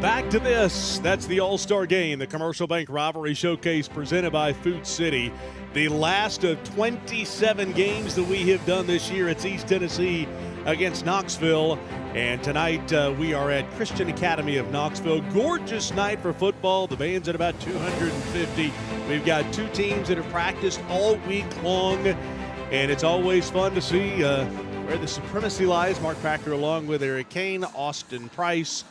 Back to this. That's the All-Star Game, the Commercial Bank Rivalry Showcase presented by Food City. The last of 27 games that we have done this year. It's East Tennessee against Knoxville. And tonight we are at Christian Academy of Knoxville. Gorgeous night for football. The band's at about 250. We've got two teams that have practiced all week long. And it's always fun to see where the supremacy lies. Mark Packer along with Eric Kane, Austin Price.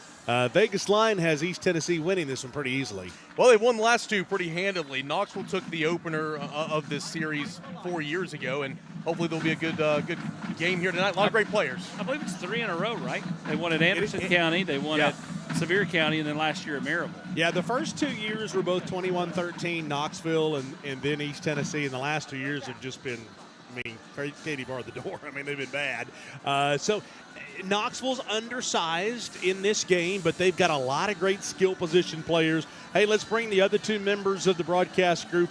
Vegas line has East Tennessee winning this one pretty easily. Well, they've won the last two pretty handily. Knoxville took the opener of this series 4 years ago, and hopefully there'll be a good game here tonight. A lot of great players. I believe it's 3 in a row, right? They won at Anderson County, they won at Sevier County, and then last year at Maryville. Yeah, the first 2 years were both 21-13, Knoxville and then East Tennessee, and the last 2 years have just been, Katie barred the door. They've been bad. So Knoxville's undersized in this game, but they've got a lot of great skill position players. Hey, let's bring the other two members of the broadcast group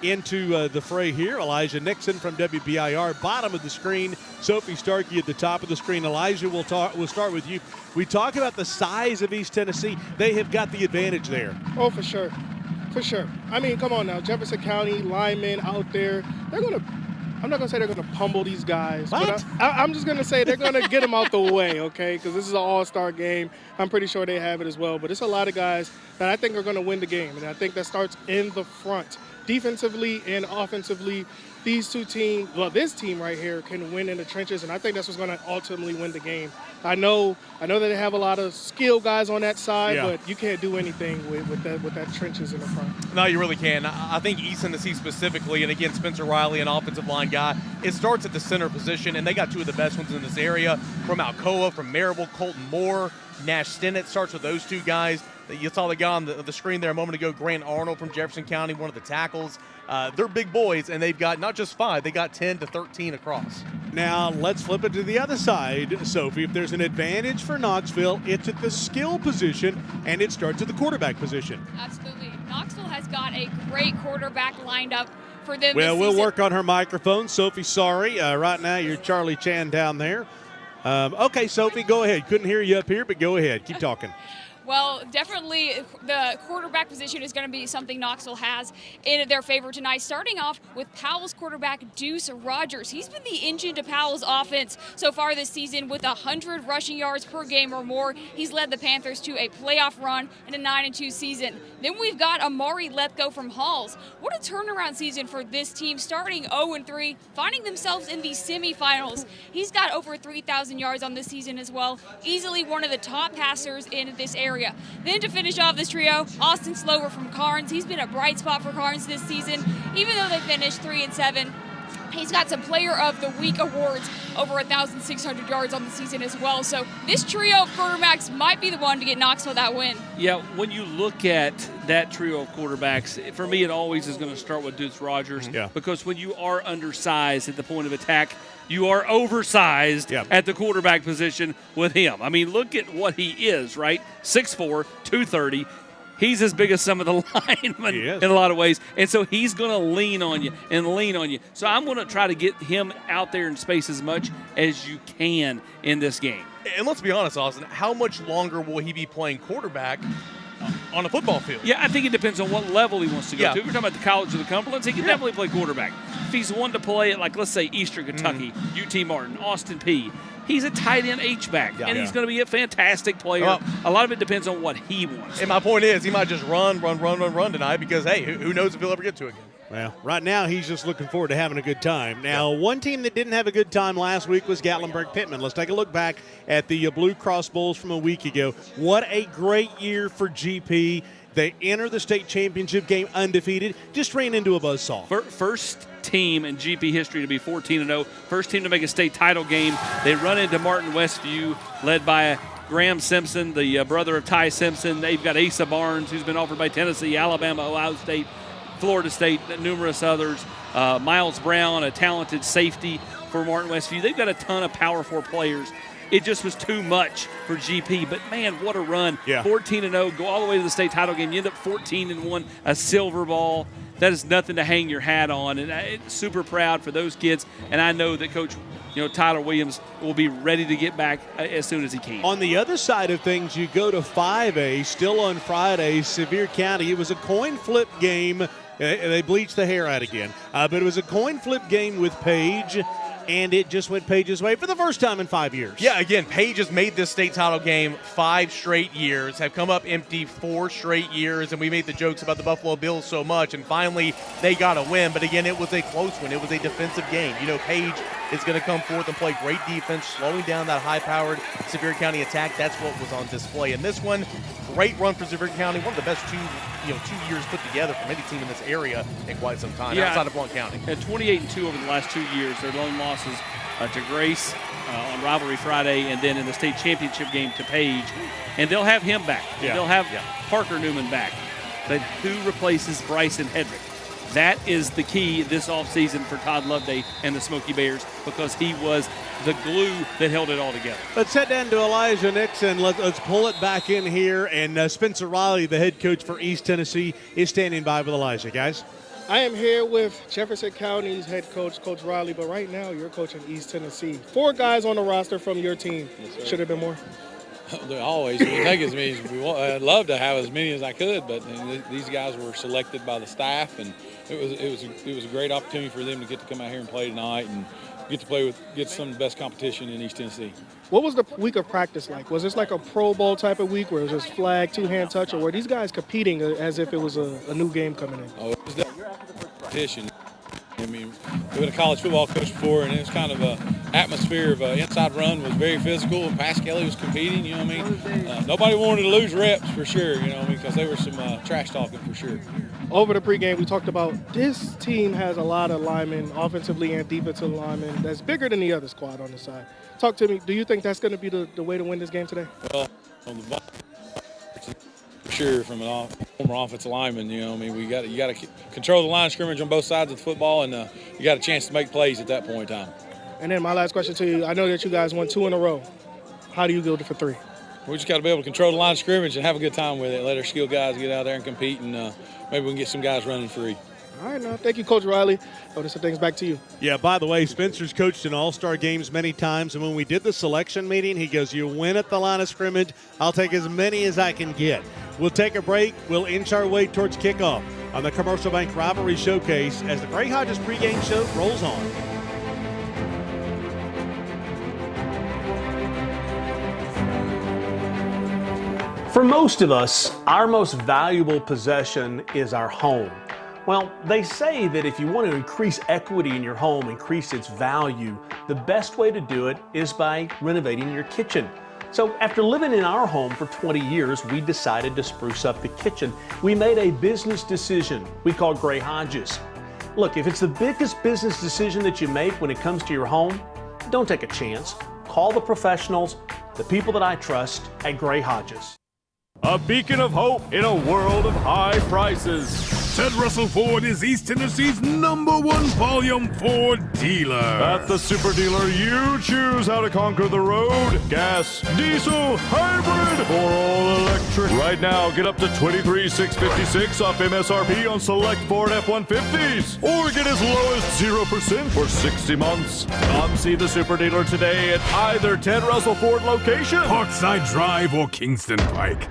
into the fray here. Elijah Nixon from WBIR, bottom of the screen. Sophie Starkey at the top of the screen. Elijah, we'll start with you. We talk about the size of East Tennessee. They have got the advantage there. Oh, for sure. For sure. Come on now. Jefferson County linemen out there, I'm not going to say they're going to pummel these guys. What? But I'm just going to say they're going to get them out the way, okay? Because this is an all-star game. I'm pretty sure they have it as well. But it's a lot of guys that I think are going to win the game. And I think that starts in the front. Defensively and offensively, these two teams, this team right here can win in the trenches. And I think that's what's going to ultimately win the game. I know that they have a lot of skill guys on that side, but you can't do anything with that trenches in the front. No, you really can. I think East Tennessee specifically, and again, Spencer Riley, an offensive line guy, it starts at the center position, and they got two of the best ones in this area from Alcoa, from Maryville, Colton Moore, Nash Stennett starts with those two guys. You saw the guy on the screen there a moment ago, Grant Arnold from Jefferson County, one of the tackles. They're big boys, and they've got not just 5, they got 10 to 13 across. Now, let's flip it to the other side, Sophie. If there's an advantage for Knoxville, it's at the skill position, and it starts at the quarterback position. Absolutely. Knoxville has got a great quarterback lined up for them Well, this we'll season. work on her microphone. Sophie, sorry. Right now, you're Charlie Chan down there. Okay, Sophie, go ahead. Couldn't hear you up here, but go ahead. Keep talking. Well, definitely the quarterback position is going to be something Knoxville has in their favor tonight. Starting off with Powell's quarterback, Deuce Rogers. He's been the engine to Powell's offense so far this season with 100 rushing yards per game or more. He's led the Panthers to a playoff run and a 9-2 season. Then we've got Amari Lethko from Halls. What a turnaround season for this team, starting 0-3, finding themselves in the semifinals. He's got over 3,000 yards on this season as well. Easily one of the top passers in this area. Then to finish off this trio, Austin Slover from Carnes. He's been a bright spot for Carnes this season, even though they finished 3-7. He's got some Player of the Week awards, over 1,600 yards on the season as well. So this trio of quarterbacks might be the one to get Knoxville that win. Yeah, when you look at that trio of quarterbacks, for me it always is going to start with Deuce Rogers. Yeah. Because when you are undersized at the point of attack, you are oversized at the quarterback position with him. Look at what he is, right? 6'4", 230. He's as big as some of the linemen in a lot of ways. And so he's going to lean on you. So I'm going to try to get him out there in space as much as you can in this game. And let's be honest, Austin, how much longer will he be playing quarterback on a football field? Yeah, I think it depends on what level he wants to go to. If we're talking about the College of the Cumberlands, he can definitely play quarterback. If he's one to play at, like, let's say, Eastern Kentucky, UT Martin, Austin Peay, He's a tight end H-back, and he's going to be a fantastic player. Well, a lot of it depends on what he wants. And my point is, he might just run tonight because, hey, who knows if he'll ever get to it again. Well, right now he's just looking forward to having a good time. Now, one team that didn't have a good time last week was Gatlinburg-Pittman. Let's take a look back at the Blue Cross Bowls from a week ago. What a great year for GP. They enter the state championship game undefeated, just ran into a buzzsaw. First team in GP history to be 14-0, first team to make a state title game. They run into Martin Westview, led by Graham Simpson, the brother of Ty Simpson. They've got Asa Barnes, who's been offered by Tennessee, Alabama, Ohio State, Florida State, numerous others. Miles Brown, a talented safety for Martin Westview. They've got a ton of Power 4 players. It just was too much for GP. But, man, what a run. 14-0, go all the way to the state title game. You end up 14-1, a silver ball. That is nothing to hang your hat on. And I'm super proud for those kids. And I know that Coach Tyler Williams will be ready to get back as soon as he can. On the other side of things, you go to 5A, still on Friday, Sevier County. It was a coin flip game. They bleached the hair out again. But it was a coin flip game with Page, and it just went Page's way for the first time in 5 years. Yeah, again, Page has made this state title game 5 straight years, have come up empty 4 straight years, and we made the jokes about the Buffalo Bills so much, and finally they got a win. But again, it was a close one. It was a defensive game. Page is going to come forth and play great defense, slowing down that high-powered Sevier County attack. That's what was on display. And this one, great run for Sevier County, one of the best 2 years put together from any team in this area in quite some time, outside of Blount County. At 28-2 over the last 2 years, their lone losses to Grace on Rivalry Friday, and then in the state championship game to Page. And they'll have him back. They'll have Parker Newman back. But who replaces Bryson Hedrick? That is the key this offseason for Todd Loveday and the Smoky Bears, because he was the glue that held it all together. Let's head down to Elijah Nixon. Let's pull it back in here. And Spencer Riley, the head coach for East Tennessee, is standing by with Elijah. Guys? I am here with Jefferson County's head coach, Coach Riley, but right now you're coaching East Tennessee. 4 guys on the roster from your team. Yes, should have been more? Always. We take as many as we want. I'd love to have as many as I could, but these guys were selected by the staff, and it was a great opportunity for them to get to come out here and play tonight and get some of the best competition in East Tennessee. What was the week of practice like? Was this like a Pro Bowl type of week where it was just flag, 2-hand touch, or were these guys competing as if it was a new game coming in? Oh, it was definitely competition. I mean, we've been a college football coach before, and it was kind of an atmosphere of inside run was very physical, and Pass Kelly was competing, Nobody wanted to lose reps for sure, because there was some trash talking for sure. Over the pregame, we talked about this team has a lot of linemen, offensively and defensive linemen, that's bigger than the other squad on the side. Talk to me, do you think that's going to be the way to win this game today? Well, on the ball, for sure, from a former offensive lineman, you got to control the line of scrimmage on both sides of the football, and you got a chance to make plays at that point in time. And then my last question to you, I know that you guys won 2 in a row. How do you go for 3? We just got to be able to control the line of scrimmage and have a good time with it. Let our skilled guys get out there and compete, and maybe we can get some guys running free. All right, now, thank you, Coach Riley. This thing's back to you. Yeah, by the way, Spencer's coached in all-star games many times, and when we did the selection meeting, he goes, you win at the line of scrimmage, I'll take as many as I can get. We'll take a break. We'll inch our way towards kickoff on the Commercial Bank Rivalry Showcase as the Gray Hodges pregame show rolls on. For most of us, our most valuable possession is our home. Well, they say that if you want to increase equity in your home, increase its value, the best way to do it is by renovating your kitchen. So after living in our home for 20 years, we decided to spruce up the kitchen. We made a business decision we call Gray Hodges. Look, if it's the biggest business decision that you make when it comes to your home, don't take a chance. Call the professionals, the people that I trust at Gray Hodges. A beacon of hope in a world of high prices. Ted Russell Ford is East Tennessee's #1 volume Ford dealer. At the super dealer, you choose how to conquer the road. Gas, diesel, hybrid, or all electric. Right now, get up to $23,656 off MSRP on select Ford F-150s. Or get as low as 0% for 60 months. Come see the super dealer today at either Ted Russell Ford location, Parkside Drive or Kingston Pike.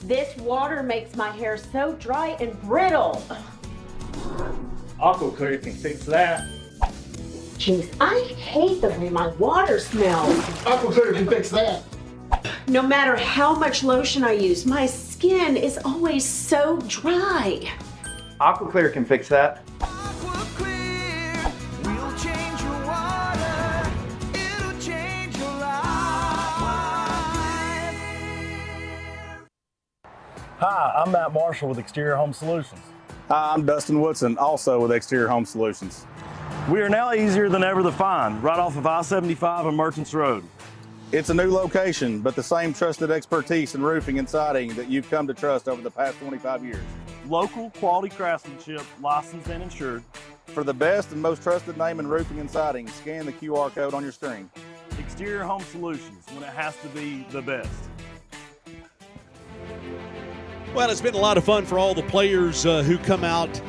This water makes my hair so dry and brittle. Aqua Clear can fix that. Jeez, I hate the way my water smells. Aquaclear can fix that. No matter how much lotion I use, my skin is always so dry. Aquaclear can fix that. Hi, I'm Matt Marshall with Exterior Home Solutions. Hi, I'm Dustin Woodson, also with Exterior Home Solutions. We are now easier than ever to find, right off of I-75 and Merchants Road. It's a new location, but the same trusted expertise in roofing and siding that you've come to trust over the past 25 years. Local quality craftsmanship, licensed and insured. For the best and most trusted name in roofing and siding, scan the QR code on your screen. Exterior Home Solutions, when it has to be the best. Well, it's been a lot of fun for all the players who come out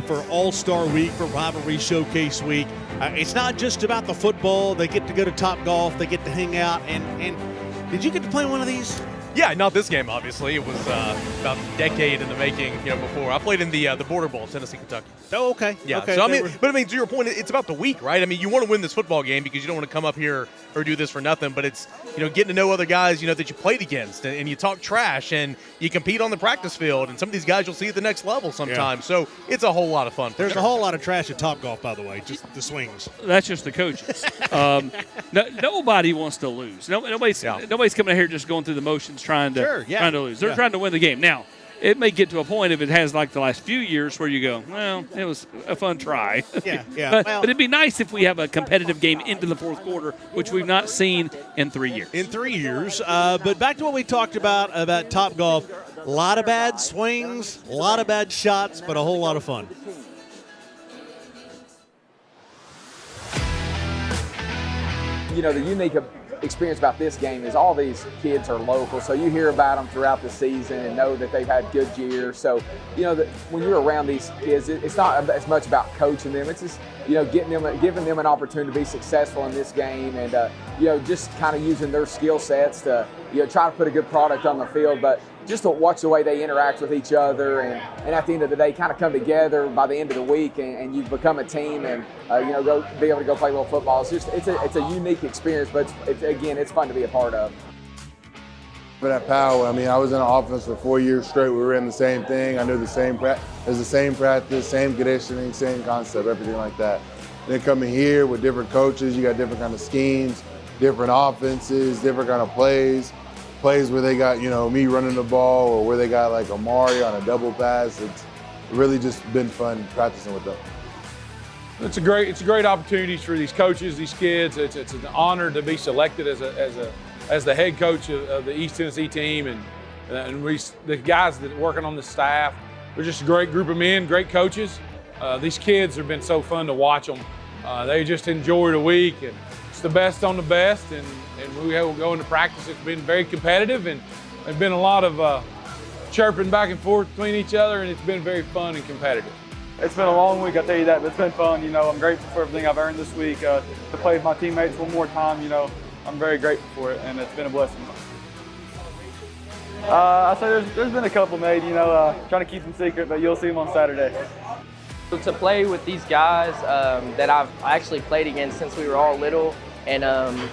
for All-Star Week, for Rivalry Showcase Week. It's not just about the football. They get to go to Topgolf. They get to hang out. And did you get to play one of these? Yeah, not this game, obviously. It was about a decade in the making, before. I played in the Border Bowl, Tennessee, Kentucky. Oh, okay. Yeah, okay. so to your point, it's about the week, right? I mean, you want to win this football game because you don't want to come up here or do this for nothing, but it's, getting to know other guys, that you played against, and you talk trash, and you compete on the practice field, and some of these guys you'll see at the next level sometimes. Yeah. So it's a whole lot of fun. There's a whole lot of trash at Topgolf, by the way, just the swings. That's just the coaches. Nobody wants to lose. Nobody's coming in here just going through the motions trying to lose. They're trying to win the game. Now, it may get to a point if it has like the last few years where you go, well, it was a fun try. Yeah. But it'd be nice if we have a competitive game into the fourth quarter, which we've not seen in 3 years. But back to what we talked about Topgolf. A lot of bad swings, a lot of bad shots, but a whole lot of fun. The unique experience about this game is all these kids are local, so you hear about them throughout the season and know that they've had good years. So, when you're around these kids, it's not as much about coaching them. It's just, giving them an opportunity to be successful in this game and, just kind of using their skill sets to, try to put a good product on the field. But just to watch the way they interact with each other and at the end of the day kind of come together by the end of the week and you've become a team and go be able to go play a little football. It's a unique experience, but it's fun to be a part of. But at Powell, I was in the offense for 4 years straight. We were in the same thing. I knew the same practice, same conditioning, same concept, everything like that. Then coming here with different coaches, you got different kind of schemes, different offenses, different kind of plays where they got, me running the ball or where they got like Amari on a double pass. It's really just been fun practicing with them. It's a great opportunity for these coaches, these kids. It's an honor to be selected as the head coach of the East Tennessee team, and the guys that are working on the staff. They're just a great group of men, great coaches. These kids have been so fun to watch them. They just enjoy the week, and it's the best on the best. And we will go into practice. It's been very competitive, and there's been a lot of chirping back and forth between each other, and it's been very fun and competitive. It's been a long week, I'll tell you that, but it's been fun. I'm grateful for everything I've earned this week. To play with my teammates one more time, I'm very grateful for it, and it's been a blessing. I say there's been a couple made, trying to keep them secret, but you'll see them on Saturday. To play with these guys that I've actually played against since we were all little, and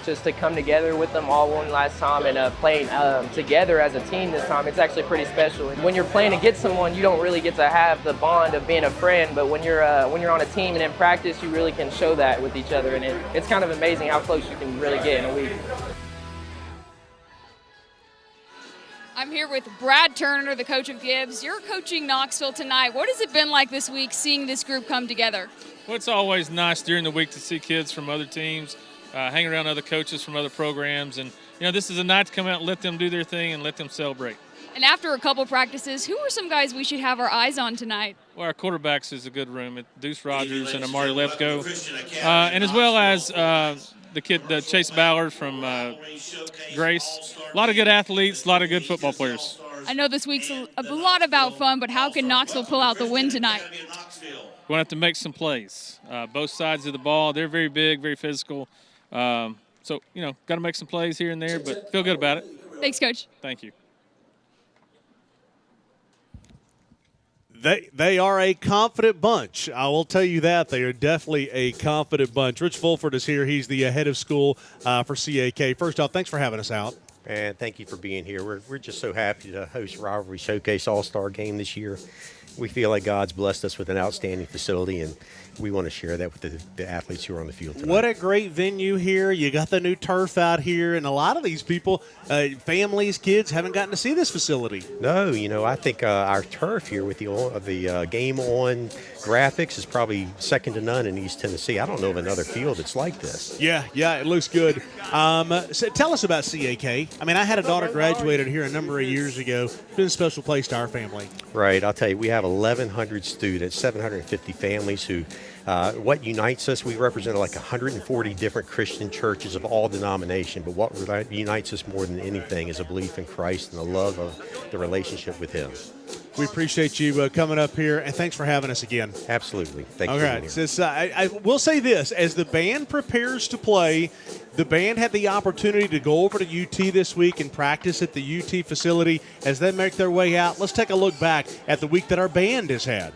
just to come together with them all one last time and playing together as a team this time, it's actually pretty special. When you're playing against someone, you don't really get to have the bond of being a friend, but when you're on a team and in practice, you really can show that with each other, and it's kind of amazing how close you can really get in a week. I'm here with Brad Turner, the coach of Gibbs. You're coaching Knoxville tonight. What has it been like this week seeing this group come together? Well, it's always nice during the week to see kids from other teams, hang around other coaches from other programs. And, this is a night to come out and let them do their thing and let them celebrate. And after a couple practices, who are some guys we should have our eyes on tonight? Well, our quarterbacks is a good room. Deuce Rogers and Amari Lefko. And as well as the Chase Ballard from Grace. A lot of good athletes, a lot of good football players. I know this week's a lot about fun, but how can Knoxville pull out the win tonight? We're going to have to make some plays. Both sides of the ball, they're very big, very physical. So, got to make some plays here and there, but feel good about it. Thanks, Coach. Thank you. They are a confident bunch. I will tell you that. They are definitely a confident bunch. Rich Fulford is here. He's the head of school for CAK. First off, thanks for having us out. And thank you for being here. We're just so happy to host Rivalry Showcase All-Star Game this year. We feel like God's blessed us with an outstanding facility, and we want to share that with the athletes who are on the field tonight. What a great venue here. You got the new turf out here, and a lot of these people, families, kids, haven't gotten to see this facility. No, I think our turf here with the Game On graphics is probably second to none in East Tennessee. I don't know of another field that's like this. Yeah, it looks good. So tell us about CAK. I mean, I had a daughter graduated here a number of years ago. It's been a special place to our family. Right. I'll tell you, we have 1,100 students, 750 families who what unites us, we represent like 140 different Christian churches of all denomination, but what unites us more than anything is a belief in Christ and the love of the relationship with Him. We appreciate you coming up here, and thanks for having us again. Absolutely. Thank you. All right. So, I will say this. As the band prepares to play, the band had the opportunity to go over to UT this week and practice at the UT facility. As they make their way out, let's take a look back at the week that our band has had.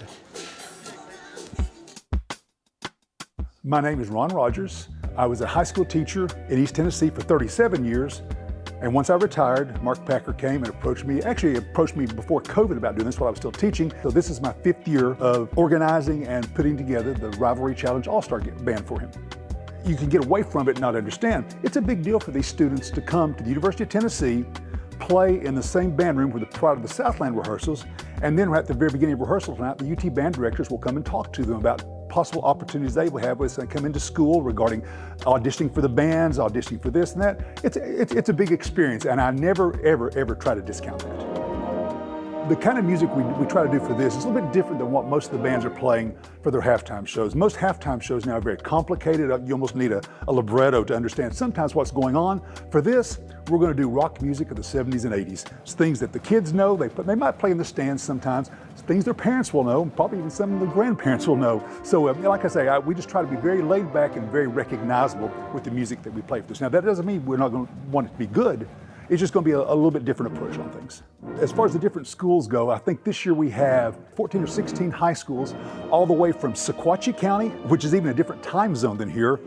My name is Ron Rogers. I was a high school teacher in East Tennessee for 37 years. And once I retired, Mark Packer came and approached me before COVID about doing this while I was still teaching. So this is my 5th year of organizing and putting together the Rivalry Challenge All-Star Band for him. You can get away from it and not understand. It's a big deal for these students to come to the University of Tennessee, play in the same band room prior to the Southland rehearsals, and then at the very beginning of rehearsal tonight, the UT band directors will come and talk to them about possible opportunities they will have as they come into school regarding auditioning for the bands, auditioning for this and that. It's a big experience, and I never, ever try to discount that. The kind of music we try to do for this is a little bit different than what most of the bands are playing for their halftime shows. Most halftime shows now are very complicated. You almost need a libretto to understand sometimes what's going on. For this, we're going to do rock music of the 70s and 80s. It's things that the kids know. They might play in the stands sometimes. It's things their parents will know, probably even some of the grandparents will know. So like I say, we just try to be very laid back and very recognizable with the music that we play for this. Now, that doesn't mean we're not going to want it to be good. It's just going to be a little bit different approach on things. As far as the different schools go, I think this year we have 14 or 16 high schools, all the way from Sequatchie County, which is even a different time zone than here,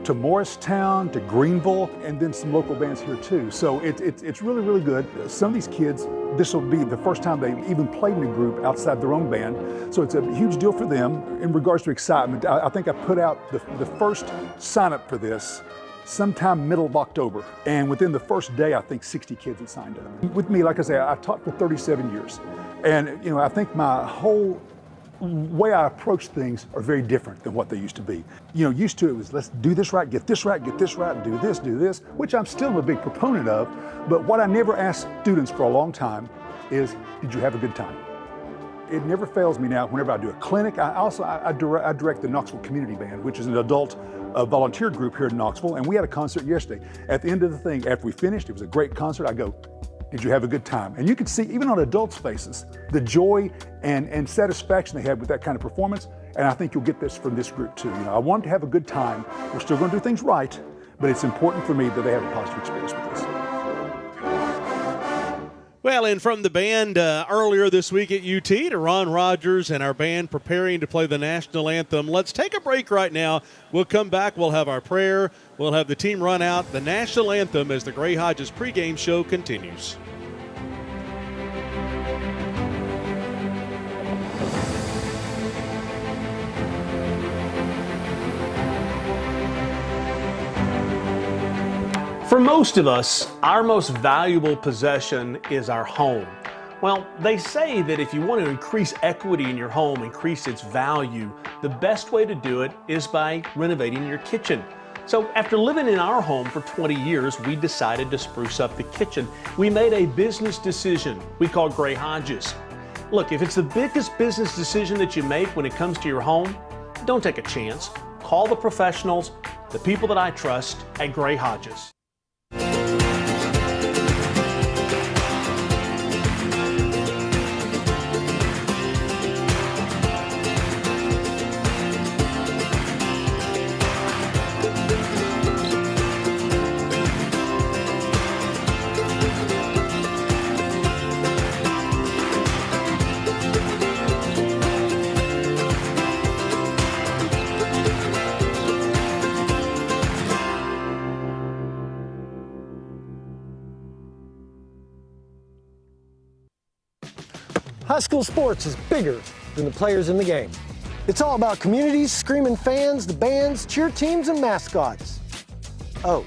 to Morristown, to Greenville, and then some local bands here too. So it's really, really good. Some of these kids, this will be the first time they've even played in a group outside their own band. So it's a huge deal for them. In regards to excitement, I think I put out the first sign up for this sometime middle of October. And within the first day, I think 60 kids had signed up. With me, like I say, I taught for 37 years. And I think my whole way I approach things are very different than what they used to be. Used to it was, let's do this right, get this right, do this, which I'm still a big proponent of. But what I never ask students for a long time is, did you have a good time? It never fails me now whenever I do a clinic. I direct the Knoxville Community Band, which is an adult volunteer group here in Knoxville, and we had a concert yesterday. At the end of the thing, after we finished, it was a great concert, I go, did you have a good time? And you could see, even on adults' faces, the joy and satisfaction they had with that kind of performance, and I think you'll get this from this group too. I want them to have a good time. We're still going to do things right, but it's important for me that they have a positive experience with this. Well, and from the band earlier this week at UT to Ron Rogers and our band preparing to play the national anthem. Let's take a break right now. We'll come back. We'll have our prayer. We'll have the team run out the national anthem as the Gray Hodges pregame show continues. For most of us, our most valuable possession is our home. Well, they say that if you want to increase equity in your home, increase its value, the best way to do it is by renovating your kitchen. So after living in our home for 20 years, we decided to spruce up the kitchen. We made a business decision we call Gray Hodges. Look, if it's the biggest business decision that you make when it comes to your home, don't take a chance. Call the professionals, the people that I trust at Gray Hodges. High school sports is bigger than the players in the game. It's all about communities, screaming fans, the bands, cheer teams, and mascots. Oh,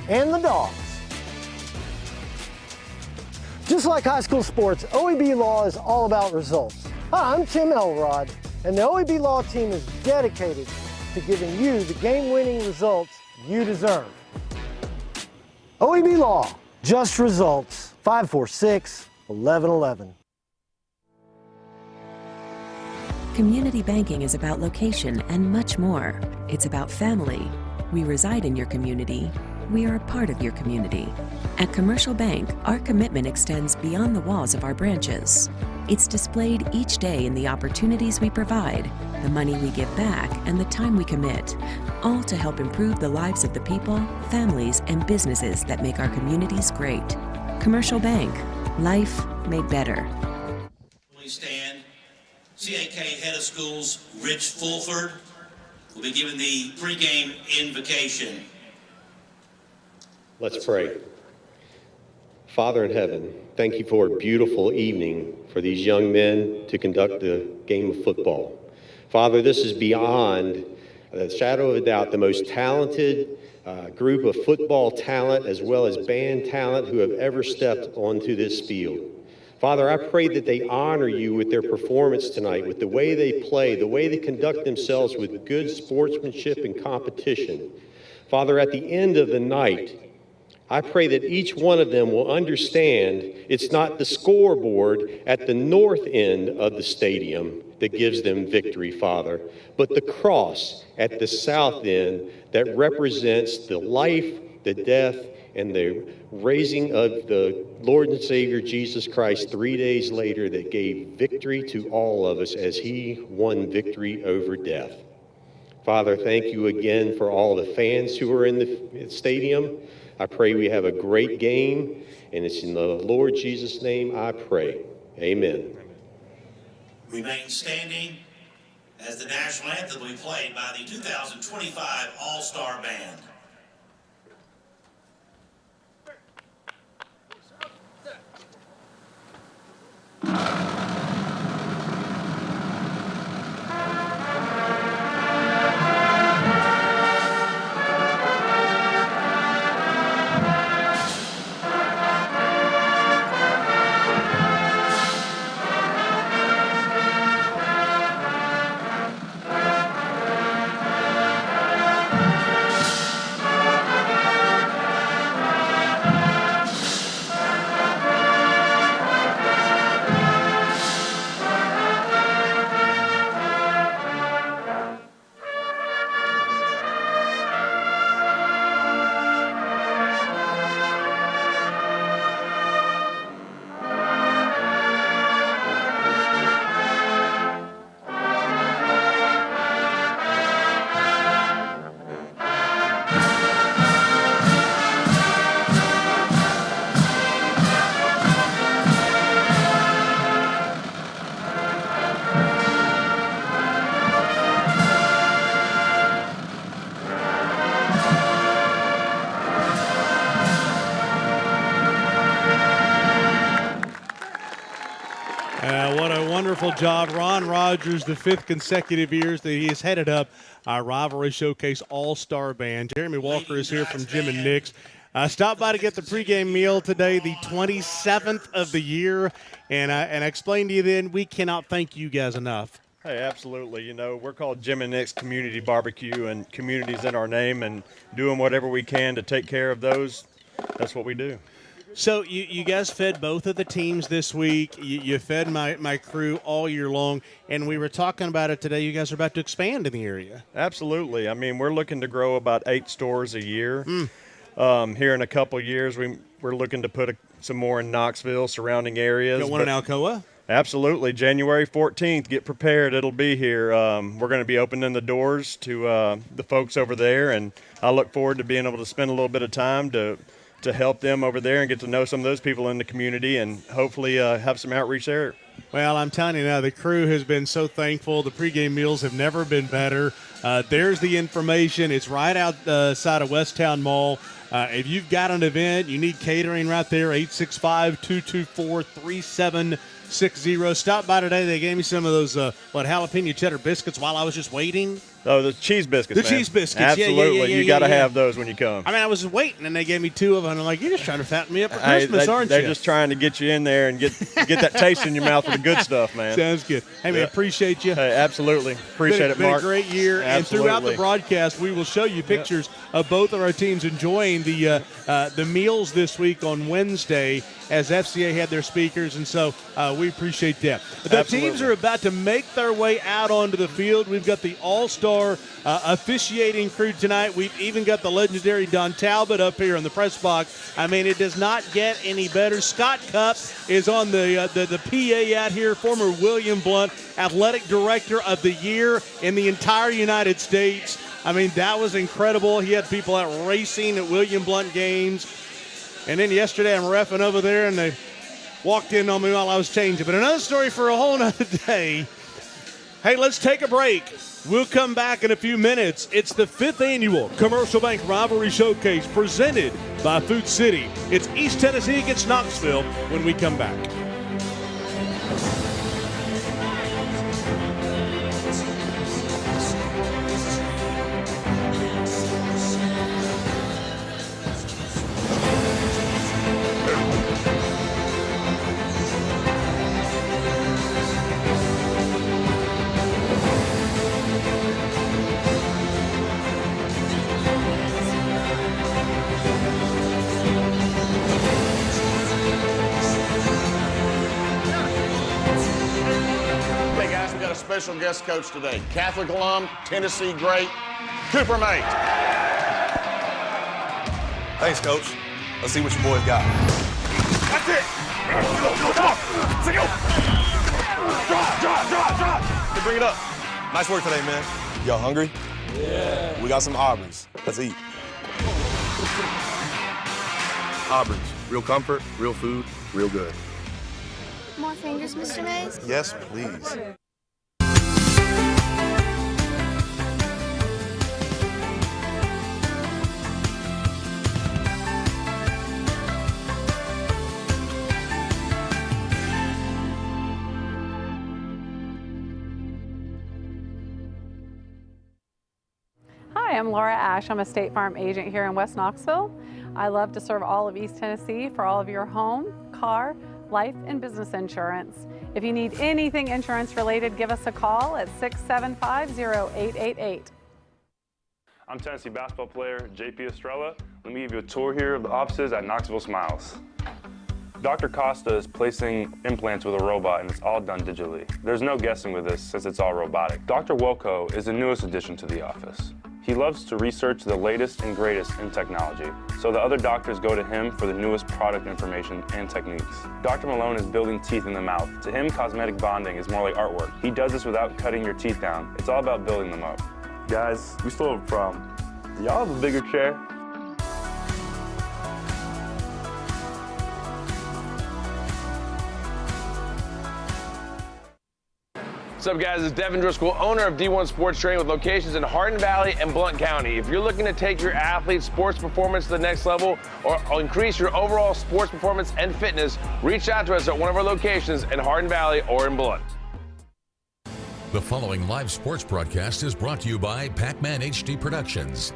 and the dogs. Just like high school sports, OEB Law is all about results. Hi, I'm Tim Elrod, and the OEB Law team is dedicated to giving you the game-winning results you deserve. OEB Law, just results, 546-1111. Community banking is about location and much more. It's about family. We reside in your community. We are a part of your community. At Commercial Bank, our commitment extends beyond the walls of our branches. It's displayed each day in the opportunities we provide, the money we give back, and the time we commit, all to help improve the lives of the people, families, and businesses that make our communities great. Commercial Bank, life made better. Please stand. CAK Head of Schools, Rich Fulford, will be given the pregame invocation. Let's pray. Father in heaven, thank you for a beautiful evening for these young men to conduct the game of football. Father, this is beyond the shadow of a doubt the most talented group of football talent as well as band talent who have ever stepped onto this field. Father, I pray that they honor you with their performance tonight, with the way they play, the way they conduct themselves with good sportsmanship and competition. Father, at the end of the night, I pray that each one of them will understand it's not the scoreboard at the north end of the stadium that gives them victory, Father, but the cross at the south end that represents the life, the death, and the raising of the Lord and Savior Jesus Christ 3 days later that gave victory to all of us as he won victory over death. Father, thank you again for all the fans who are in the stadium. I pray we have a great game, and it's in the Lord Jesus' name I pray. Amen. Remain standing as the national anthem will be played by the 2025 All-Star Band. What a wonderful job. Ron Rogers, the 5th consecutive years that he has headed up our Rivalry Showcase All-Star Band. Jeremy Walker is here from Jim and Nick's. Stop by to get the pregame meal today, the 27th of the year. And I explained to you then, we cannot thank you guys enough. Hey, absolutely. You know, we're called Jim and Nick's Community Barbecue, and community's in our name, and doing whatever we can to take care of those, that's what we do. So you guys fed both of the teams this week. You fed my crew all year long, and we were talking about it today. You guys are about to expand in the area. Absolutely. I mean, we're looking to grow about 8 stores a year. Here in a couple years, we're looking to put some more in Knoxville, surrounding areas. Got one in Alcoa? Absolutely. January 14th, get prepared. It'll be here. We're going to be opening the doors to the folks over there, and I look forward to being able to spend a little bit of time to help them over there and get to know some of those people in the community and hopefully have some outreach there. Well, I'm telling you now, the crew has been so thankful. The pregame meals have never been better. There's the information. It's right outside of Westtown Mall. If you've got an event, you need catering right there, 865-224-37 6-0. Stopped by today. They gave me some of those, jalapeno cheddar biscuits while I was just waiting. Oh, the cheese biscuits, The cheese biscuits, Absolutely. yeah, You got to have those when you come. I mean, I was waiting, and they gave me 2 of them. And I'm like, you're just trying to fatten me up for Christmas, aren't you? They're just trying to get you in there and get that taste in your mouth for the good stuff, man. Sounds good. Hey, man, appreciate you. Hey, absolutely. Appreciate it, Mark. Been a great year. Absolutely. And throughout the broadcast, we will show you pictures of both of our teams enjoying the meals this week on Wednesday as FCA had their speakers. And so we appreciate that. The teams are about to make their way out onto the field. We've got the all-star officiating crew tonight. We've even got the legendary Don Talbot up here in the press box. I mean, it does not get any better. Scott Cupp is on the PA out here, former William Blount Athletic Director of the Year in the entire United States. I mean, that was incredible. He had people out racing at William Blount games. And then yesterday I'm reffing over there, and they walked in on me while I was changing. But another story for a whole nother day. Hey, let's take a break. We'll come back in a few minutes. It's the 5th annual Commercial Bank Rivalry Showcase presented by Food City. It's East Tennessee against Knoxville when we come back. Special guest coach today, Catholic alum, Tennessee great, Cooper Mate. Thanks, Coach. Let's see what your boys got. That's it. Go. Drop. Hey, bring it up. Nice work today, man. Y'all hungry? Yeah. We got some Auburn's. Let's eat. Auburn's. Real comfort, real food, real good. More fingers, Mr. Mays? Yes, please. Hi, I'm Laura Ash. I'm a State Farm agent here in West Knoxville. I love to serve all of East Tennessee for all of your home, car, life, and business insurance. If you need anything insurance related, give us a call at 675-0888. I'm Tennessee basketball player JP Estrella. Let me give you a tour here of the offices at Knoxville Smiles. Dr. Costa is placing implants with a robot, and it's all done digitally. There's no guessing with this since it's all robotic. Dr. Wilco is the newest addition to the office. He loves to research the latest and greatest in technology, so the other doctors go to him for the newest product information and techniques. Dr. Malone is building teeth in the mouth. To him, cosmetic bonding is more like artwork. He does this without cutting your teeth down. It's all about building them up. Guys, we still have a problem. Do y'all have a bigger chair? What's up, guys? It's Devin Driscoll, owner of D1 Sports Training with locations in Hardin Valley and Blount County. If you're looking to take your athlete's sports performance to the next level or increase your overall sports performance and fitness, reach out to us at one of our locations in Hardin Valley or in Blount. The following live sports broadcast is brought to you by Pac-Man HD Productions.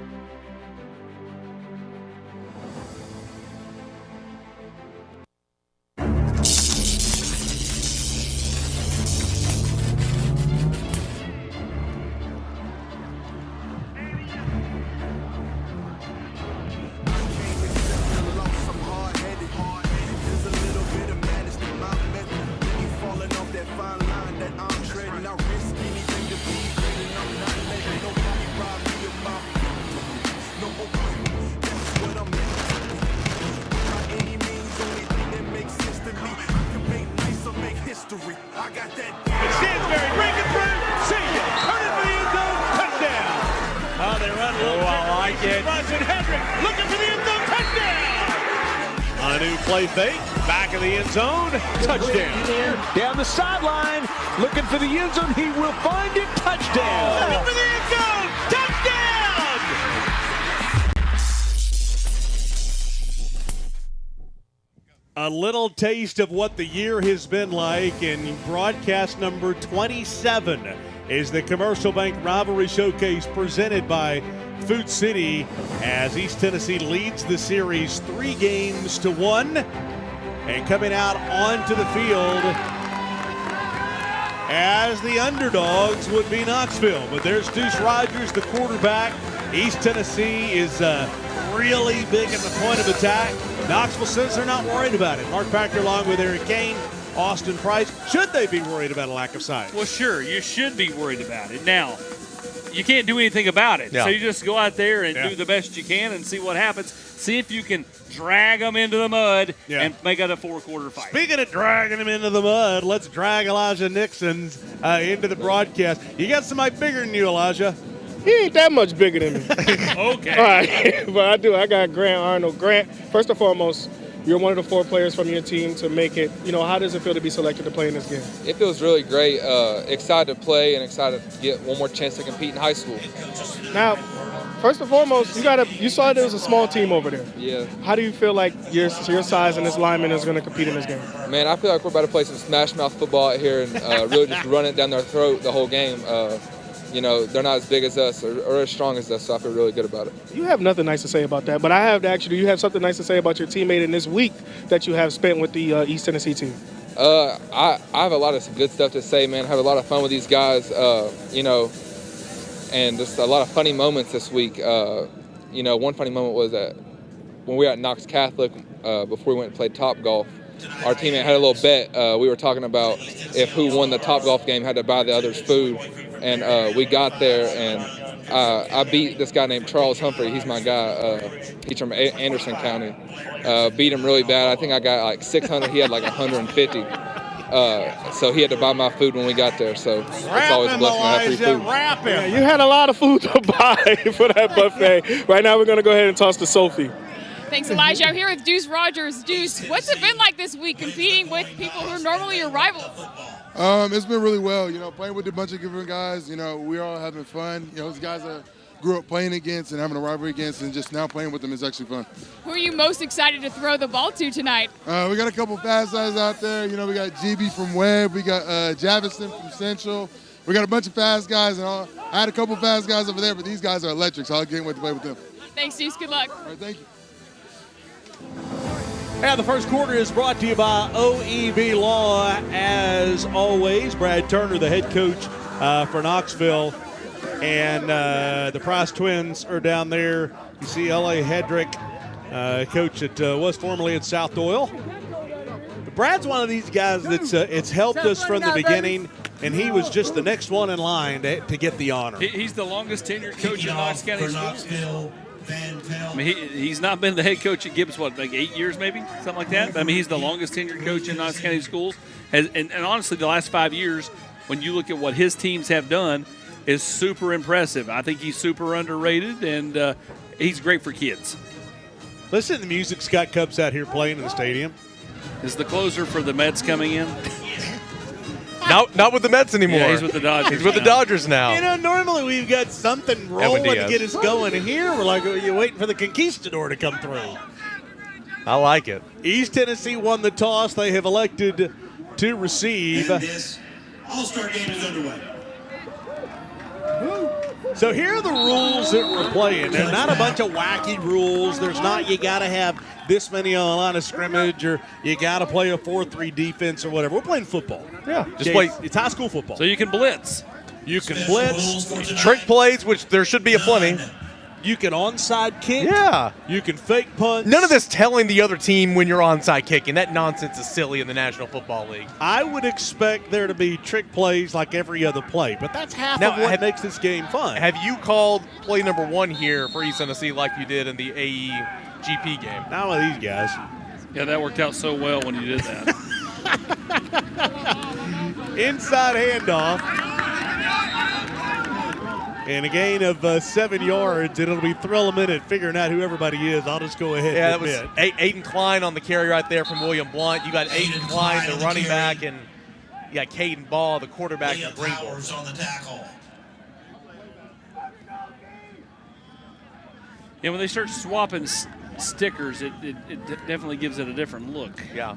Back of the end zone, touchdown. Down the sideline, looking for the end zone. He will find it. Touchdown. Looking for the end zone, touchdown. A little taste of what the year has been like in broadcast number 27 is the Commercial Bank Rivalry Showcase presented by Food City as East Tennessee leads the series 3-1. And coming out onto the field as the underdogs would be Knoxville. But there's Deuce Rogers, the quarterback. East Tennessee is really big at the point of attack. Knoxville says they're not worried about it. Mark Packer along with Eric Kane, Austin Price. Should they be worried about a lack of size? Well, sure, you should be worried about it. Now, you can't do anything about it. Yeah. So you just go out there and do the best you can and see what happens. See if you can drag them into the mud and make it a 4-quarter fight. Speaking of dragging him into the mud, let's drag Elijah Nixon into the broadcast. You got somebody bigger than you, Elijah. He ain't that much bigger than me. Okay. All right, but I do. I got Grant Arnold. Grant, first and foremost, you're one of the 4 players from your team to make it. You know, how does it feel to be selected to play in this game? It feels really great. Excited to play and excited to get one more chance to compete in high school. Now, first and foremost, you saw there was a small team over there. Yeah. How do you feel like your size and this lineman is going to compete in this game? Man, I feel like we're about to play some smash mouth football out here and really just run it down their throat the whole game. You know, they're not as big as us or as strong as us, so I feel really good about it. You have nothing nice to say about that, but I have to ask you, do you have something nice to say about your teammate in this week that you have spent with the East Tennessee team? I have a lot of good stuff to say, man. I have a lot of fun with these guys, you know, and just a lot of funny moments this week. You know, one funny moment was that when we were at Knox Catholic, before we went and played Topgolf, our teammate had a little bet. We were talking about if who won the Topgolf game had to buy the other's food. And we got there, and I beat this guy named Charles Humphrey. He's my guy. He's from Anderson County. Beat him really bad. I think I got like 600. He had like 150. So he had to buy my food when we got there. So it's always a blessing to have free food. Yeah, you had a lot of food to buy for that buffet. Right now we're going to go ahead and toss to Sophie. Thanks, Elijah. I'm here with Deuce Rogers. Deuce, what's it been like this week competing with people who are normally your rivals? It's been really well, you know, playing with a bunch of different guys. You know, we're all having fun. You know, those guys I grew up playing against and having a rivalry against, and just now playing with them is actually fun. Who are you most excited to throw the ball to tonight? We got a couple fast guys out there. You know, we got GB from Webb. We got Javison from Central. We got a bunch of fast guys, and I had a couple fast guys over there, but these guys are electric, so I can't wait to play with them. Thanks, Deuce. Good luck. All right, thank you. And the first quarter is brought to you by OEB Law. As always, Brad Turner, the head coach for Knoxville. And the Price twins are down there. You see L.A. Hedrick, coach that was formerly at South Doyle. But Brad's one of these guys that's it's helped us from the beginning, and he was just the next one in line to get the honor. He's the longest tenured coach in Knox County Schools. I mean, he's not been the head coach at Gibbs, what, like 8 years maybe? Something like that? I mean, he's the longest tenured coach in Knox County Schools. And honestly, the last 5 years, when you look at what his teams have done, is super impressive. I think he's super underrated, and he's great for kids. Listen to the music Scott Cup's out here playing in the stadium. Is the closer for the Mets coming in? Not with the Mets anymore. Yeah, he's with the Dodgers. He's with the Dodgers now. You know, normally we've got something rolling to get us going, and here we're like, you're waiting for the Conquistador to come through. I like it. East Tennessee won the toss. They have elected to receive. And this All-Star game is underway. So here are the rules that we're playing. There's not a bunch of wacky rules. There's not you got to have this many on a line of scrimmage or you got to play a 4-3 defense or whatever. We're playing football. Yeah, just play. It's high school football. So you can blitz. You can blitz. Trick plays, which there should be a plenty. You can onside kick. Yeah. You can fake punch. None of this telling the other team when you're onside kicking. That nonsense is silly in the National Football League. I would expect there to be trick plays like every other play, but that's half of what makes this game fun. Have you called play number 1 here for East Tennessee like you did in the AEGP game? Not with these guys. Yeah, that worked out so well when you did that. Inside handoff. And a gain of 7 yards. It'll be thrill a minute figuring out who everybody is. I'll just go ahead and admit. That was Aiden Klein on the carry right there from William Blunt. You got Aiden Klein, the running back, and you got Caden Ball, the quarterback from Greenville. On the tackle. Yeah, when they start swapping stickers, it definitely gives it a different look. Yeah.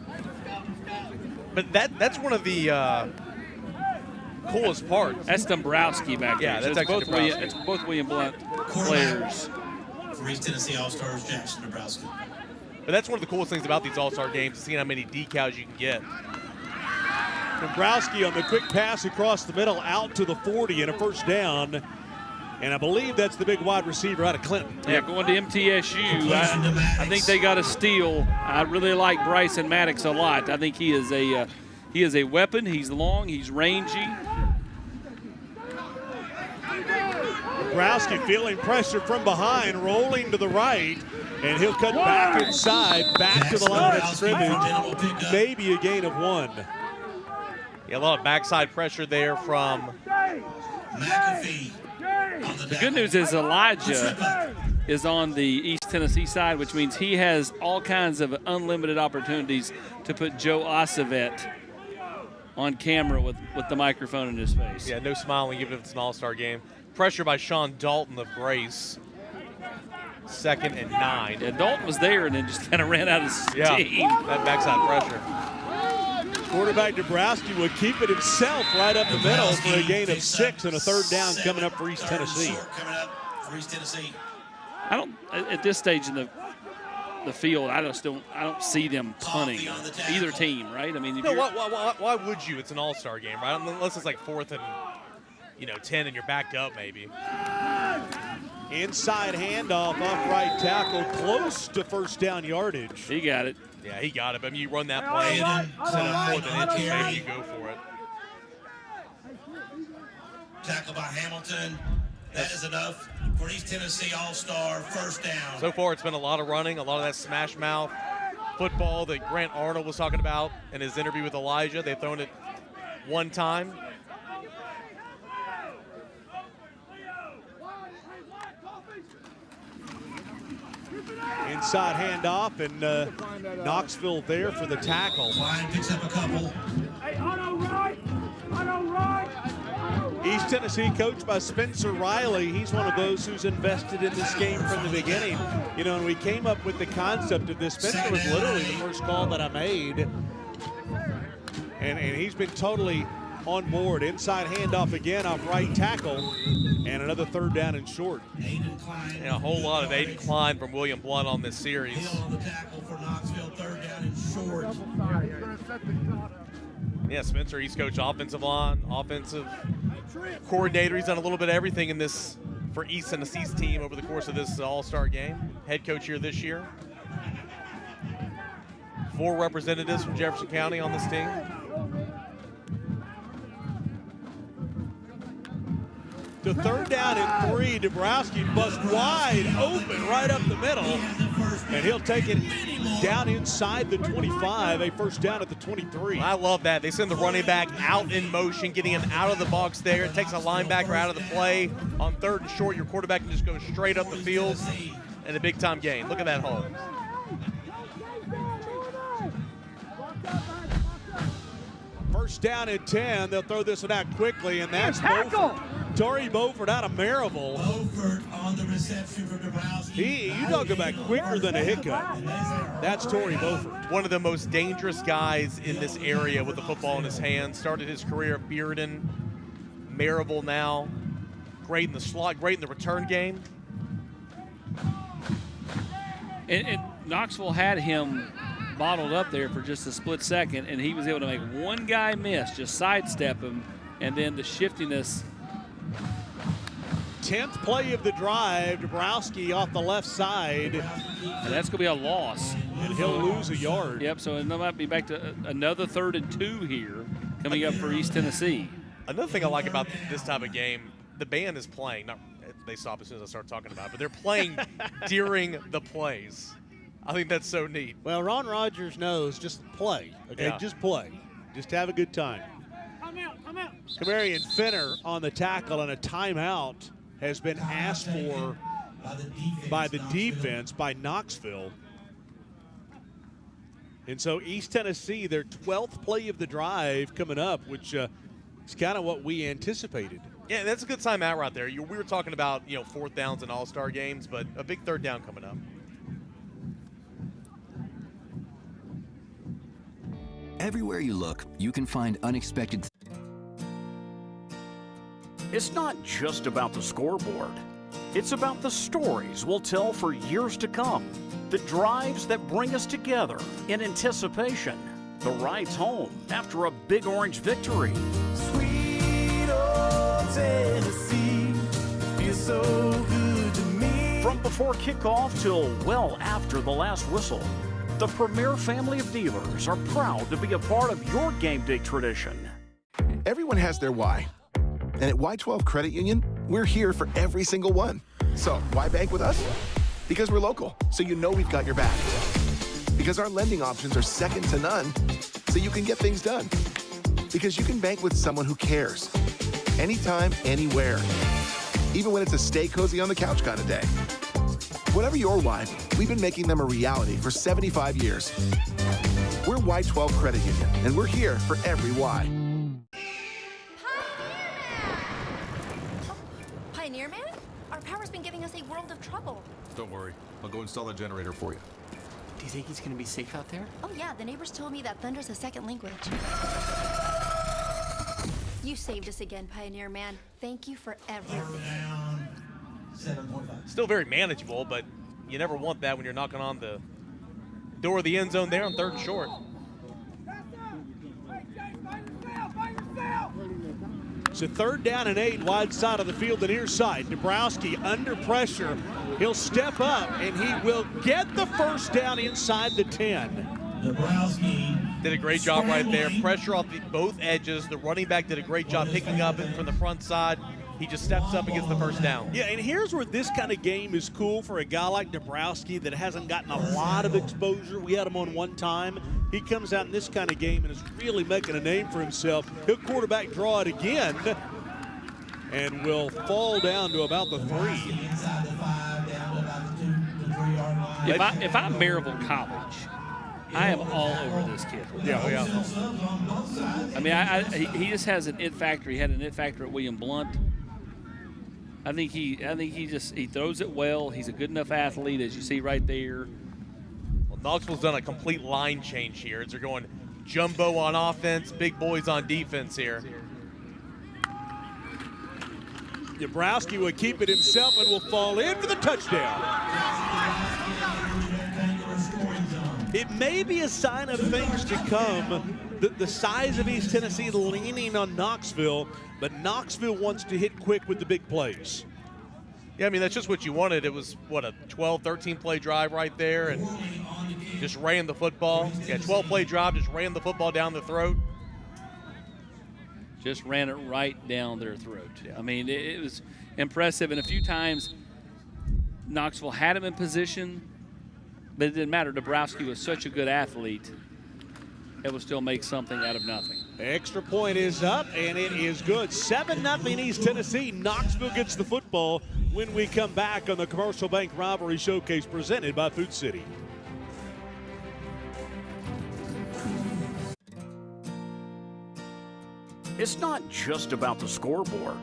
But that's one of the coolest parts. That's Dombrowski back there. Yeah, that's both Dombrowski. It's both William Blunt players. For East Tennessee All-Stars, Jackson Dombrowski. But that's one of the coolest things about these All-Star games, seeing how many decals you can get. Dombrowski on the quick pass across the middle out to the 40 and a first down. And I believe that's the big wide receiver out of Clinton. Yeah, going to MTSU. I think they got a steal. I really like Bryson Maddox a lot. I think he is a weapon. He's long. He's rangy. Dombrowski feeling pressure from behind, rolling to the right, and he'll cut back inside, back to the line of scrimmage. Maybe a gain of 1. Yeah, a lot of backside pressure there from McAfee. The good news is Elijah is on the East Tennessee side, which means he has all kinds of unlimited opportunities to put Joe Ossovet on camera with the microphone in his face. Yeah, no smiling, even if it's an all-star game. Pressure by Sean Dalton of Grace. 2nd and 9. Yeah, Dalton was there and then just kind of ran out of steam. That backside pressure. Quarterback Dombrowski would keep it himself right up the middle for a gain of 6 and a third down coming up for East Tennessee. I don't, at this stage in the field, I don't see them punting either team, right? I mean, no, why would you? It's an all-star game, right? Unless it's like 4th and 10 and you're backed up maybe. Inside handoff off right tackle, close to first down yardage. He got it. Yeah, he got it. I mean, you run that play and set up 4th and inches, maybe you go for it. Tackle by Hamilton. That is enough for East Tennessee All-Star, first down. So far, it's been a lot of running, a lot of that smash mouth football that Grant Arnold was talking about in his interview with Elijah. They've thrown it one time. Inside handoff, and Knoxville there for the tackle. Klein picks up a couple. East Tennessee coached by Spencer Riley. He's one of those who's invested in this game from the beginning. You know, and we came up with the concept of this. Spencer was literally the first call that I made. And he's been totally on board. Inside handoff again off right tackle. And another third down and short. And a whole lot of Aiden Klein from William Blunt on this series. On the tackle for Knoxville, third down and short. Yeah, Spencer, he's coached offensive line, offensive coordinator. He's done a little bit of everything in this for East Tennessee's team over the course of this All-Star game. Head coach here this year. 4 representatives from Jefferson County on this team. To third down and 3, Dombrowski busts wide open right up the middle, and he'll take it down inside the 25, a first down at the 23. I love that. They send the running back out in motion, getting him out of the box there. It takes a linebacker out of the play. On 3rd and short, your quarterback can just go straight up the field and a big-time gain. Look at that hole. First down and 10. They'll throw this one out quickly, and that's Beaufort. Torrey Beaufort out of Maryville. Beaufort on the reception for Dombrowski. You talk about quicker than a hiccup. That's Torrey Beaufort. One of the most dangerous guys in this area with the football in his hand. Started his career at Bearden, Maryville now. Great in the slot, great in the return game. And Knoxville had him bottled up there for just a split second, and he was able to make one guy miss, just sidestep him, and then the shiftiness. 10th play of the drive, Dombrowski off the left side. And that's going to be a loss. And he'll lose a yard. Yep, so it might be back to another 3rd and 2 here coming up for East Tennessee. Another thing I like about this type of game, the band is playing. They stop as soon as I start talking about it, but they're playing during the plays. I think that's so neat. Well, Ron Rogers knows just play, okay? Yeah. Just play. Just have a good time. Kamarian Finner on the tackle, and a timeout has been asked for by the defense, by Knoxville. And so East Tennessee, their 12th play of the drive coming up, which is kind of what we anticipated. Yeah, that's a good timeout right there. We were talking about, 4th downs in all-star games, but a big 3rd down coming up. Everywhere you look, you can find unexpected. It's not just about the scoreboard. It's about the stories we'll tell for years to come. The drives that bring us together in anticipation. The rides home after a Big Orange victory. Sweet old Tennessee, feels so good to me. From before kickoff till well after the last whistle, the Premier family of dealers are proud to be a part of your game day tradition. Everyone has their why. And at Y12 Credit Union, we're here for every single one. So why bank with us? Because we're local, so you know we've got your back. Because our lending options are second to none, so you can get things done. Because you can bank with someone who cares. Anytime, anywhere. Even when it's a stay cozy on the couch kind of day. Whatever your why, we've been making them a reality for 75 years. We're Y12 Credit Union, and we're here for every why. Pioneer Man? Our power's been giving us a world of trouble. Don't worry. I'll go install a generator for you. Do you think he's gonna be safe out there? Oh yeah, the neighbors told me that thunder's a second language. You saved us again, Pioneer Man. Thank you for everything. 7.5. Still very manageable, but you never want that when you're knocking on the door of the end zone there on 3rd and short. So 3rd down and 8, wide side of the field, the near side. Dabrowski under pressure. He'll step up, and he will get the first down inside the 10. Dabrowski did a great job right there. Pressure off both edges. The running back did a great job picking up it from the front side. He just steps up and gets the first down. Yeah, and here's where this kind of game is cool for a guy like Dabrowski that hasn't gotten a lot of exposure. We had him on one time. He comes out in this kind of game and is really making a name for himself. He'll quarterback draw it again and will fall down to about the 3. If I'm Maryville College, I am all over this kid. Yeah. I mean, he just has an it factor. He had an it factor at William Blunt. I think he throws it well. He's a good enough athlete, as you see right there. Well, Knoxville's done a complete line change here. They're going jumbo on offense, big boys on defense here. Dabrowski will keep it himself and will fall in for the touchdown. It may be a sign of things to come. The size of East Tennessee leaning on Knoxville, but Knoxville wants to hit quick with the big plays. Yeah, I mean, that's just what you wanted. It was, what, a 12, 13-play drive right there, and just ran the football. Yeah, 12-play drive, just ran the football down the throat. Just ran it right down their throat. I mean, it was impressive, and a few times Knoxville had him in position, but it didn't matter. Dabrowski was such a good athlete, it will still make something out of nothing. The extra point is up, and it is good. 7-0 East Tennessee. Knoxville gets the football when we come back on the Commercial Bank Rivalry Showcase presented by Food City. It's not just about the scoreboard.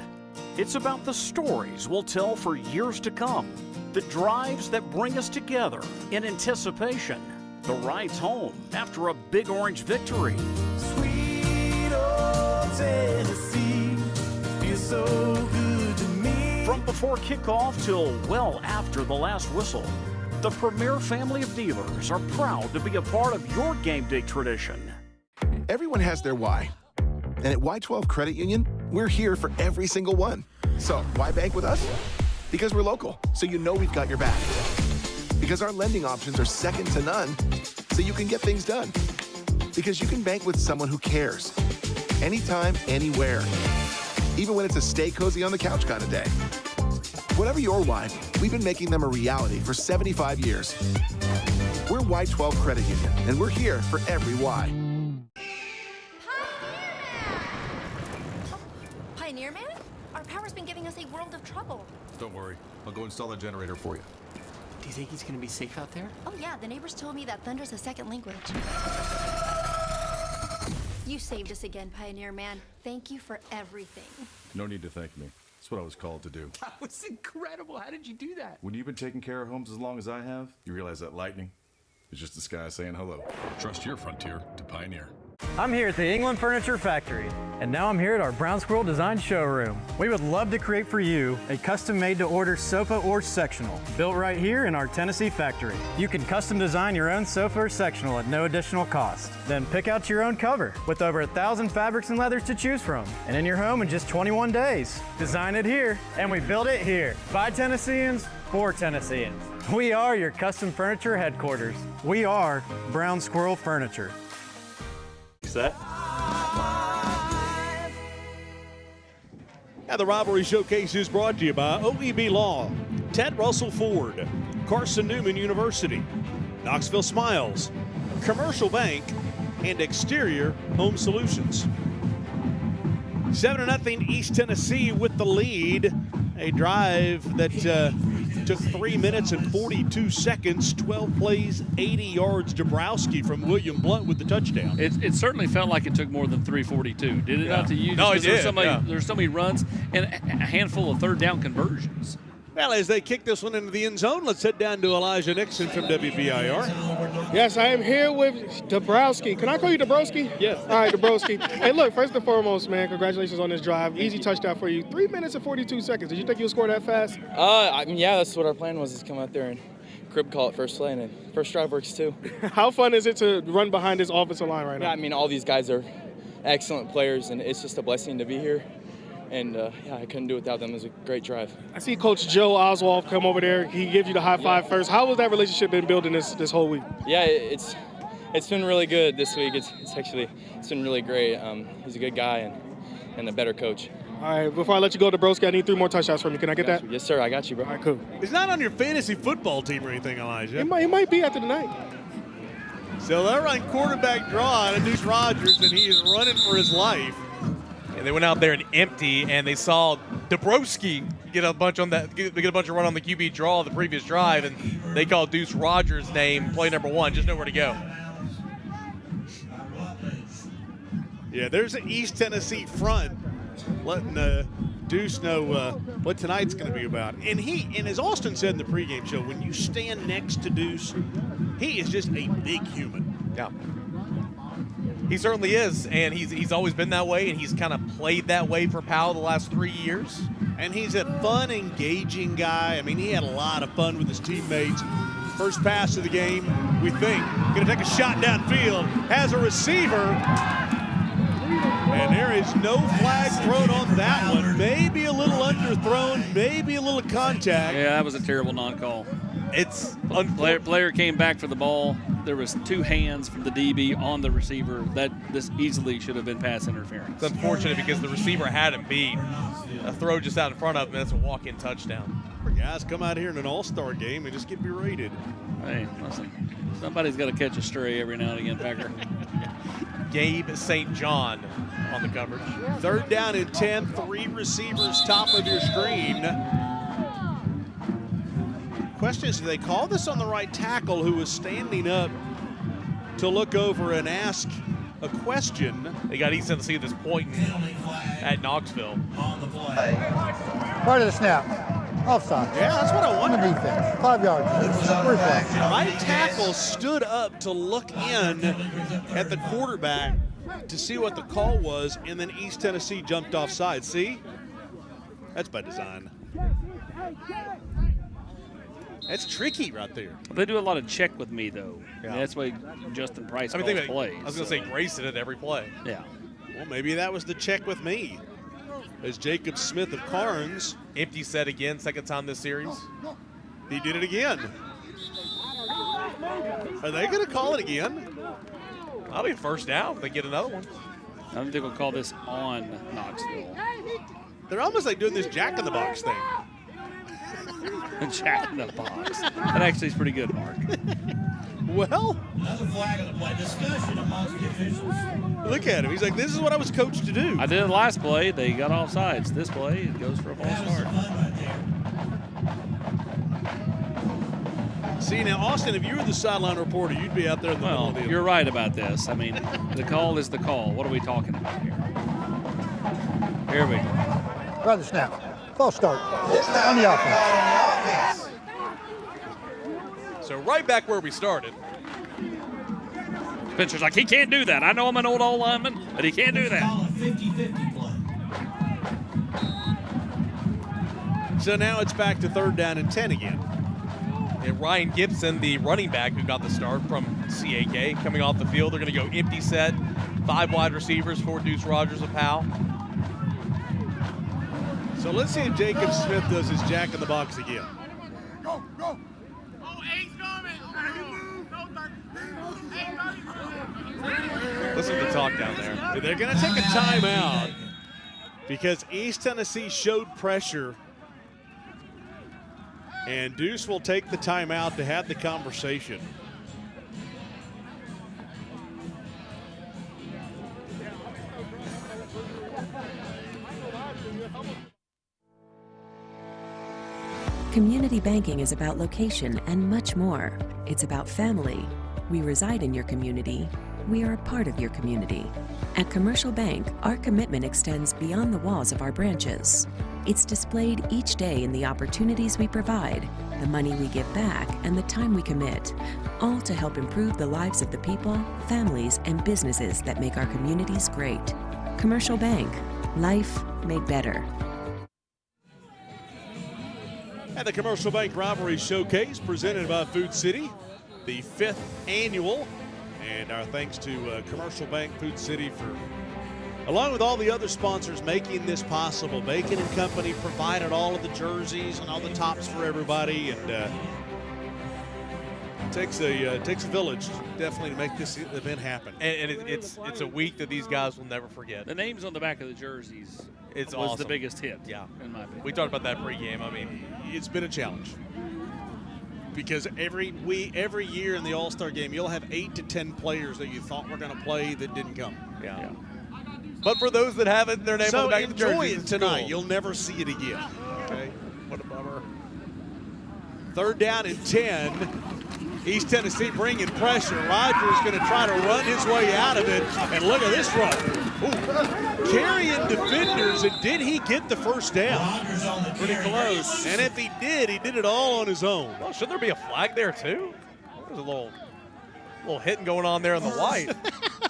It's about the stories we'll tell for years to come. The drives that bring us together in anticipation. The rides home after a Big Orange victory. Sweet old Tennessee, feels so good to me. From before kickoff till well after the last whistle, the Premier family of dealers are proud to be a part of your game day tradition. Everyone has their why. And at Y12 Credit Union, we're here for every single one. So why bank with us? Because we're local, so you know we've got your back. Because our lending options are second to none, so you can get things done. Because you can bank with someone who cares. Anytime, anywhere. Even when it's a stay cozy on the couch kind of day. Whatever your why, we've been making them a reality for 75 years. We're Y12 Credit Union, and we're here for every why. Pioneer Man? Our power's been giving us a world of trouble. Don't worry. I'll go install a generator for you. Do you think he's gonna be safe out there? Oh yeah, the neighbors told me that thunder's a second language. You saved us again, Pioneer Man. Thank you for everything. No need to thank me. That's what I was called to do. That was incredible. How did you do that? When you've been taking care of homes as long as I have, you realize that lightning is just the sky saying hello. Trust your frontier to Pioneer. I'm here at the England Furniture Factory, and now I'm here at our Brown Squirrel Design Showroom. We would love to create for you a custom made-to-order sofa or sectional, built right here in our Tennessee factory. You can custom design your own sofa or sectional at no additional cost. Then pick out your own cover with over 1,000 fabrics and leathers to choose from, and in your home in just 21 days. Design it here, and we build it here. By Tennesseans, for Tennesseans. We are your custom furniture headquarters. We are Brown Squirrel Furniture. Set. And the Rivalry Showcase is brought to you by OEB Law, Ted Russell Ford, Carson Newman University, Knoxville Smiles, Commercial Bank, and Exterior Home Solutions. 7-0 East Tennessee with the lead. A drive that took 3 minutes and 42 seconds, 12 plays, 80 yards. Dabrowski from William Blunt with the touchdown. It certainly felt like it took more than 3:42. Did it not to you? No, it did. There's so many runs and a handful of third down conversions. Well, as they kick this one into the end zone, let's head down to Elijah Nixon from WBIR. Yes, I am here with Dabrowski. Can I call you Dabrowski? Yes. All right, Dabrowski. Hey, look, first and foremost, man, congratulations on this drive. Easy touchdown for you. 3 minutes and 42 seconds. Did you think you would score that fast? I mean, yeah, that's what our plan was, is come out there and crib call it first play, and first drive works too. How fun is it to run behind this offensive line right now? Yeah, I mean, all these guys are excellent players, and it's just a blessing to be here. And, yeah, I couldn't do it without them. It was a great drive. I see Coach Joe Oswald come over there. He gives you the high five first. How has that relationship been building this whole week? Yeah, it's been really good this week. It's been really great. He's a good guy and a better coach. All right, before I let you go, Dabrowski, I need 3 more touchdowns from you. Can I get that? Yes, sir. I got you, bro. All right, cool. He's not on your fantasy football team or anything, Elijah. He might be after the night. So they'll run quarterback draw on Deuce Rogers, and he is running for his life. And they went out there and empty, and they saw Dabrowski get a bunch of run on the QB draw the previous drive, and they called Deuce Rogers' name, play number 1, just nowhere to go. Yeah, there's an East Tennessee front letting Deuce know what tonight's going to be about. And as Austin said in the pregame show, when you stand next to Deuce, he is just a big human. Yeah. He certainly is, and he's always been that way, and he's kind of played that way for Powell the last 3 years. And he's a fun, engaging guy. I mean, he had a lot of fun with his teammates. First pass of the game, we think. Going to take a shot downfield. Has a receiver. And there is no flag thrown on that one. Maybe a little underthrown, maybe a little contact. Yeah, that was a terrible non-call. It's player came back for the ball. There was 2 hands from the DB on the receiver. This easily should have been pass interference. It's unfortunate because the receiver had him beat. A throw just out in front of him, and that's a walk-in touchdown. Guys come out here in an all-star game and just get berated. Hey, listen, somebody's got to catch a stray every now and again, Packer. Gabe St. John on the coverage. 3rd down and 10, 3 receivers top of your screen. Question is, do they call this on the right tackle who was standing up to look over and ask a question? They got East Tennessee at this point at Knoxville. Part of the snap. Offside. Yeah, that's what I wondered. On the defense. 5 yards. Right tackle stood up to look in at the quarterback to see what the call was, and then East Tennessee jumped offside. See? That's by design. That's tricky right there. Well, they do a lot of check with me, though. Yeah. That's why Justin Price calls plays. I was going to say Grayson at every play. Yeah. Well, maybe that was the check with me. As Jacob Smith of Carnes. Empty set again, second time this series. He did it again. Are they going to call it again? I'll be first down if they get another one. I don't think we'll call this on Knoxville. They're almost like doing this jack-in-the-box thing. Jack in the box. That actually is pretty good, Mark. Well, look at him. He's like, this is what I was coached to do. I did it last play. They got offsides. This play, it goes for a false start. See, now, Austin, if you were the sideline reporter, you'd be out there in the middle of the You're right about this. I mean, the call is the call. What are we talking about here? Here we go. Right the snap. False start on the offense. So right back where we started. Spencer's like, he can't do that. I know I'm an old lineman, but he can't do that. So now it's back to 3rd down and 10 again. And Ryan Gibson, the running back who got the start from CAK, coming off the field. They're going to go empty set, 5 wide receivers for Deuce Rogers of Powell. So let's see if Jacob Smith does his jack in the box again. Go, go. Listen to the talk down there. They're going to take a timeout because East Tennessee showed pressure. And Deuce will take the timeout to have the conversation. Community banking is about location and much more. It's about family. We reside in your community. We are a part of your community. At Commercial Bank, our commitment extends beyond the walls of our branches. It's displayed each day in the opportunities we provide, the money we give back, and the time we commit, all to help improve the lives of the people, families, and businesses that make our communities great. Commercial Bank, life made better. At the Commercial Bank Rivalry Showcase presented by Food City, the 5th annual. And our thanks to Commercial Bank, Food City for, along with all the other sponsors, making this possible. Bacon and Company provided all of the jerseys and all the tops for everybody. And it takes a village definitely to make this event happen. And it's a week that these guys will never forget. The names on the back of the jerseys was awesome. The biggest hit. Yeah, in my opinion. We talked about that pregame. I mean, it's been a challenge because every year in the All-Star game, you'll have 8 to 10 players that you thought were going to play that didn't come. Yeah. But for those that haven't, their name on the back of the jersey. So enjoy it tonight. Cool. You'll never see it again. Okay. What a bummer. 3rd down and 10. East Tennessee bringing pressure. Rogers going to try to run his way out of it. And look at this run. Ooh. Carrying defenders, and did he get the first down? Pretty close. And if he did it all on his own. Well, should there be a flag there too? There's a little hitting going on there on the white.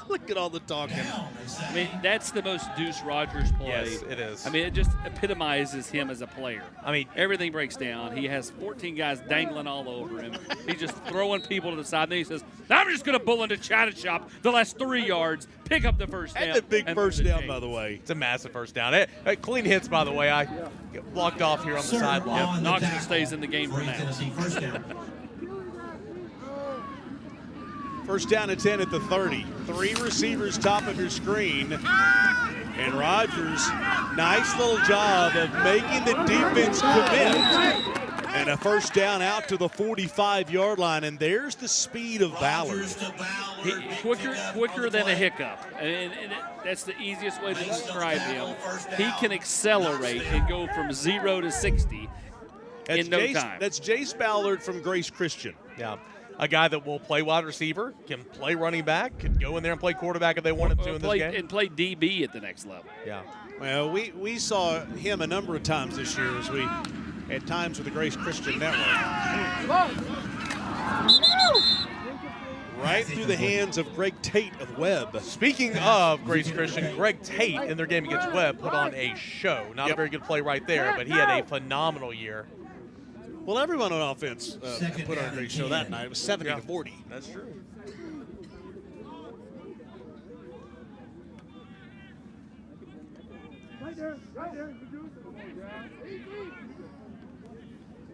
Look at all the talking. I mean, that's the most Deuce Rogers play. Yes, it is. I mean, it just epitomizes him as a player. I mean, everything breaks down. He has 14 guys dangling all over him. He's just throwing people to the side. And then he says, I'm just going to bull into China Shop the last 3 yards, pick up the first down. And the big first down, by the way. It's a massive first down. Clean hits, by the way. I get blocked off here on the sideline. Yep. Knoxville stays in the game for now. First down and 10 at the 30. 3 receivers top of your screen. And Rogers, nice little job of making the defense commit. And a first down out to the 45-yard line. And there's the speed of Ballard. Quicker than a hiccup. And that's the easiest way to describe him. He can accelerate and go from 0 to 60 in no time. That's Jace Ballard from Grace Christian. Yeah. A guy that will play wide receiver, can play running back, can go in there and play quarterback if they want him to in this game. And play DB at the next level. Yeah. Well, we saw him a number of times this year as we had times with the Grace Christian Network. Right through the hands of Greg Tate of Webb. Speaking of Grace Christian, Greg Tate in their game against Webb put on a show. Not a very good play right there, but he had a phenomenal year. Well, everyone on offense put on a great show that night. It was 70 to 40. That's true.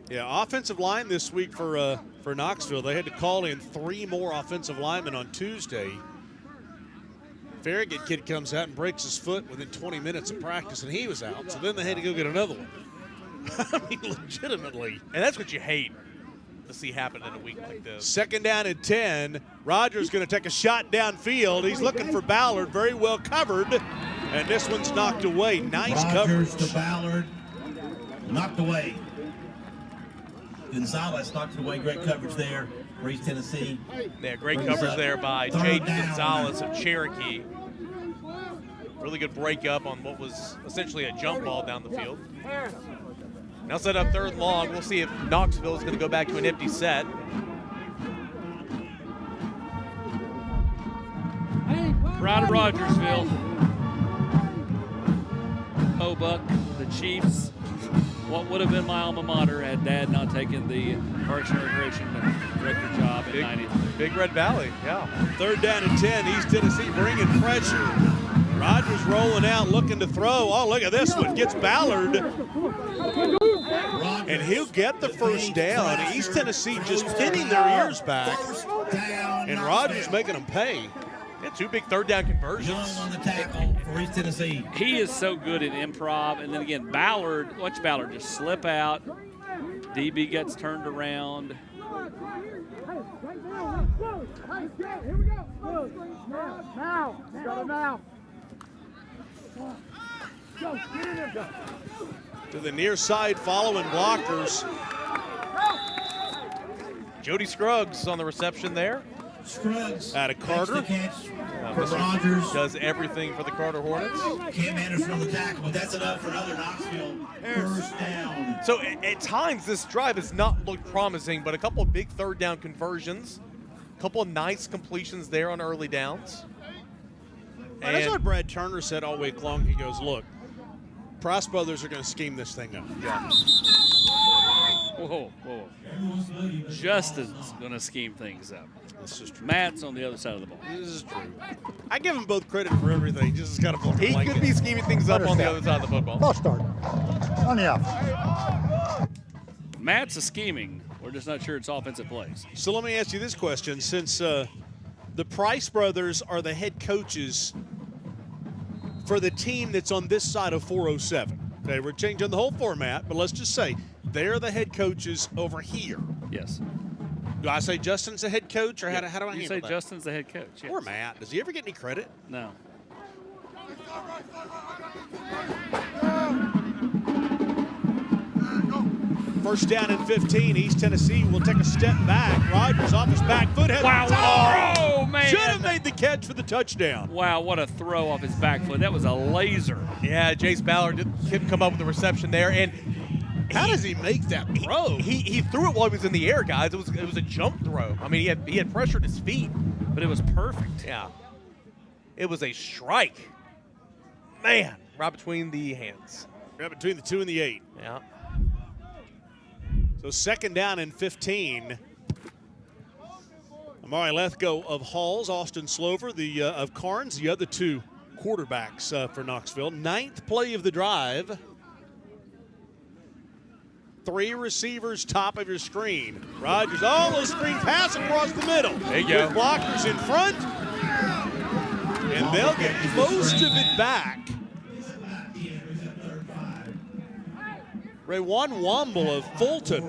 Yeah, offensive line this week for Knoxville. They had to call in 3 more offensive linemen on Tuesday. Farragut kid comes out and breaks his foot within 20 minutes of practice, and he was out. So then they had to go get another one. I mean, legitimately. And that's what you hate to see happen in a week like this. 2nd down and 10. Rogers going to take a shot downfield. He's looking for Ballard, very well covered. And this one's knocked away. Nice coverage. Rogers to Ballard, knocked away. Gonzalez knocked away. Great coverage there for East Tennessee. Yeah, great coverage there by Jaden Gonzalez of Cherokee. Really good breakup on what was essentially a jump ball down the field. Now set up 3rd and long. We'll see if Knoxville is going to go back to an empty set. Proud of Rogersville. Oh, Buck, the Chiefs. What would have been my alma mater had Dad not taken the Parks and Recreation director job in 90s. Big Red Valley, yeah. 3rd down and 10. East Tennessee bringing pressure. Rodgers rolling out, looking to throw. Oh, look at this one. Gets Ballard. And he'll get the first down. East Tennessee just pinning their ears back. And Rodgers making them pay. Yeah, 2 big 3rd down conversions. On the tackle for East Tennessee. He is so good at improv. And then again, watch Ballard just slip out. DB gets turned around. To the near side, following blockers. Jody Scruggs on the reception there. Scruggs. Out of Carter. Rogers does everything for the Carter Hornets. Cam Anderson on the tackle, but that's enough for another Knoxville first down. So at times this drive has not looked promising, but a couple of big 3rd down conversions, a couple of nice completions there on early downs. And that's what Brad Turner said all week long. He goes, look, Price Brothers are going to scheme this thing up. Yeah. Whoa. Justin's going to scheme things up. This is true. Matt's on the other side of the ball. This is true. I give them both credit for everything. Just got to He could be scheming things up on the other side of the football. False start. On the out. Matt's a scheming. We're just not sure it's offensive plays. So let me ask you this question. Since the Price Brothers are the head coaches for the team that's on this side of 407. Okay, we're changing the whole format, but let's just say they're the head coaches over here. Yes. Do I say Justin's the head coach, or how do I handle You that? say Justin's the head coach. Yes. Or Matt. Does he ever get any credit? No. First down and 15. East Tennessee will take a step back. Rodgers off his back foot. Wow. Oh, man. Should have made the catch for the touchdown. Wow, what a throw off his back foot. That was a laser. Yeah, Jace Ballard couldn't come up with the reception there. And how does he make that throw? He threw it while he was in the air, guys. It was a jump throw. I mean, he had pressure at his feet. But it was perfect. Yeah. It was a strike. Man, right between the hands. Right between the 2 and the 8. Yeah. So 2nd down and 15. Amari Lethgo of Halls, Austin Slover of Carnes, the other 2 quarterbacks for Knoxville. 9th play of the drive. 3 receivers, top of your screen. Rodgers, those screen pass across the middle. There you go. With blockers in front. And they'll get most of it back. Raywan Womble of Fulton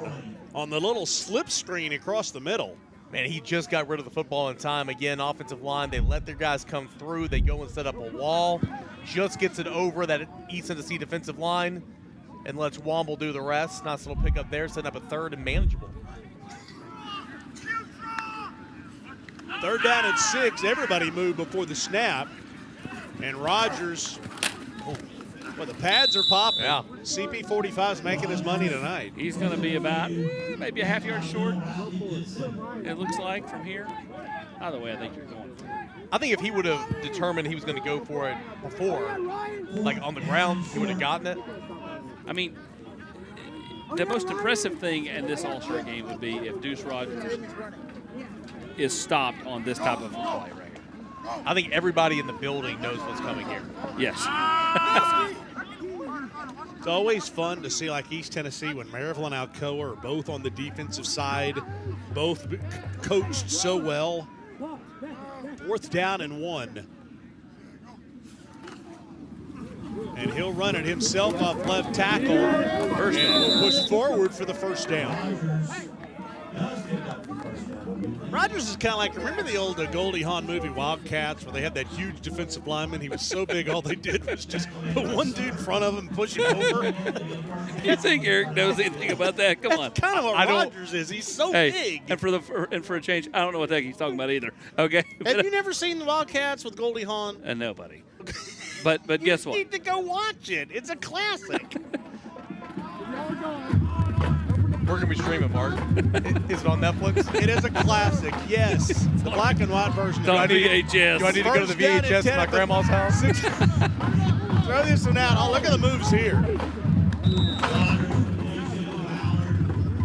on the little slip screen across the middle. Man, he just got rid of the football in time. Again, offensive line, they let their guys come through. They go and set up a wall. Just gets it over that East Tennessee defensive line and lets Womble do the rest. Nice little pickup there, setting up a 3rd and manageable. 3rd down and 6. Everybody moved before the snap. And Rodgers, well, the pads are popping. Yeah. CP45 is making his money tonight. He's going to be about maybe a half yard short, it looks like, from here. Either way, I think you're going. I think if he would have determined he was going to go for it before, like on the ground, he would have gotten it. I mean, the most impressive thing in this All-Star game would be if Deuce Rodgers is stopped on this type of a play right here. I think everybody in the building knows what's coming here. Yes. It's always fun to see like East Tennessee when Maryville and Alcoa are both on the defensive side, both coached so well. 4th down and 1. And he'll run it himself off left tackle. And will push forward for the first down. Rodgers is kind of like, remember the old Goldie Hawn movie Wildcats where they had that huge defensive lineman? He was so big, all they did was just put one dude in front of him, push him over. You think Eric knows anything about that? Come on. That's kind of what Rodgers is. He's so big. And for a change, I don't know what the heck he's talking about either. Okay. Have you never seen the Wildcats with Goldie Hawn? Nobody. But guess what? You need to go watch it. It's a classic. Where can we stream it, Mark? Is it on Netflix? It is a classic, yes. It's the black and white version. It's on VHS. Do I need to go to the VHS at my grandma's house? Throw this one out. Oh, look at the moves here.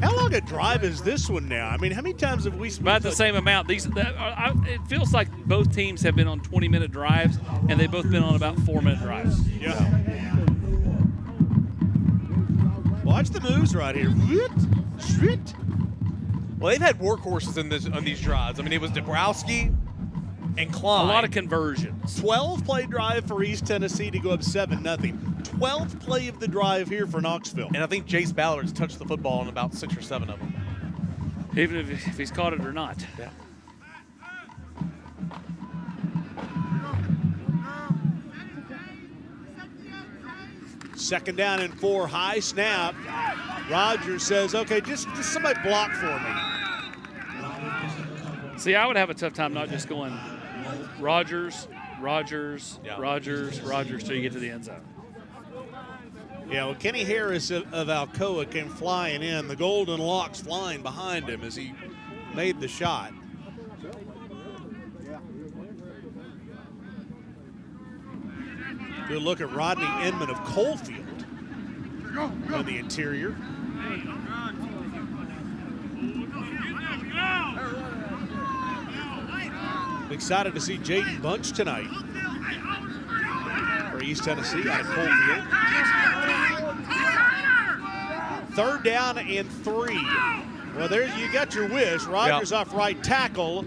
How long a drive is this one now? I mean, how many times have we spent about the same amount? It feels like both teams have been on 20-minute drives, and they've both been on about 4-minute drives. Yeah. Watch the moves right here. Well, they've had workhorses on these drives. I mean, it was Dabrowski and Klein. A lot of conversions. 12-play drive for East Tennessee to go up 7-0. 12th play of the drive here for Knoxville. And I think Jace Ballard's touched the football on about 6 or 7 of them. Even if he's caught it or not. Yeah. Second down and 4, high snap. Rogers says, okay, just somebody block for me. See, I would have a tough time not just going Rogers till you get to the end zone. Yeah, well, Kenny Harris of Alcoa came flying in. The Golden Locks flying behind him as he made the shot. Good look at Rodney Inman of Coalfield on the interior. Excited to see Jaden Bunch tonight for East Tennessee out of Coalfield. 3rd down and 3. Well, there you got your wish. Rogers off right tackle.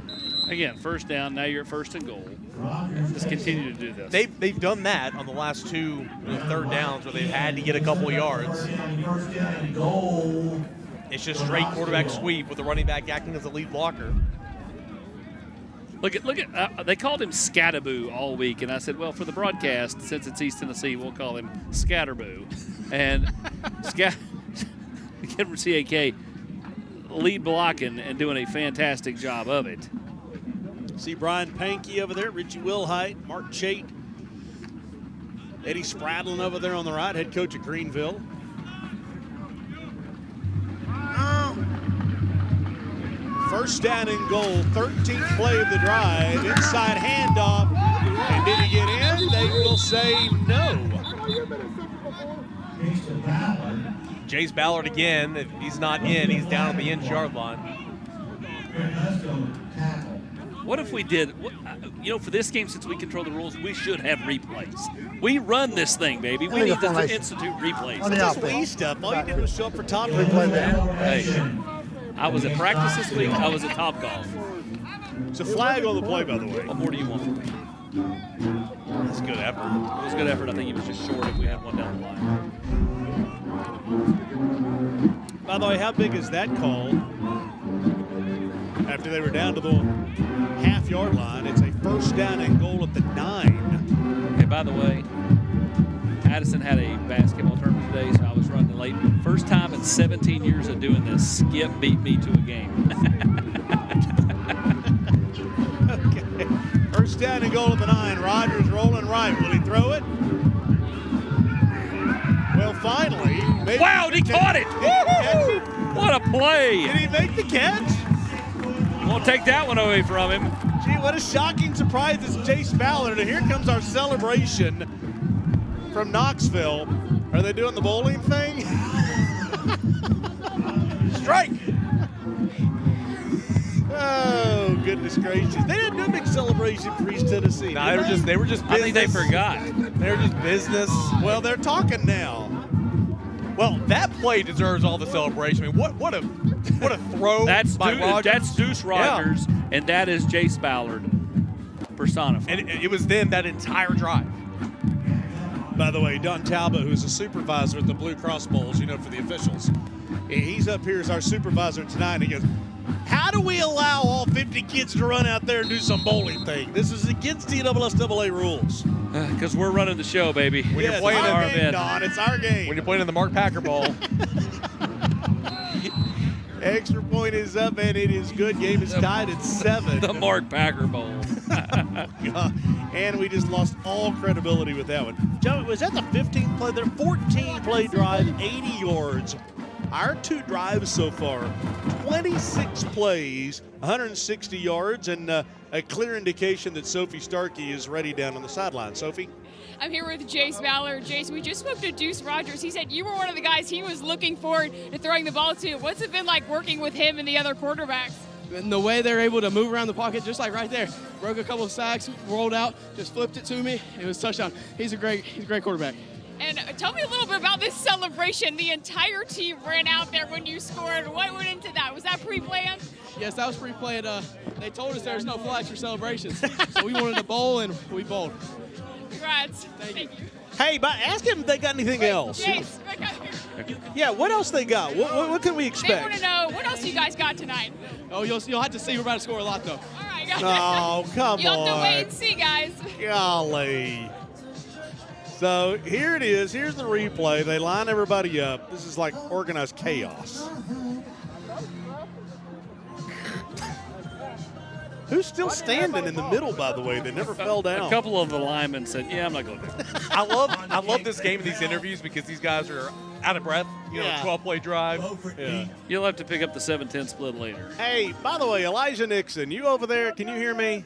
Again, first down. Now you're at 1st and goal. Just continue to do this. They've done that on the last 2 3rd downs where they've had to get a couple of yards. It's just straight quarterback sweep with the running back acting as the lead blocker. Look at. They called him Scatterboo all week, and I said, well, for the broadcast, since it's East Tennessee, we'll call him Scatterboo. And kid from CAK lead blocking and doing a fantastic job of it. See Brian Pankey over there, Richie Wilhite, Mark Chait, Eddie Spradlin over there on the right, head coach at Greenville. First down and goal, 13th play of the drive, inside handoff, and did he get in? They will say no. Jace Ballard again, if he's not in, he's down on the inch-yard line. What if we did, for this game, since we control the rules, we should have replays. We run this thing, baby. We need to institute replays. That's Lee stuff. All you did was show up for Top Golf. Hey, I was at practice this week. I was at Top Golf. It's a flag on the play, by the way. What more do you want from me? That's good effort. It was good effort. I think he was just short if we had one down the line. By the way, how big is that call? After they were down to the half-yard line, it's a first down and goal at the 9. Hey, by the way, Addison had a basketball tournament today, so I was running late. First time in 17 years of doing this, Skip beat me to a game. Okay. First down and goal at the 9. Rogers rolling right. Will he throw it? Well, finally. Wow, he caught it! What a play! Did he make the catch? Won't take that one away from him. Gee, what a shocking surprise. It's Jace Ballard, and here comes our celebration from Knoxville. Are they doing the bowling thing? Strike! Oh, goodness gracious. They didn't do a big celebration for East Tennessee. No, they were just business. I think they forgot. They were just business. Well, they're talking now. Well, that play deserves all the celebration. I mean, what a throw by Rogers. That's Deuce Rogers, and that is Jace Ballard personified. And it was then that entire drive. By the way, Don Talbot, who's a supervisor at the Blue Cross Bowls, for the officials, he's up here as our supervisor tonight. He goes, how do we allow all 50 kids to run out there and do some bowling thing? This is against NSSAA rules. Because we're running the show, baby. When you're playing it's our game, Don. It's our game. When you're playing in the Mark Packer Bowl. Extra point is up, and it is good. Game is tied at 7. The Mark Packer Bowl. And we just lost all credibility with that one. Joe, was that the 15th play? Their 14-play drive, 80 yards. our 2 drives so far, 26 plays, 160 yards, and a clear indication that Sophie Starkey is ready down on the sideline. Sophie? I'm here with Jace Ballard. Jace, we just spoke to Deuce Rogers. He said you were one of the guys he was looking forward to throwing the ball to. What's it been like working with him and the other quarterbacks? And the way they're able to move around the pocket, just like right there, broke a couple of sacks, rolled out, just flipped it to me. It was a touchdown. He's a great quarterback. And tell me a little bit about this celebration. The entire team ran out there when you scored. What went into that? Was that pre-planned? Yes, that was pre-planned. They told us there's no flags for celebrations, so we wanted to bowl, and we bowled. Congrats. Thank you. Hey, but ask them if they got anything else. Jace, back out here. Yeah, what else they got? What can we They expect? want to know, what else you guys got tonight? Oh, you'll have to see. We're about to score a lot, though. All right, guys. Oh, come You'll have to on. wait and see, guys. Golly. So here it is. Here's the replay. They line everybody up. This is like organized chaos. Who's still standing in the middle, by the way? They never fell down. A couple of the linemen said, yeah, I'm not going to. I love this game and these interviews because these guys are out of breath. You know, 12-play drive. Yeah. You'll have to pick up the 7-10 split later. Hey, by the way, Elijah Nixon, you over there? Can you hear me?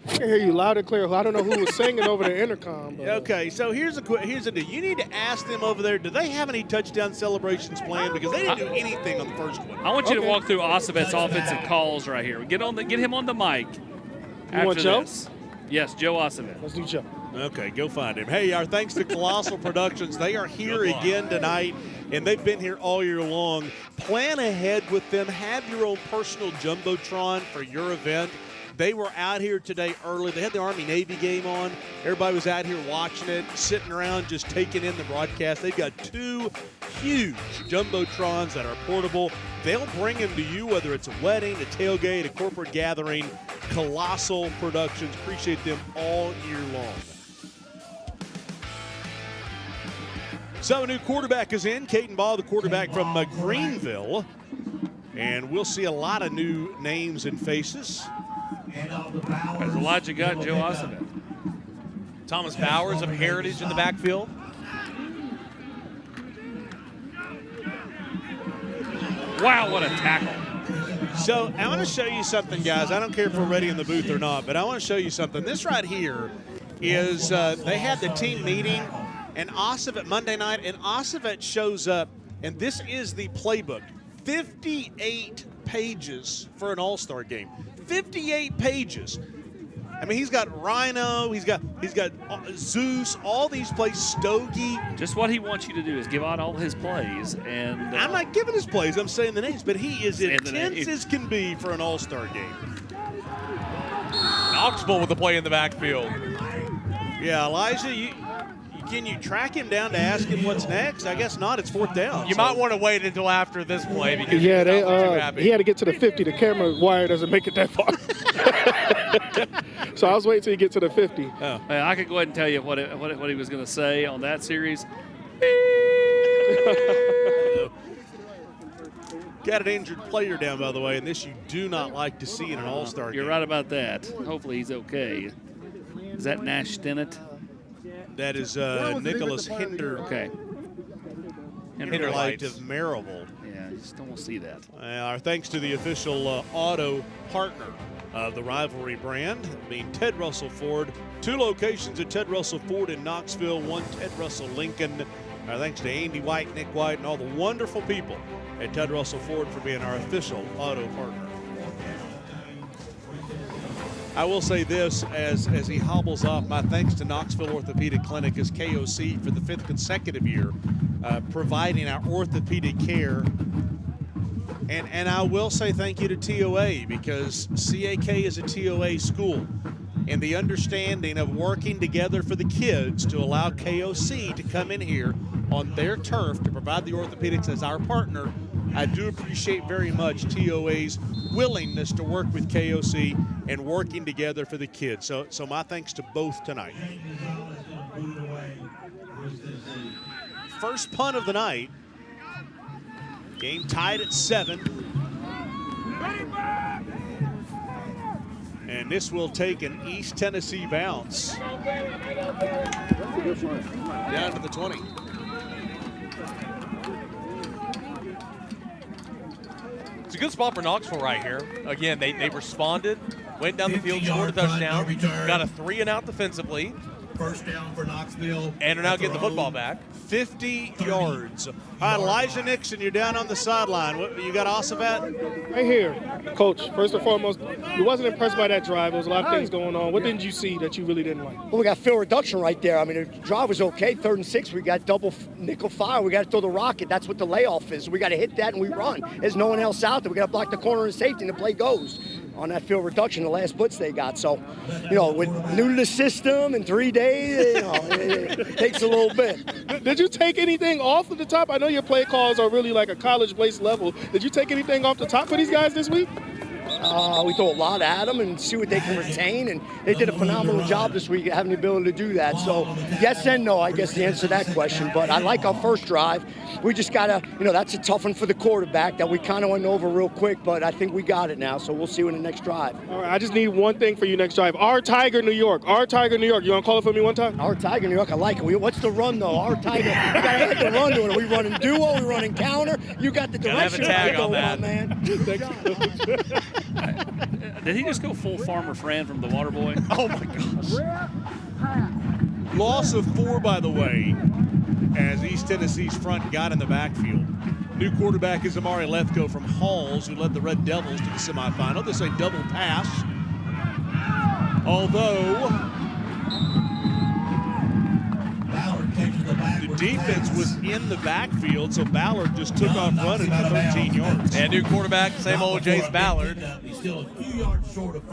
I can hear you loud and clear. I don't know who was singing over the intercom. But, Okay, so here's the deal. You need to ask them over there, do they have any touchdown celebrations planned? Because they didn't do anything on the first one. I want you to walk through Ossavet's offensive calls right here. Get him on the mic. You want Joe? This. Yes, Joe Ossavet. Let's do Joe. Okay, go find him. Hey, our thanks to Colossal Productions. They are here again tonight, and they've been here all year long. Plan ahead with them. Have your own personal Jumbotron for your event. They were out here today early. They had the Army-Navy game on. Everybody was out here watching it, sitting around just taking in the broadcast. They've got 2 huge Jumbotrons that are portable. They'll bring them to you, whether it's a wedding, a tailgate, a corporate gathering. Colossal Productions. Appreciate them all year long. So a new quarterback is in. Caden Ball, the quarterback from Greenville. And we'll see a lot of new names and faces. As Elijah got Joe Ossavet. Thomas Bowers of Heritage in the backfield. Wow, what a tackle. So I want to show you something, guys. I don't care if we're ready in the booth or not, but I want to show you something. This right here is they had the team meeting, and Ossavet Monday night, and Ossavet shows up, and this is the playbook. 58 pages for an all-star game. 58 pages. I mean, he's got Rhino, he's got Zeus, all these plays, Stogie. Just what he wants you to do is give out all his plays. And I'm not giving his plays, I'm saying the names, but he is intense as can be for an all-star game. Knoxville with a play in the backfield. Yeah, Elijah, can you track him down to ask him what's next? I guess not. It's 4th down. You might want to wait until after this play because he had to get to the 50. The camera wire doesn't make it that far. So I was waiting till you get to the 50. Oh. I could go ahead and tell you what he was going to say on that series. Got an injured player down, by the way, and this you do not like to see in an all-star game. You're right about that. Hopefully he's okay. Is that Nash Stennett? That is Nicholas Hinder. Okay. Hinderlight of Maryville. Yeah, I just don't want to see that. Our thanks to the official auto partner of the Rivalry brand, being Ted Russell Ford. 2 locations at Ted Russell Ford in Knoxville, 1 Ted Russell Lincoln. Our thanks to Andy White, Nick White, and all the wonderful people at Ted Russell Ford for being our official auto partner. I will say this as he hobbles off, my thanks to Knoxville Orthopedic Clinic as KOC for the 5th consecutive year, providing our orthopedic care. And I will say thank you to TOA because CAK is a TOA school. And the understanding of working together for the kids to allow KOC to come in here on their turf to provide the orthopedics as our partner, I do appreciate very much TOA's willingness to work with KOC and working together for the kids. So my thanks to both tonight. First punt of the night. Game tied at 7. And this will take an East Tennessee bounce. Down to the 20. It's a good spot for Knoxville right here. Again, they responded, went down the field, scored a touchdown, got a 3-and-out defensively. First down for Knoxville. And are now getting the football back. 50 yards. All right, Elijah Nixon, you're down on the sideline. What you got Ossabat? Right here. Coach, first and foremost, you wasn't impressed by that drive. There was a lot of things going on. What didn't you see that you really didn't like? Well, we got field reduction right there. I mean, the drive was okay. 3rd and 6, we got double nickel fire. We got to throw the rocket. That's what the layoff is. We got to hit that and we run. There's no one else out there. We got to block the corner and safety and the play goes on that field reduction, the last blitz they got. So, you know, with new to the system in 3 days, you know, it takes a little bit. Did you take anything off of the top? I know your play calls are really like a college-based level. Did you take anything off the top for these guys this week? We throw a lot at them and see what they can retain, and they did a phenomenal job this week having the ability to do that. So yes and no, I guess the answer to that question. But I like our first drive. We just got to, you know, that's a tough one for the quarterback that we kind of went over real quick, but I think we got it now, so we'll see you in the next drive. All right, I just need one thing for you next drive. Our Tiger New York. Our Tiger New York. You want to call it for me one time? Our Tiger New York, I like it. What's the run, though? Our Tiger. We got to add the run to it. Are we running duo? Are we running counter? You got the direction. Gotta have a tag on that. Man. Did he just go full Farmer Fran from the Water Boy? Oh, my gosh. Loss of 4, by the way, as East Tennessee's front got in the backfield. New quarterback is Amari Lethco from Halls, who led the Red Devils to the semifinal. This is a double pass. Although the defense was in the backfield, so Ballard just took off running for 13 yards. And new quarterback, same old Jace Ballard.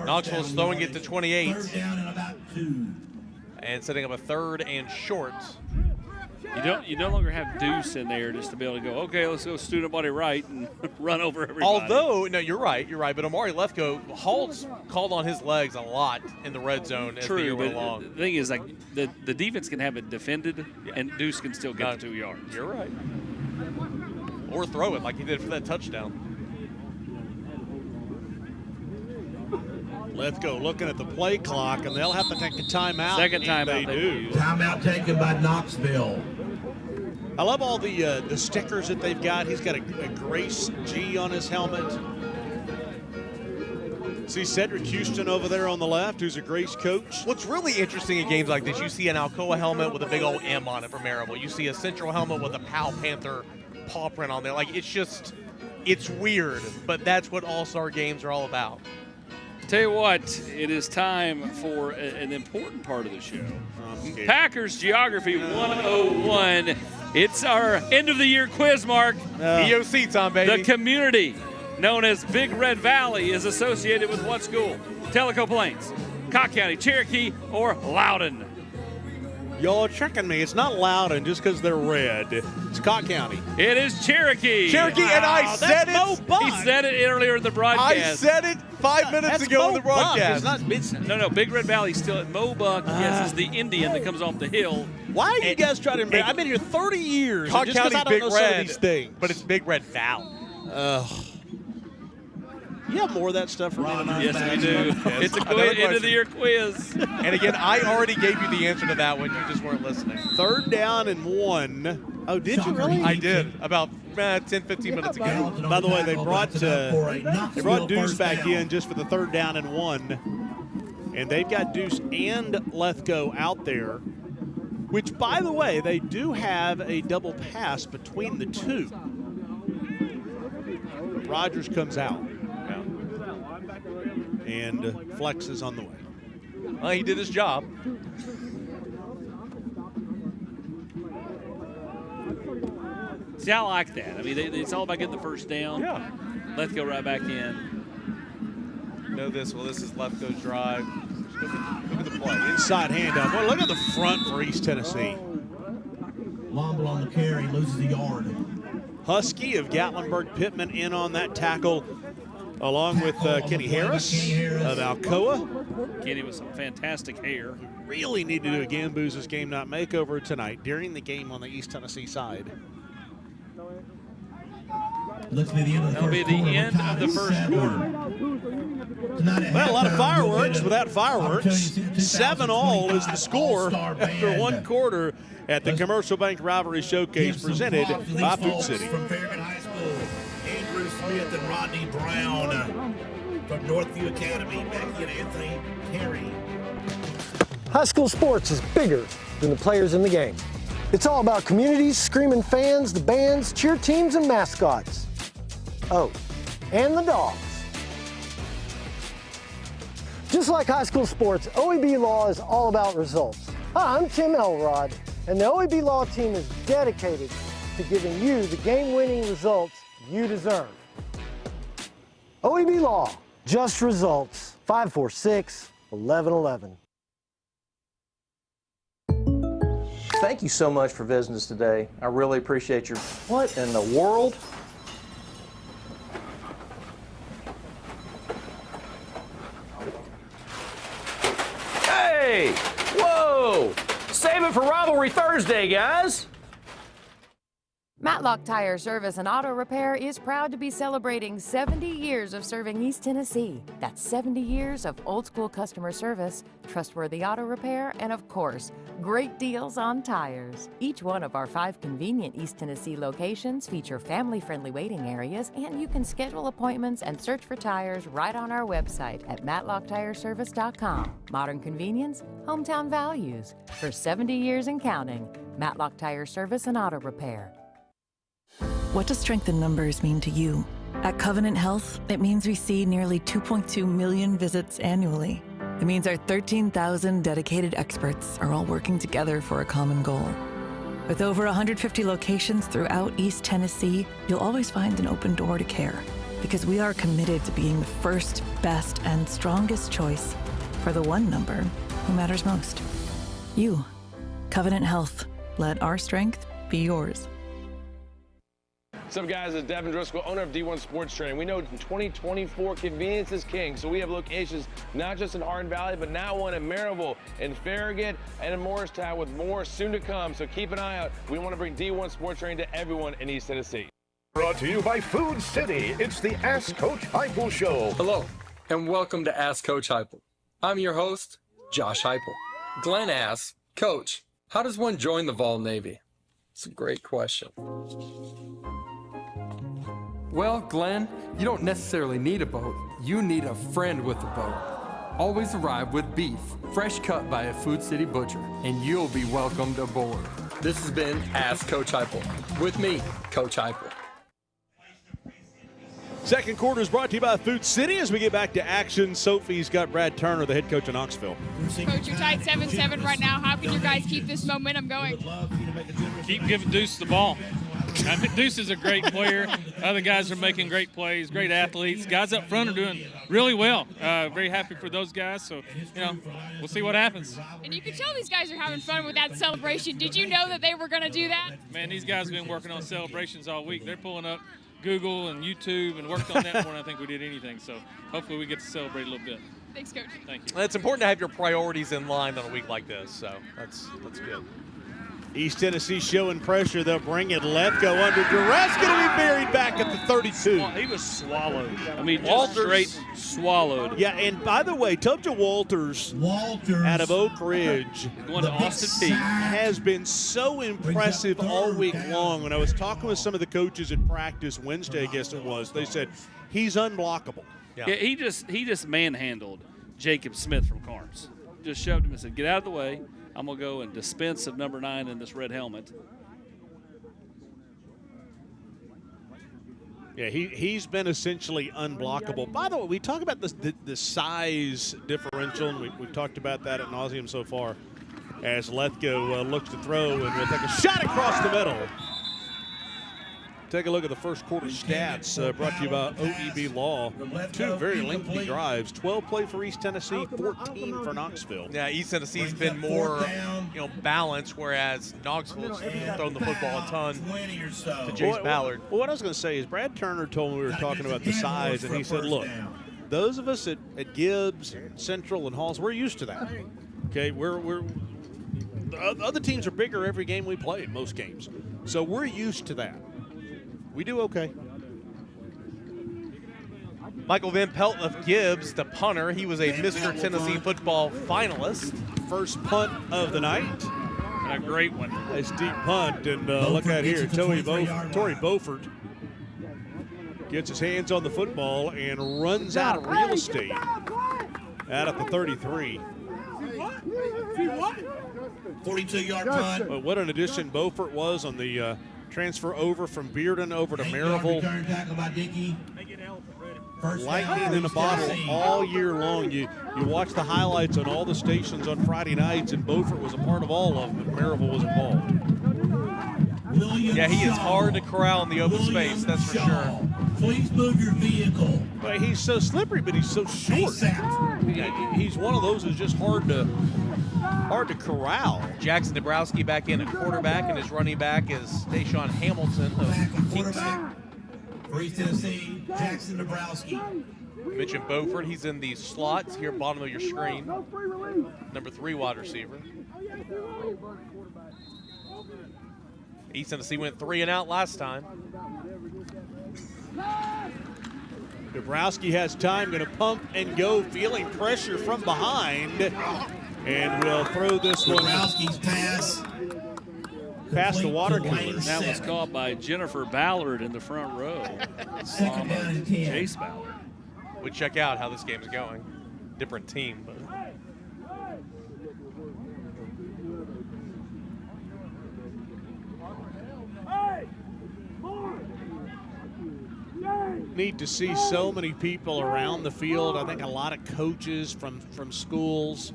Knoxville's throwing it to 28. And setting up a 3rd and short. You no longer have Deuce in there just to be able to go, okay, let's go student body right and run over everybody. Although, no, you're right. But Amari Lethco, Halt's called on his legs a lot in the red zone as the year went along. The thing is, like, the defense can have it defended, and Deuce can still get the 2 yards. You're right. Or throw it like he did for that touchdown. Lethco looking at the play clock, and they'll have to take a timeout. Second timeout. They do. Timeout taken by Knoxville. I love all the stickers that they've got. He's got a Grace G on his helmet. See Cedric Houston over there on the left, who's a Grace coach. What's really interesting in games like this, you see an Alcoa helmet with a big old M on it for Maryville. You see a Central helmet with a Powell Panther paw print on there. Like, it's weird, but that's what All-Star games are all about. Tell you what, it is time for an important part of the show. Packers Geography 101. It's our end of the year quiz, Mark. EOC time, baby. The community known as Big Red Valley is associated with what school? Tellico Plains, Cobb County, Cherokee, or Loudon? Y'all are tricking me. It's not Loudon just because they're red. It's Cobb County. It is Cherokee. Cherokee, and I said it. He said it earlier in the broadcast. I said it 5 minutes ago in the broadcast. No, Big Red Valley still at Mo Buck. Yes, is the Indian that comes off the hill. Why are you guys trying to embarrass? I've been here 30 years. Cobb Just County's I don't Big know some of Red, these things. but it's Big Red Valley. You have more of that stuff for me tonight? Yes, we do. It's a quiz, end of the year quiz. And again, I already gave you the answer to that one. You just weren't listening. 3rd down and 1. Oh, did you really? I did about 10, 15 minutes ago. By the way, they brought Deuce back in just for the 3rd down and 1. And they've got Deuce and Lethco out there, which, by the way, they do have a double pass between the two. Rogers comes out. And Flex is on the way. Well, he did his job. See, I like that. I mean, it's all about getting the first down. Yeah. Let's go right back in. Know this. Well, this is Lethco's drive. Look at the play. Inside handoff. Well, look at the front for East Tennessee. Lomble on the carry, loses a yard. Husky of Gatlinburg Pittman in on that tackle, along with Kenny Harris of Alcoa. Kenny with some fantastic hair. Really need to do a Gambooz's Game Night makeover tonight during the game on the East Tennessee side. Looks to be the end of the That'll be the end of the first quarter. Well, a lot of fireworks without fireworks. 7-all is the score after one quarter at the Commercial Bank Rivalry Showcase presented by Food City. From Farragut High School, Andrew Smith and Rodney Brown from Northview Academy. Becky and Anthony Terry. High school sports is bigger than the players in the game. It's all about communities, screaming fans, the bands, cheer teams, and mascots. Oh, and the dogs. Just like high school sports, OEB Law is all about results. Hi, I'm Tim Elrod, and the OEB Law team is dedicated to giving you the game-winning results you deserve. OEB Law, just results, 546-1111. Thank you so much for visiting us today. I really appreciate your... What in the world? Hey! Whoa! Save it for Rivalry Thursday, guys! Matlock Tire Service and Auto Repair is proud to be celebrating 70 years of serving East Tennessee. That's 70 years of old-school customer service, trustworthy auto repair, and of course, great deals on tires. Each one of our 5 convenient East Tennessee locations feature family-friendly waiting areas, and you can schedule appointments and search for tires right on our website at matlocktireservice.com. Modern convenience, hometown values. For 70 years and counting, Matlock Tire Service and Auto Repair. What does strength in numbers mean to you? At Covenant Health, it means we see nearly 2.2 million visits annually. It means our 13,000 dedicated experts are all working together for a common goal. With over 150 locations throughout East Tennessee, you'll always find an open door to care, because we are committed to being the first, best, and strongest choice for the one number who matters most. You. Covenant Health. Let our strength be yours. What's up, guys? It's Devin Driscoll, owner of D1 Sports Training. We know in 2024, convenience is king, so we have locations not just in Hardin Valley, but now one in Maryville, in Farragut, and in Morristown, with more soon to come. So keep an eye out. We want to bring D1 Sports Training to everyone in East Tennessee. Brought to you by Food City. It's the Ask Coach Heupel Show. Hello, and welcome to Ask Coach Heupel. I'm your host, Josh Heupel. Glenn asks, Coach, how does one join the Vol Navy? It's a great question. Well, Glenn, you don't necessarily need a boat. You need a friend with a boat. Always arrive with beef, fresh cut by a Food City butcher, and you'll be welcomed aboard. This has been Ask Coach Heupel. With me, Coach Heupel. Second quarter is brought to you by Food City. As we get back to action, Sophie's got Brad Turner, the head coach of Knoxville. Coach, you're tied 7-7 right now. How can you guys keep this momentum going? Keep giving Deuce the ball. I mean, Deuce is a great player. Other guys are making great plays, great athletes. Guys up front are doing really well. Very happy for those guys. So, we'll see what happens. And you can tell these guys are having fun with that celebration. Did you know that they were going to do that? Man, these guys have been working on celebrations all week. They're pulling up Google and YouTube and worked on that more than I think we did anything. So hopefully we get to celebrate a little bit. Thanks, Coach. Thank you. It's important to have your priorities in line on a week like this, so that's good. East Tennessee showing pressure. They'll bring it. Lethgo under duress. Going to be buried back at the 32. He was swallowed. I mean, just straight swallowed. Yeah, and by the way, Tubja Walters out of Oak Ridge going to Austin Peay has been so impressive all week long. When I was talking with some of the coaches at practice Wednesday, I guess it was, they said he's unblockable. Yeah, he just manhandled Jacob Smith from Carnes. Just shoved him and said, get out of the way. I'm going to go and dispense of number 9 in this red helmet. Yeah, he's been essentially unblockable. By the way, we talk about the size differential, and we've talked about that at nauseum so far, as Lethgo looks to throw and will take a shot across the middle. Take a look at the first quarter stats brought to you by OEB Law. 2 very lengthy drives. 12 play for East Tennessee, 14 for Knoxville. Yeah, East Tennessee's been more, balanced, whereas Knoxville's thrown the football a ton to Jace Ballard. Well, what I was going to say is Brad Turner told me we were talking about the size, and he said, look, those of us at Gibbs, Central, and Halls, we're used to that. Okay, we're the other teams are bigger every game we play, most games. So we're used to that. We do okay. Michael Van Pelt of Gibbs, the punter. He was a Mr. Tennessee football finalist. First punt of the night. And a great one. Nice deep punt. And look at here, Tory Beaufort. Gets his hands on the football and runs out of real estate out at the 33. 42-yard punt. But what an addition Beaufort was on the transfer over from Bearden over to Maryville. Return tackle by Dickey. Lightning in a bottle all year long. You watch the highlights on all the stations on Friday nights, and Beaufort was a part of all of them, but Maryville was involved. Yeah, he is hard to corral in the open space, that's for sure. Please move your vehicle. But he's so slippery, but he's so short. He's one of those that's just hard to corral. Jackson Dabrowski back in at quarterback, and his running back is Deshaun Hamilton of Kingston. For East Tennessee, Jackson Dabrowski. You mentioned Beaufort. He's in the slots here, bottom of your screen. Number 3 wide receiver. East Tennessee went 3 and out last time. Dabrowski has time, going to pump and go, feeling pressure from behind, and will throw this one Dabrowski's pass past the water cooler. That was caught by Jennifer Ballard in the front row. Second down and 10. Chase Ballard. We check out how this game is going. Different team, but. Need to see so many people around the field. I think a lot of coaches from schools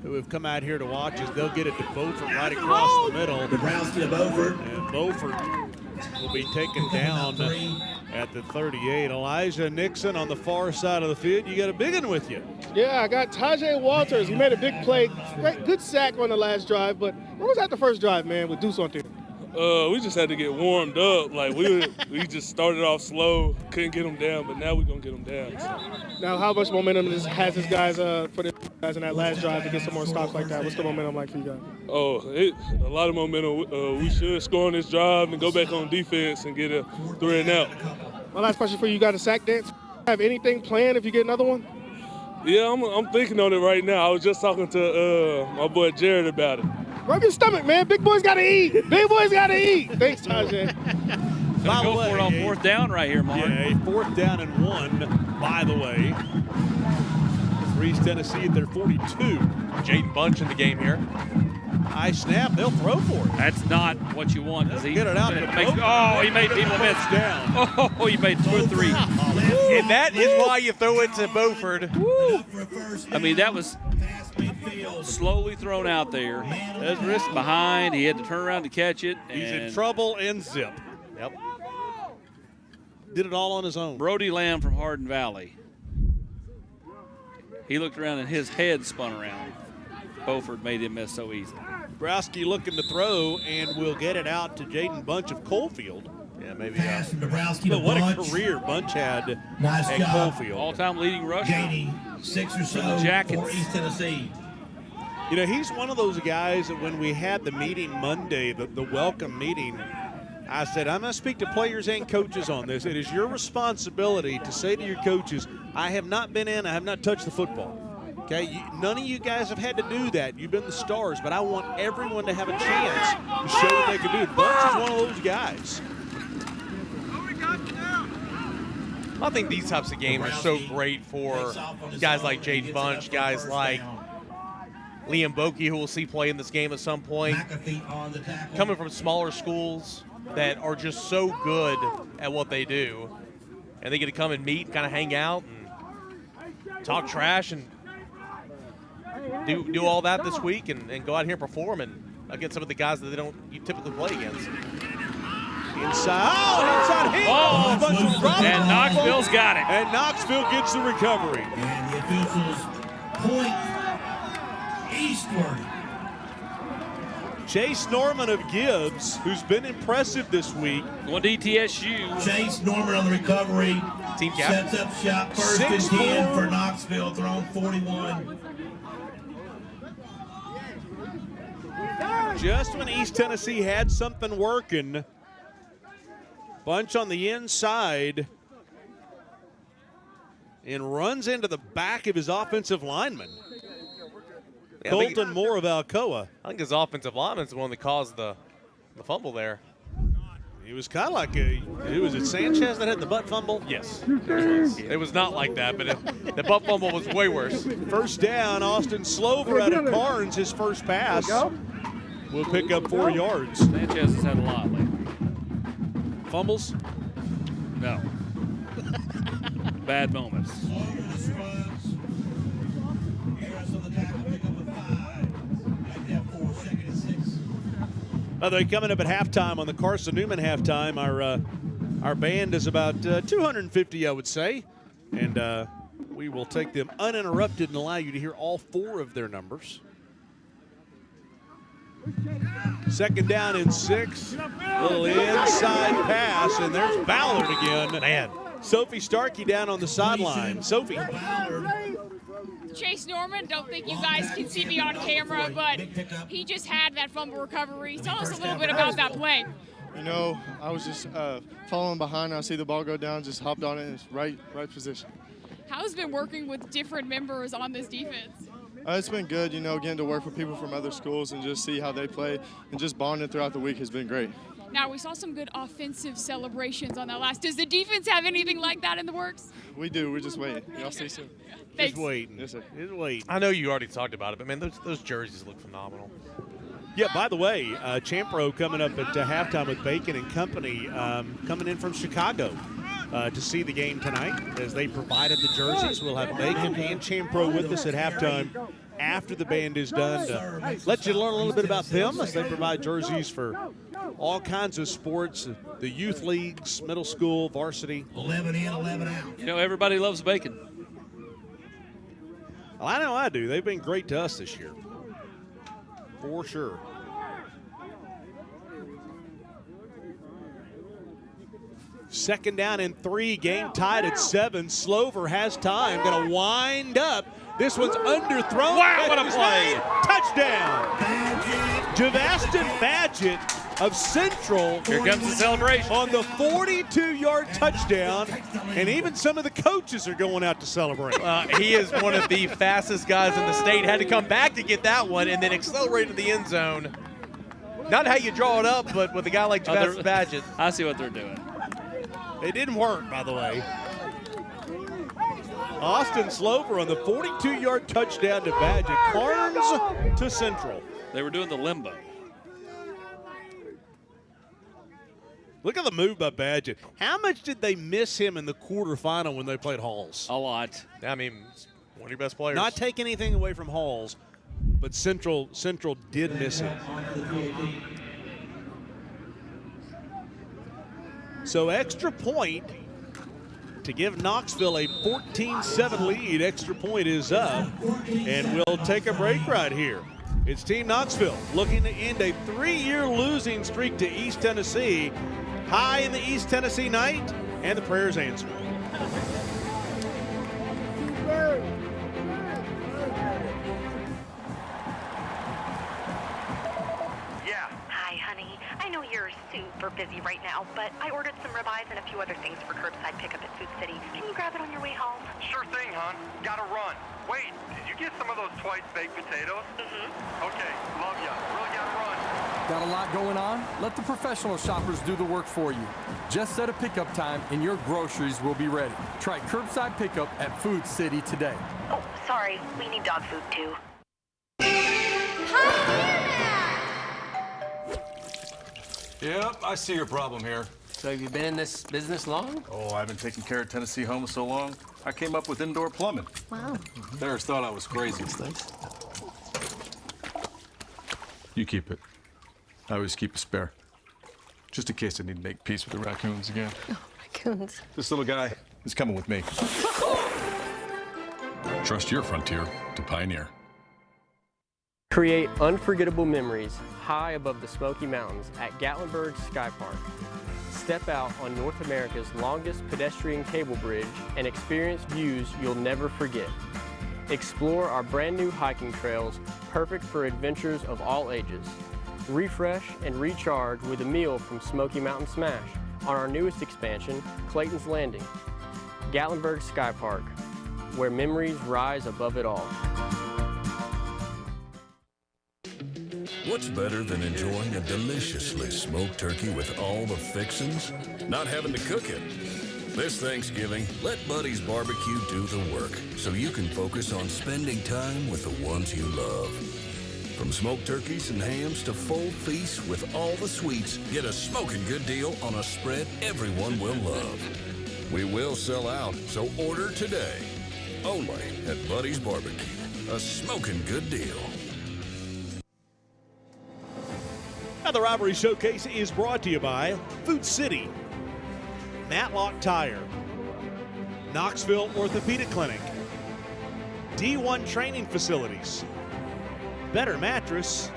who have come out here to watch us. They'll get it to Beaufort right across the middle. Dabrowski to Beaufort. And Beaufort will be taken down at the 38. Elijah Nixon on the far side of the field. You got a big one with you. Yeah, I got Tajay Walters. He made a big play. Good sack on the last drive, but what was that the first drive, man, with Deuce on there? We just had to get warmed up. Like we just started off slow, couldn't get them down, but now we're gonna get them down. So. Now, how much momentum has this guys for the guys in that last drive to get some more stops like that? What's the momentum like for you guys? Oh, a lot of momentum. We should score on this drive and go back on defense and get a 3 and out. My last question for you: you got a sack dance? Have anything planned if you get another one? Yeah, I'm thinking on it right now. I was just talking to my boy Jared about it. Rub your stomach, man. Big boys gotta eat. Big boys gotta eat. Thanks, Tajay. Go for it on 4th down right here, Mark. Yeah, 4th down and 1, by the way. For East Tennessee at their 42. Jaden Bunch in the game here. High snap, they'll throw for it. That's not what you want. He get it out. He made people miss. Down. Oh, he made 2 or 3. And that is why you throw it to Beaufort. I mean, that was slowly thrown out there. That's risk behind. He had to turn around to catch it. He's in trouble and zip. Yep. Did it all on his own. Brody Lamb from Hardin Valley. He looked around and his head spun around. Beaufort made him miss so easy. Dabrowski looking to throw and will get it out to Jaden Bunch of Coalfield. Yeah, maybe. But what a career Bunch had at Coalfield. All-time leading rusher. Gaining 6 or so for East Tennessee. You know, he's one of those guys that when we had the meeting Monday, the welcome meeting, I said, I'm going to speak to players and coaches on this. It is your responsibility to say to your coaches, I have not been in, I have not touched the football. Okay, none of you guys have had to do that. You've been the stars, but I want everyone to have a chance to show what they can do. Bunch is one of those guys. I think these types of games are so great for guys like Jaden Bunch, guys like Liam Bokey, who we'll see play in this game at some point, coming from smaller schools that are just so good at what they do. And they get to come and meet, kind of hang out and talk trash and do all that this week and go out here and perform against some of the guys that you typically play against. Inside him. And Knoxville's got it. And Knoxville gets the recovery. And the officials point eastward. Chase Norman of Gibbs, who's been impressive this week. Going to ETSU. Chase Norman on the recovery. Team captain. Sets up shop 1st and 10 for Knoxville, thrown 41. Just when East Tennessee had something working, Bunch on the inside and runs into the back of his offensive lineman. Yeah, Colton Moore of Alcoa. I think his offensive lineman's the one that caused the fumble there. He was kind of like was it Sanchez that had the butt fumble? Yes, it was not like that, but the butt fumble was way worse. First down, Austin Slover out of Carnes, his first pass. Will pick up 4 yards. Sanchez has had a lot lately. Fumbles? No. Bad moments. By the way, coming up at halftime on the Carson Newman halftime, our band is about 250, I would say, and we will take them uninterrupted and allow you to hear all 4 of their numbers. Second down and 6. Little inside pass, and there's Ballard again. Man. Sophie Starkey down on the sideline. Sophie. Chase Norman, don't think you guys can see me on camera, but he just had that fumble recovery. Tell us a little bit about that play. You know, I was just following behind. I see the ball go down, just hopped on it, and it's right position. How's it been working with different members on this defense? It's been good, you know, getting to work with people from other schools and just see how they play, and just bonding throughout the week has been great. Now, we saw some good offensive celebrations on that last. Does the defense have anything like that in the works? We do. We're just waiting. Y'all see soon. Thanks. Just waiting. Yes, sir. Just waiting. I know you already talked about it, but, man, those jerseys look phenomenal. Yeah, by the way, Champro coming up at halftime with Bacon and Company, coming in from Chicago to see the game tonight as they provided the jerseys. We'll have Bacon and Champro with us at halftime after the band is done to let you learn a little bit about them as they provide jerseys for all kinds of sports, the youth leagues, middle school, varsity. 11 in, 11 out. You know, everybody loves Bacon. Well, I know I do. They've been great to us this year. For sure. Second down and 3, game tied at 7. Slover has time, going to wind up. This one's underthrown. Wow, what a play. Touchdown. Javastin Badgett of Central. Here comes the celebration. On the 42-yard touchdown, and even some of the coaches are going out to celebrate. He is one of the fastest guys in the state. Had to come back to get that one and then accelerated the end zone. Not how you draw it up, but with a guy like Javastin Badgett. I see what they're doing. It didn't work, by the way. Austin Slover on the 42-yard touchdown to Badgett. Carnes to Central. They were doing the limbo. Look at the move by Badgett. How much did they miss him in the quarterfinal when they played Halls? A lot. I mean, one of your best players. Not take anything away from Halls, but Central did miss him. So extra point to give Knoxville a 14-7 lead. Extra point is up, and we'll take a break right here. It's Team Knoxville looking to end a 3-year losing streak to East Tennessee. High in the East Tennessee night, and the prayers answered. Hi, honey. I know you're super busy right now, but I ordered some ribeyes and a few other things for curbside pickup at Food City. Can you grab it on your way home? Sure thing, hon. Gotta run. Wait, did you get some of those twice baked potatoes? Mm-hmm. Okay, love ya. Really gotta run. Got a lot going on? Let the professional shoppers do the work for you. Just set a pickup time and your groceries will be ready. Try curbside pickup at Food City today. Oh, sorry. We need dog food, too. Yep, I see your problem here. So have you been in this business long? Oh, I've been taking care of Tennessee homes so long, I came up with indoor plumbing. Wow. Bears thought I was crazy. You keep it. I always keep a spare. Just in case I need to make peace with the raccoons again. Oh, raccoons. This little guy is coming with me. Trust your frontier to Pioneer. Create unforgettable memories high above the Smoky Mountains at Gatlinburg Sky Park. Step out on North America's longest pedestrian cable bridge and experience views you'll never forget. Explore our brand new hiking trails, perfect for adventures of all ages. Refresh and recharge with a meal from Smoky Mountain Smash on our newest expansion, Clayton's Landing. Gatlinburg Sky Park, where memories rise above it all. What's better than enjoying a deliciously smoked turkey with all the fixings? Not having to cook it. This Thanksgiving, let Buddy's Barbecue do the work so you can focus on spending time with the ones you love. From smoked turkeys and hams to full feasts with all the sweets, get a smoking good deal on a spread everyone will love. We will sell out, so order today. Only at Buddy's Barbecue. A smoking good deal. Now the Rivalry Showcase is brought to you by Food City, Matlock Tire, Knoxville Orthopedic Clinic, D1 Training Facilities, Better Mattress,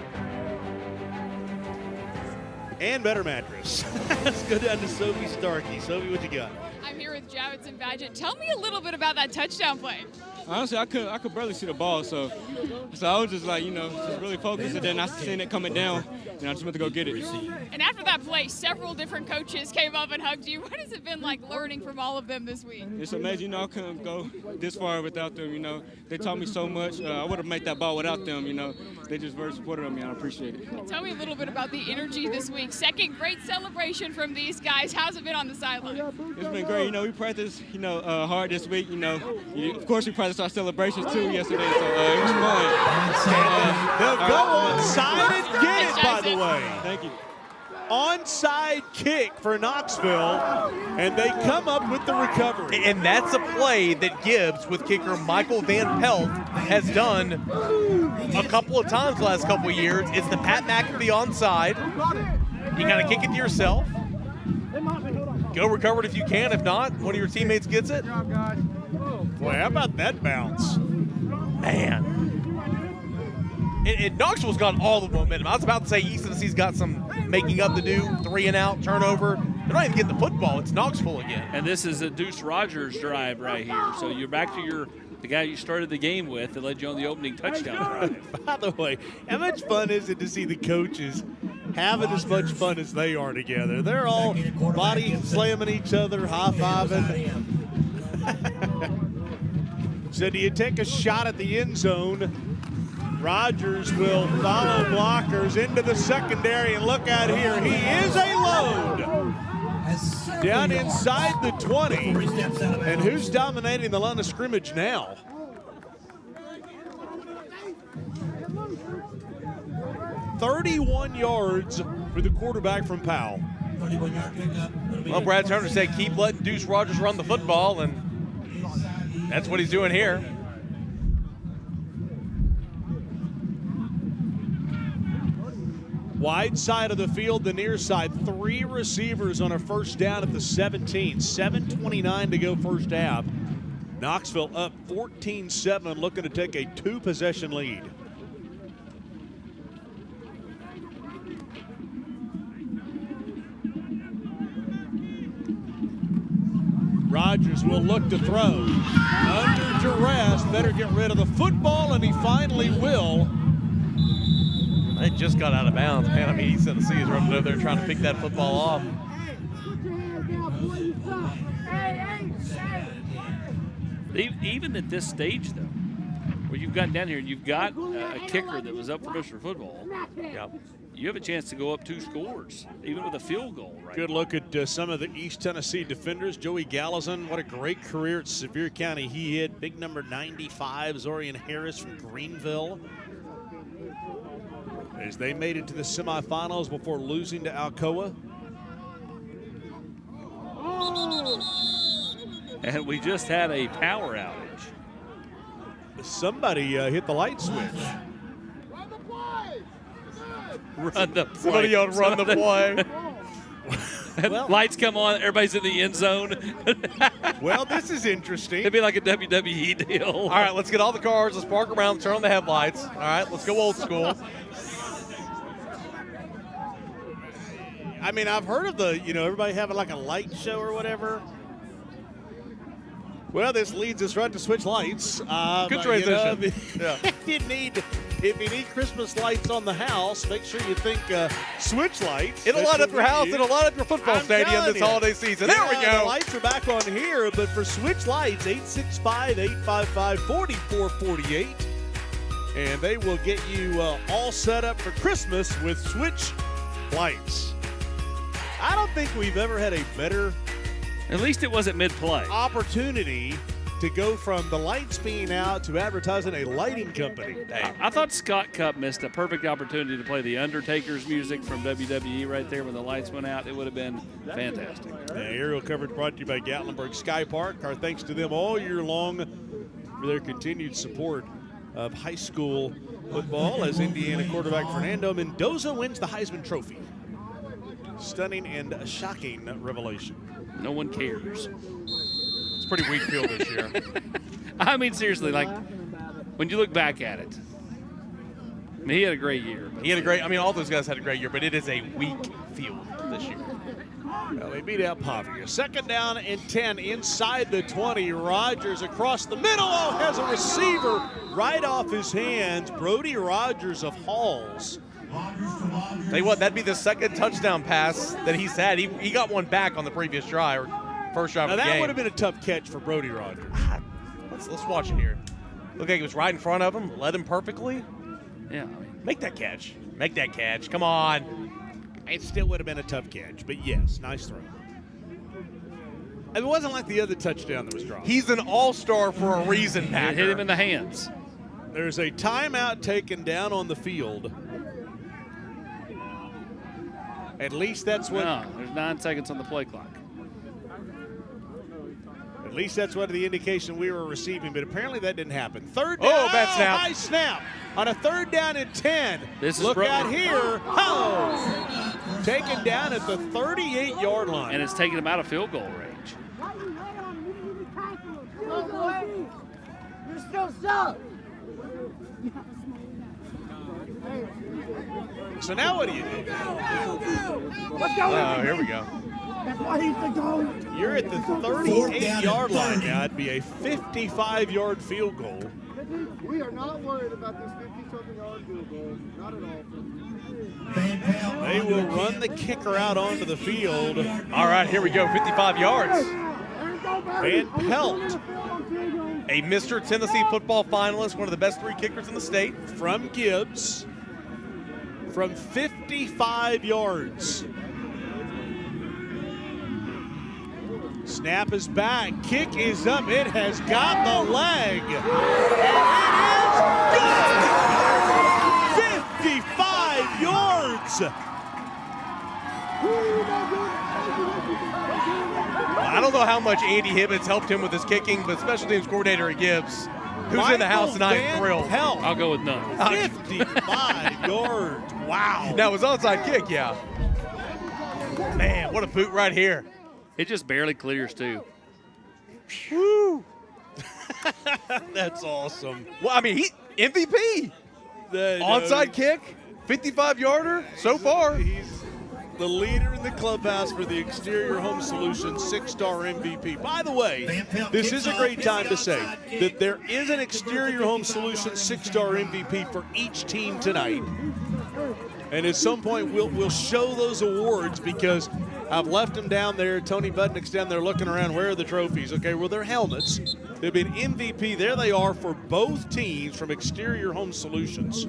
and Better Mattress. Let's go down to Sophie Starkey. Sophie, what you got? I'm here with Javits and Badgett. Tell me a little bit about that touchdown play. Honestly, I could barely see the ball, so I was just like, just really focused, and then I seen it coming down, and I just went to go get it. And after that play, several different coaches came up and hugged you. What has it been like learning from all of them this week? It's amazing, I couldn't go this far without them, They taught me so much. I would have made that ball without them, They just very supportive of me, and I appreciate it. And tell me a little bit about the energy this week. Second great celebration from these guys. How's it been on the sideline? It's been great. We practiced, hard this week. Of course we practiced our celebrations too yesterday, so it was fun. They'll go onside and get it, by the way. Thank you. Onside kick for Knoxville, and they come up with the recovery. And that's a play that Gibbs, with kicker Michael Van Pelt, has done a couple of times the last couple of years. It's the Pat McAfee onside. You got to kick it to yourself. Go recover it if you can. If not, one of your teammates gets it. Boy, how about that bounce? Man. And Knoxville's got all the momentum. I was about to say East Tennessee's got some making up to do, 3 and out, turnover. They're not even getting the football. It's Knoxville again. And this is a Deuce Rogers drive right here. So you're back to the guy you started the game with that led you on the opening touchdown drive. By the way, how much fun is it to see the coaches having as much fun as they are together? They're all body slamming each other, high-fiving. So do you take a shot at the end zone? Rogers will follow blockers into the secondary, and look out here. He is a load. Down inside the 20. And who's dominating the line of scrimmage now? $31 yards for the quarterback from Powell. Well, Brad Turner said keep letting Deuce Rogers run the football, and that's what he's doing here. Wide side of the field, the near side. 3 receivers on a first down at the 17. 7:29 to go first half. Knoxville up 14-7, looking to take a 2-possession lead. Rogers will look to throw. Under duress, better get rid of the football, and he finally will. It just got out of bounds, man. I mean, East Tennessee is running over there trying to pick that football off. Even at this stage, though, where you've got down here and you've got a kicker that was up for Mr. Football, you have a chance to go up 2 scores, even with a field goal. Right? Good look at some of the East Tennessee defenders. Joey Gallison, what a great career at Sevier County he had. Big number 95, Zorian Harris from Greenville. As they made it to the semifinals before losing to Alcoa. And we just had a power outage. Somebody hit the light switch. Run the play. Somebody yelled, run the play. Well, lights come on, everybody's in the end zone. Well, this is interesting. It'd be like a WWE deal. All right, let's get all the cars. Let's park around, turn on the headlights. All right, let's go old school. I mean, I've heard of everybody having like a light show or whatever. Well, this leads us right to switch lights. Good transition. If you need Christmas lights on the house, make sure you think switch lights. It'll light up your house. It'll light up your football stadium this holiday season. There we go. The lights are back on here, but for switch lights, 865-855-4448. and they will get you all set up for Christmas with Switch lights. I don't think we've ever had a better, at least it wasn't mid-play, opportunity to go from the lights being out to advertising a lighting company. I thought Scott Cup missed a perfect opportunity to play the Undertaker's music from WWE right there when the lights went out. It would have been fantastic. Aerial coverage brought to you by Gatlinburg Sky Park. Our thanks to them all year long for their continued support of high school football as Indiana quarterback Fernando Mendoza wins the Heisman Trophy. Stunning and shocking revelation. No one cares. It's a pretty weak field this year. I mean, seriously, like, when you look back at it, I mean, he had a great year. He had a great, I mean, all those guys had a great year, but it is a weak field this year. Well, they beat out Pavia. Second down and 10 inside the 20. Rogers across the middle. Oh, has a receiver right off his hands. Brody Rogers of Halls. Tell you what, that'd be the second touchdown pass that he's had. He got one back on the previous drive, or first drive of the game. Now, that would have been a tough catch for Brody Rogers. Let's watch it here. Looked like he was right in front of him, led him perfectly. Yeah. Make that catch. Make that catch. Come on. It still would have been a tough catch, but yes, nice throw. It wasn't like the other touchdown that was dropped. He's an all-star for a reason, Packer. Hit him in the hands. There's a timeout taken down on the field. At least that's what. No, there's 9 seconds on the play clock. At least that's what the indication we were receiving, but apparently that didn't happen. Third down. Oh, bad snap. High snap on a third down and 10. This is Look out here. Oh! Taken down at the 38-yard line. And it's taking him out of field goal range. You're still stuck. So now what do you do? Let's go. Oh, here we go. That's why he's the GOAT. You're at the 38-yard line now. It'd be a 55-yard field goal. We are not worried about this 50-something-yard field goal. Not at all. They will run the kicker out onto the field. All right, here we go. 55 yards. Van Pelt. A Mr. Tennessee football finalist, one of the best 3 kickers in the state. From Gibbs. From 55 yards. Snap is back. Kick is up. It has got the leg. And it is good. 55 yards. I don't know how much Andy Hibbins helped him with his kicking, but special teams coordinator at Gibbs, who's in the house tonight, thrilled. I'll go with none. 55 yards. Wow. That was onside kick, yeah. Man, what a boot right here. It just barely clears, too. Woo. That's awesome. Well, I mean, he MVP. Onside kick, 55-yarder so far. He's the leader in the clubhouse for the Exterior Home Solutions 6-star MVP. By the way, this is a great time to say that there is an Exterior Home Solutions 6-star MVP for each team tonight. And at some point, we'll show those awards because I've left them down there. Tony Budnick's down there looking around. Where are the trophies? Okay, well, they're helmets. They've been MVP. There they are for both teams from Exterior Home Solutions.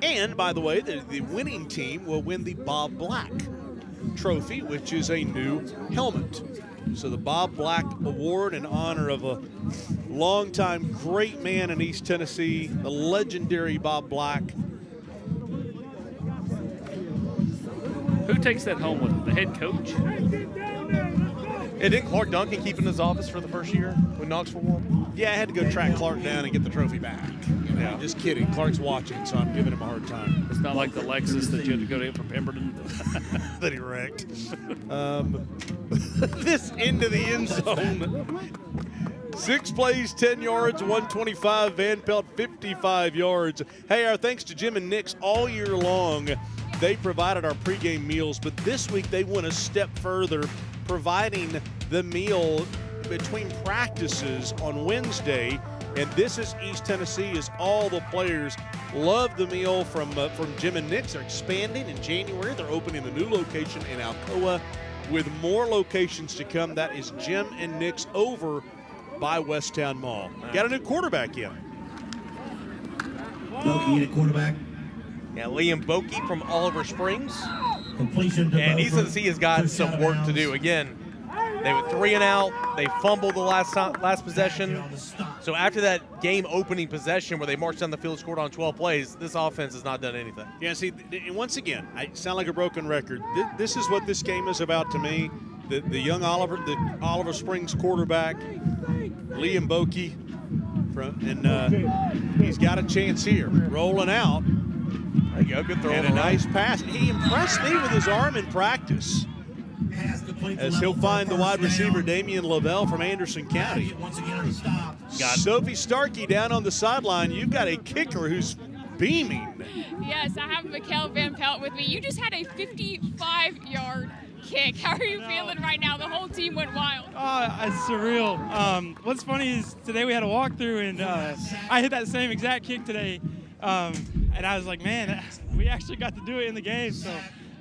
And, by the way, the winning team will win the Bob Black Trophy, which is a new helmet. So the Bob Black Award in honor of a longtime great man in East Tennessee, the legendary Bob Black. Who takes that home with him? The head coach? And didn't Clark Duncan keep in his office for the first year when Knoxville won? Yeah, I had to go track Clark down and get the trophy back. Yeah. Just kidding. Clark's watching, so I'm giving him a hard time. It's not like the Lexus that you had to go to get from Pemberton. That he wrecked. This into the end zone. 6 plays, 10 yards, 125. Van Pelt, 55 yards. Hey, our thanks to Jim and Nick's all year long. They provided our pregame meals, but this week they went a step further, providing the meal between practices on Wednesday. And this is East Tennessee, as all the players love the meal from Jim and Nick's. They're expanding in January. They're opening a new location in Alcoa with more locations to come. That is Jim and Nick's over by Westtown Mall. Got a new quarterback in. Bokey, the quarterback. Yeah, Liam Bokey from Oliver Springs. Completion to And he Beaufort. says he has got First some down work and to outs. do. Again, they were 3 and out. They fumbled the last possession. So after that game-opening possession where they marched down the field, scored on 12 plays, this offense has not done anything. Yeah, see, and once again, I sound like a broken record. This is what this game is about to me. The young Oliver Springs quarterback, Liam Bokey, and he's got a chance here. Rolling out. There you go, good throw. And a nice pass. He impressed me with his arm in practice, as he'll find the wide receiver Damian Lavelle from Anderson County. Got Sophie Starkey down on the sideline. You've got a kicker who's beaming. Yes, I have Mikkel Van Pelt with me. You just had a 55-yard kick. How are you feeling right now? The whole team went wild. It's surreal. What's funny is today we had a walkthrough, and I hit that same exact kick today. And I was like, man, we actually got to do it in the game. So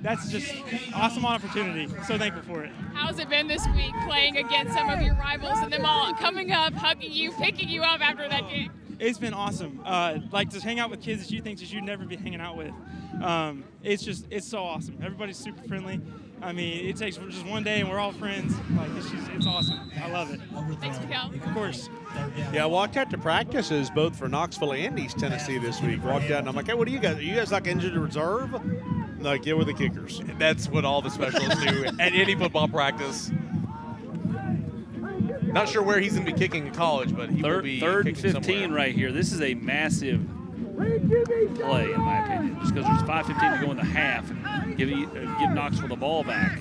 that's just awesome opportunity. So thankful for it. How's it been this week playing against some of your rivals and them all coming up, hugging you, picking you up after that game? It's been awesome. Like to hang out with kids that you think that you'd never be hanging out with. It's so awesome. Everybody's super friendly. I mean, it takes just one day and we're all friends. Like it's awesome. I love it. Thanks, Mikkel. Of course. Yeah, I walked out to practices both for Knoxville and East Tennessee this week. Walked out and I'm like, hey, what do you guys? Are you guys like injured reserve? I'm like, yeah, we're the kickers. That's what all the specialists do at any football practice. Not sure where he's going to be kicking in college, but he will be third and kicking 15 somewhere. right here. This is a massive play, in my opinion, just because there's 5:15 to go in the half and give Knoxville the ball back.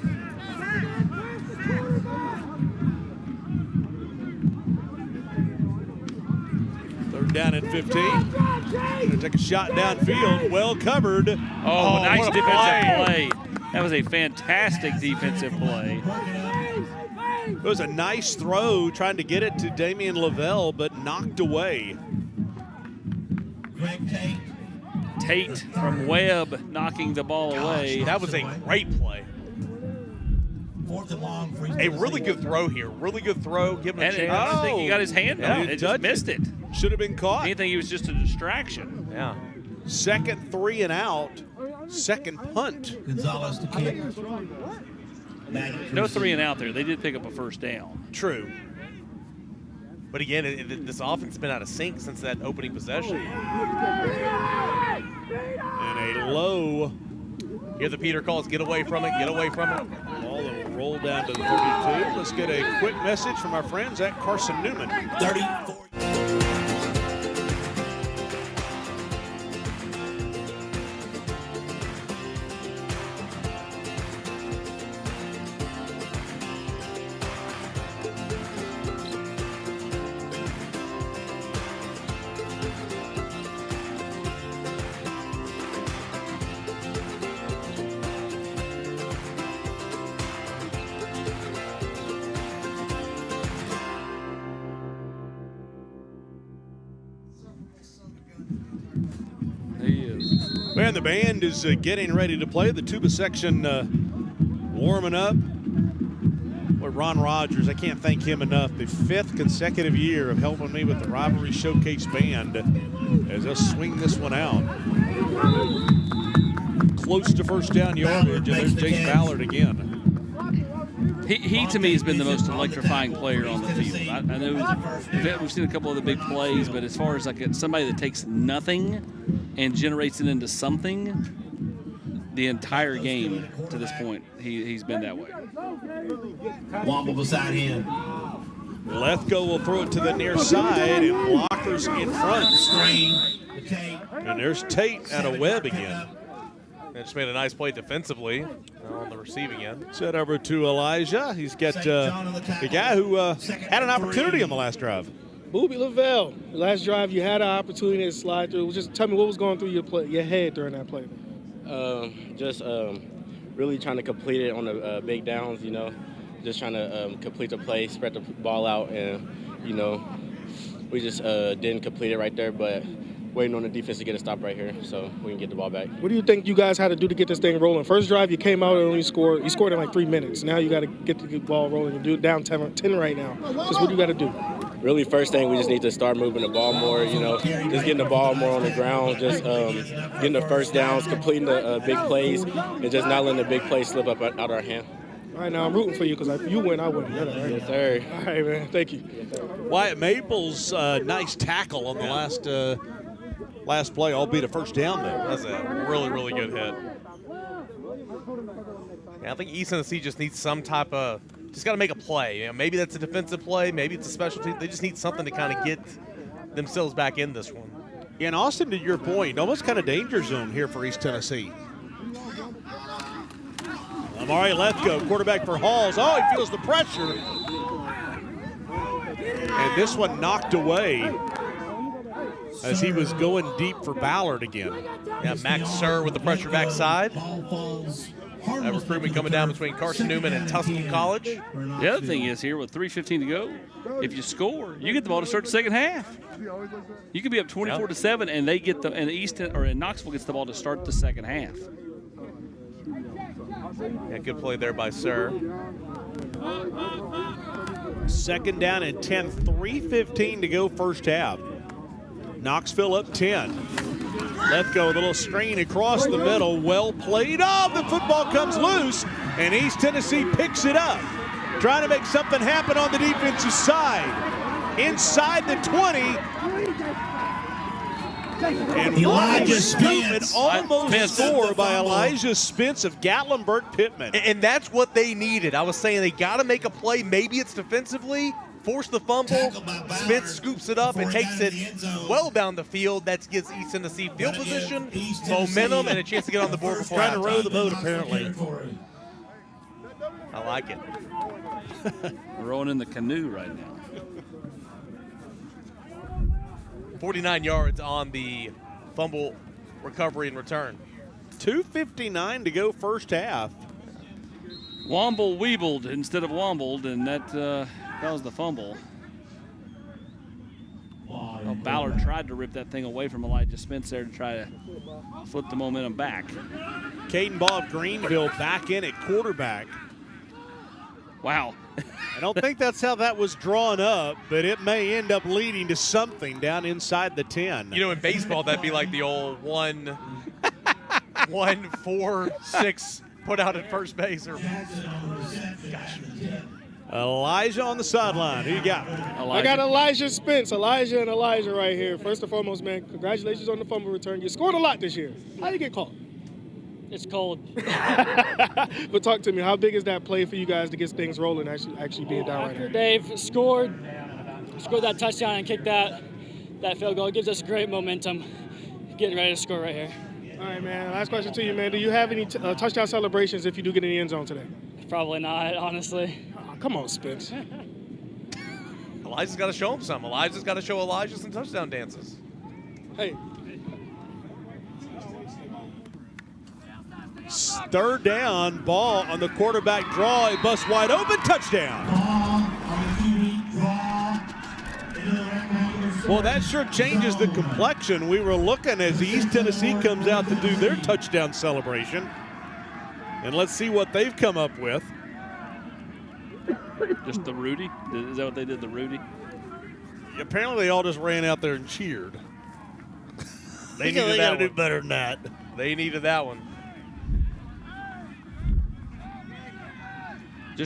Third down at 15. Gonna take a shot downfield. Well covered. Oh, nice defensive play. That was a fantastic defensive play. It was a nice throw trying to get it to Damian Lavelle, but knocked away. Tate from Webb knocking the ball away. That was a great play. A really good throw here. Really good throw. Give him a chance. I don't think he got his hand on it. It just missed it. Should have been caught. Anything, he was just a distraction. Yeah. Second 3 and out. Second punt. Gonzalez to kick. No 3 and out there. They did pick up a first down. True. But again, this offense has been out of sync since that opening possession. And a low. Here the Peter calls, get away from it, get away from it. Ball that will roll down to the 32. Let's get a quick message from our friends at Carson Newman. 34. Man, the band is getting ready to play. The tuba section warming up. Boy, Ron Rogers, I can't thank him enough. The 5th consecutive year of helping me with the Rivalry Showcase Band as they'll swing this one out. Close to first down yardage, and there's Jace Ballard again. He to me has been the most electrifying player on the field. I know we've seen a couple of the big plays, but as far as like somebody that takes nothing and generates it into something, the entire game to this point, he's been that way. Womble beside him. Lethco will throw it to the near side, and blockers in front. And there's Tate out of Webb again. And just made a nice play defensively on the receiving end. Set over to Elijah. He's got the guy who had an opportunity on the last drive. Booby Lavelle, last drive you had an opportunity to slide through. Just tell me what was going through your head during that play. Really trying to complete it on the big downs, just trying to complete the play, spread the ball out, and, we just didn't complete it right there, but waiting on the defense to get a stop right here so we can get the ball back. What do you think you guys had to do to get this thing rolling? First drive, you came out and only scored. You scored in like 3 minutes. Now you got to get the ball rolling. You're down 10 right now. Just what do you got to do? really first thing we just need to start moving the ball more, just getting the ball more on the ground, just getting the first downs, completing the big plays, and just not letting the big plays slip up out our hand. All right, now I'm rooting for you because if you win, I win. Right? Yes, sir. All right, man. Thank you. Wyatt Maples, nice tackle on the last play, albeit a first down there. That's a really, really good hit. Yeah, I think East Tennessee just needs some type of, just got to make a play. Maybe that's a defensive play, maybe it's a special team. They just need something to kind of get themselves back in this one. Yeah, and Austin, to your point, almost kind of danger zone here for East Tennessee. Amari Lethko, quarterback for Halls. Oh, he feels the pressure. And this one knocked away as he was going deep for Ballard again. Yeah, Max Sir with the pressure backside. That recruitment coming down between Carson Newman and Tuscan College. The other thing is here with 3:15 to go, if you score, you get the ball to start the second half. You could be up 24-7, and they get and Knoxville gets the ball to start the second half. Yeah, good play there by Sir. Second down and 10, 3:15 to go first half. Knoxville up 10. Lethko, a little screen across the middle, well played. Oh, the football comes loose, and East Tennessee picks it up. Trying to make something happen on the defensive side. Inside the 20. And Elijah Spence almost scored by Elijah Spence of Gatlinburg-Pittman. And that's what they needed. I was saying they got to make a play. Maybe it's defensively. Force the fumble. Spence scoops it up and takes it well down the field. That gives East Tennessee field position, momentum, and a chance to get on the board before trying to row the boat, apparently. I like it. We're rowing in the canoe right now. 49 yards on the fumble recovery and return. 2:59 to go first half. Womble weebled instead of wombled, and that was the fumble. Well, Ballard tried to rip that thing away from Elijah Spence there to try to flip the momentum back. Caden Ball of Greenville back in at quarterback. Wow. I don't think that's how that was drawn up, but it may end up leading to something down inside the 10. In baseball, that'd be like the old 1, 4, 6 put out at first base. Gosh. Elijah on the sideline. Who you got? I got Elijah Spence. Elijah and Elijah right here. First and foremost, man, congratulations on the fumble return. You scored a lot this year. How do you get caught? It's cold. But talk to me. How big is that play for you guys to get things rolling, actually being down right After now? Dave scored that touchdown and kicked that field goal, it gives us great momentum getting ready to score right here. All right, man. Last question to you, man. Do you have any touchdown celebrations if you do get in the end zone today? Probably not, honestly. Oh, come on, Spence. Elijah's got to show him some. Elijah's got to show Elijah some touchdown dances. Hey. Third down, Ball on the quarterback draw. It busts wide open, touchdown. Well, that sure changes the complexion. We were looking as East Tennessee comes out to do their touchdown celebration. And let's see what they've come up with. Just the Rudy? Is that what they did, the Rudy? Apparently they all just ran out there and cheered. They needed that one. Do better than that. They needed that one.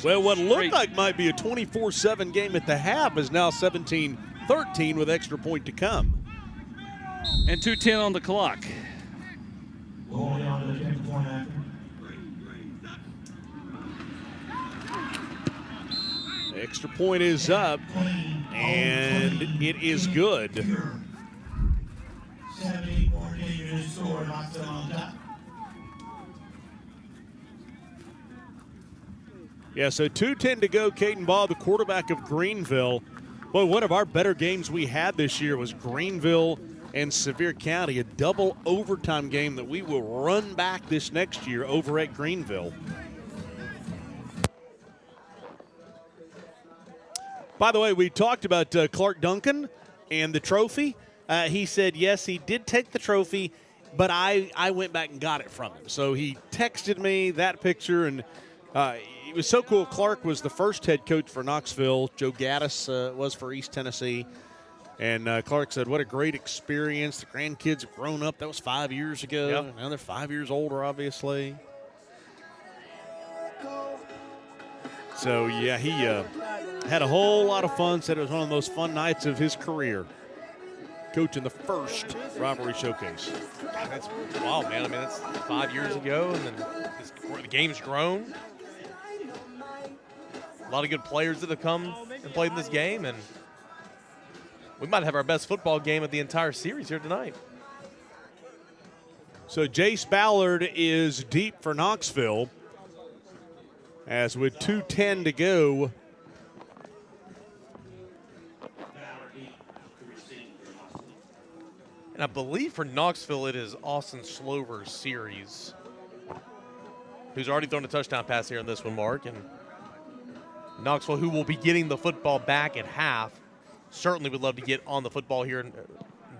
Well, what looked like might be a 24-7 game at the half is now 17-13 with extra point to come. And 2:10 on the clock. Extra point is up, and it is good. 74 Davis scored, Knoxville on top. Yeah, so 2:10 to go. Caden Ball, the quarterback of Greenville. Boy, one of our better games we had this year was Greenville and Sevier County, a double overtime game that we will run back this next year over at Greenville. By the way, we talked about Clark Duncan and the trophy. He said, yes, he did take the trophy, but I went back and got it from him. So he texted me that picture, and was so cool. Clark was the first head coach for Knoxville. Joe Gaddis was for East Tennessee. And Clark said, what a great experience. The grandkids have grown up. That was 5 years ago. Yep. Now they're 5 years older, obviously. So, yeah, he had a whole lot of fun. Said it was one of the most fun nights of his career, coaching the first Rivalry Showcase. That's wild, man. I mean, that's 5 years ago, and then the game's grown. A lot of good players that have come and played in this game, and we might have our best football game of the entire series here tonight. So Jace Ballard is deep for Knoxville, as with 2:10 to go. And I believe for Knoxville, it is Austin Slover's series, who's already thrown a touchdown pass here in this one, Mark. And Knoxville, who will be getting the football back at half, certainly would love to get on the football here and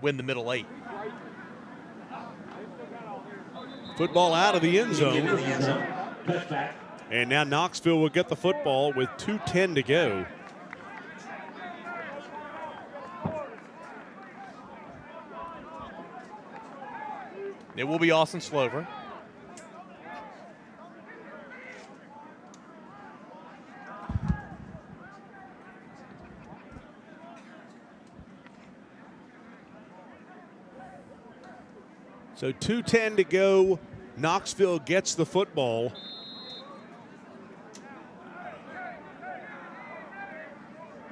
win the middle 8. Football out of the end zone. And now Knoxville will get the football with 2:10 to go. It will be Austin Slover. So 2:10 to go. Knoxville gets the football.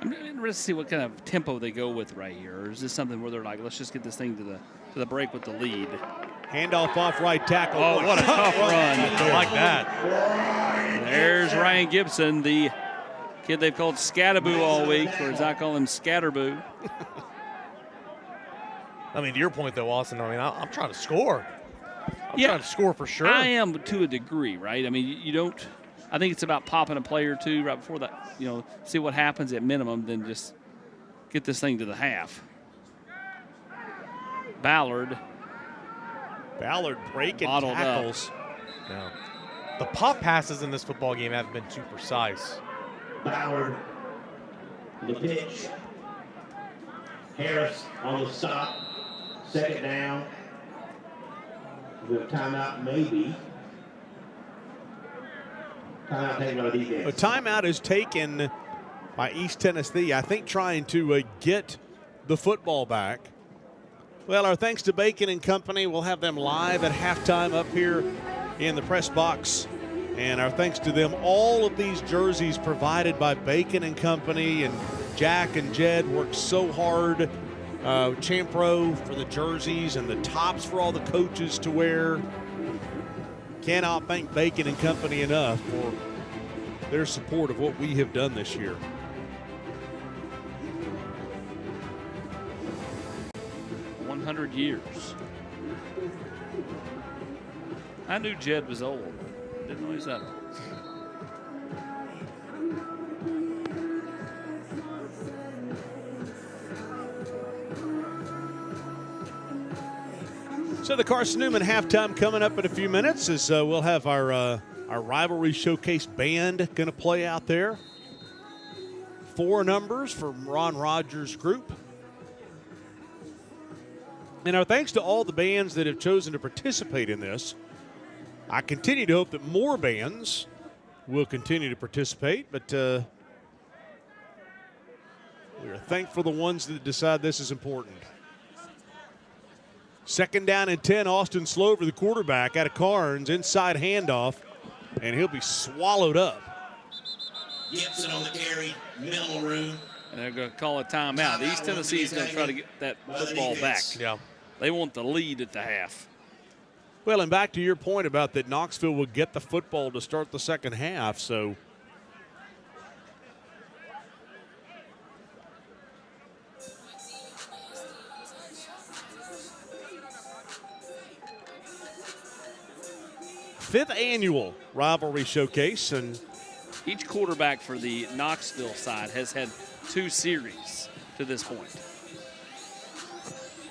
I'm interested to see what kind of tempo they go with right here. Or is this something where they're like, let's just get this thing to the break with the lead? Handoff off right tackle. Oh, what a tough run. I like that. There's Ryan Gibson, the kid they've called Scatterboo all week, or as I call him, Scatterboo. I mean, to your point, though, Austin, I mean, I'm trying to score. I'm trying to score for sure. I am to a degree, right? I mean, you don't – I think it's about popping a play or two right before that, see what happens at minimum, then just get this thing to the half. Ballard breaking tackles. No. The pop passes in this football game haven't been too precise. Ballard, the pitch. Harris on the stop. Second down. We have timeout, maybe. Timeout taken by the defense. A timeout is taken by East Tennessee, I think trying to get the football back. Well, our thanks to Bacon and Company. We'll have them live at halftime up here in the press box. And our thanks to them. All of these jerseys provided by Bacon and Company, and Jack and Jed worked so hard. Champro for the jerseys and the tops for all the coaches to wear. Cannot thank Bacon and Company enough for their support of what we have done this year. Years. I knew Jed was old. Didn't know he was that old. So the Carson Newman halftime coming up in a few minutes, as we'll have our Rivalry Showcase band going to play out there. 4 numbers from Ron Rogers' group. And our thanks to all the bands that have chosen to participate in this. I continue to hope that more bands will continue to participate, but we are thankful for the ones that decide this is important. 2nd down and 10, Austin Slover, the quarterback, out of Carnes, inside handoff, and he'll be swallowed up. Gibson on the carry, middle room. And they're going to call a timeout. East Tennessee is going to try to get that football back. Yeah. They want the lead at the half. Well, and back to your point about that Knoxville will get the football to start the second half, so. Fifth annual Rivalry Showcase, and each quarterback for the Knoxville side has had 2 series to this point.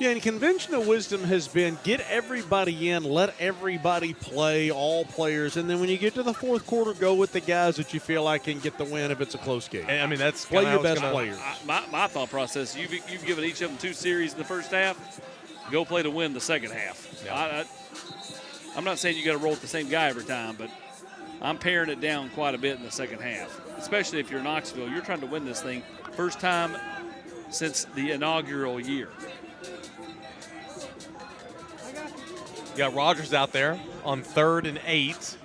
Yeah, and conventional wisdom has been get everybody in, let everybody play, all players, and then when you get to the fourth quarter, go with the guys that you feel like can get the win if it's a close game. And, I mean, that's play your best players. My thought process, you've given each of them 2 series in the first half, go play to win the second half. Yeah. I'm not saying you got to roll with the same guy every time, but I'm paring it down quite a bit in the second half, especially if you're Knoxville. You're trying to win this thing first time since the inaugural year. You got Rogers out there on 3rd and 8.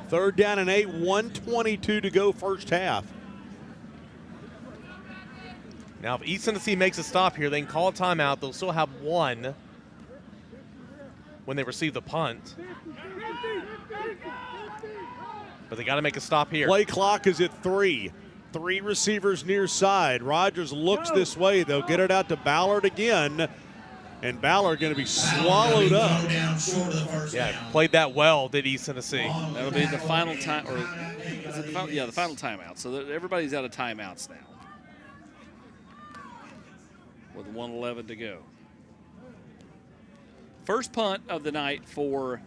Third down and 8, 1:22 to go first half. Now, if East Tennessee makes a stop here, they can call a timeout. They'll still have 1 when they receive the punt. But they got to make a stop here. Play clock is at 3. 3 receivers near side. Rogers looks this way. They'll get it out to Ballard again. And Ballard going to be swallowed up. Yeah, played that well, did East Tennessee. That'll be the final time, or is it the final? Yeah, the final timeout. So everybody's out of timeouts now, with 1:11 to go. First punt of the night for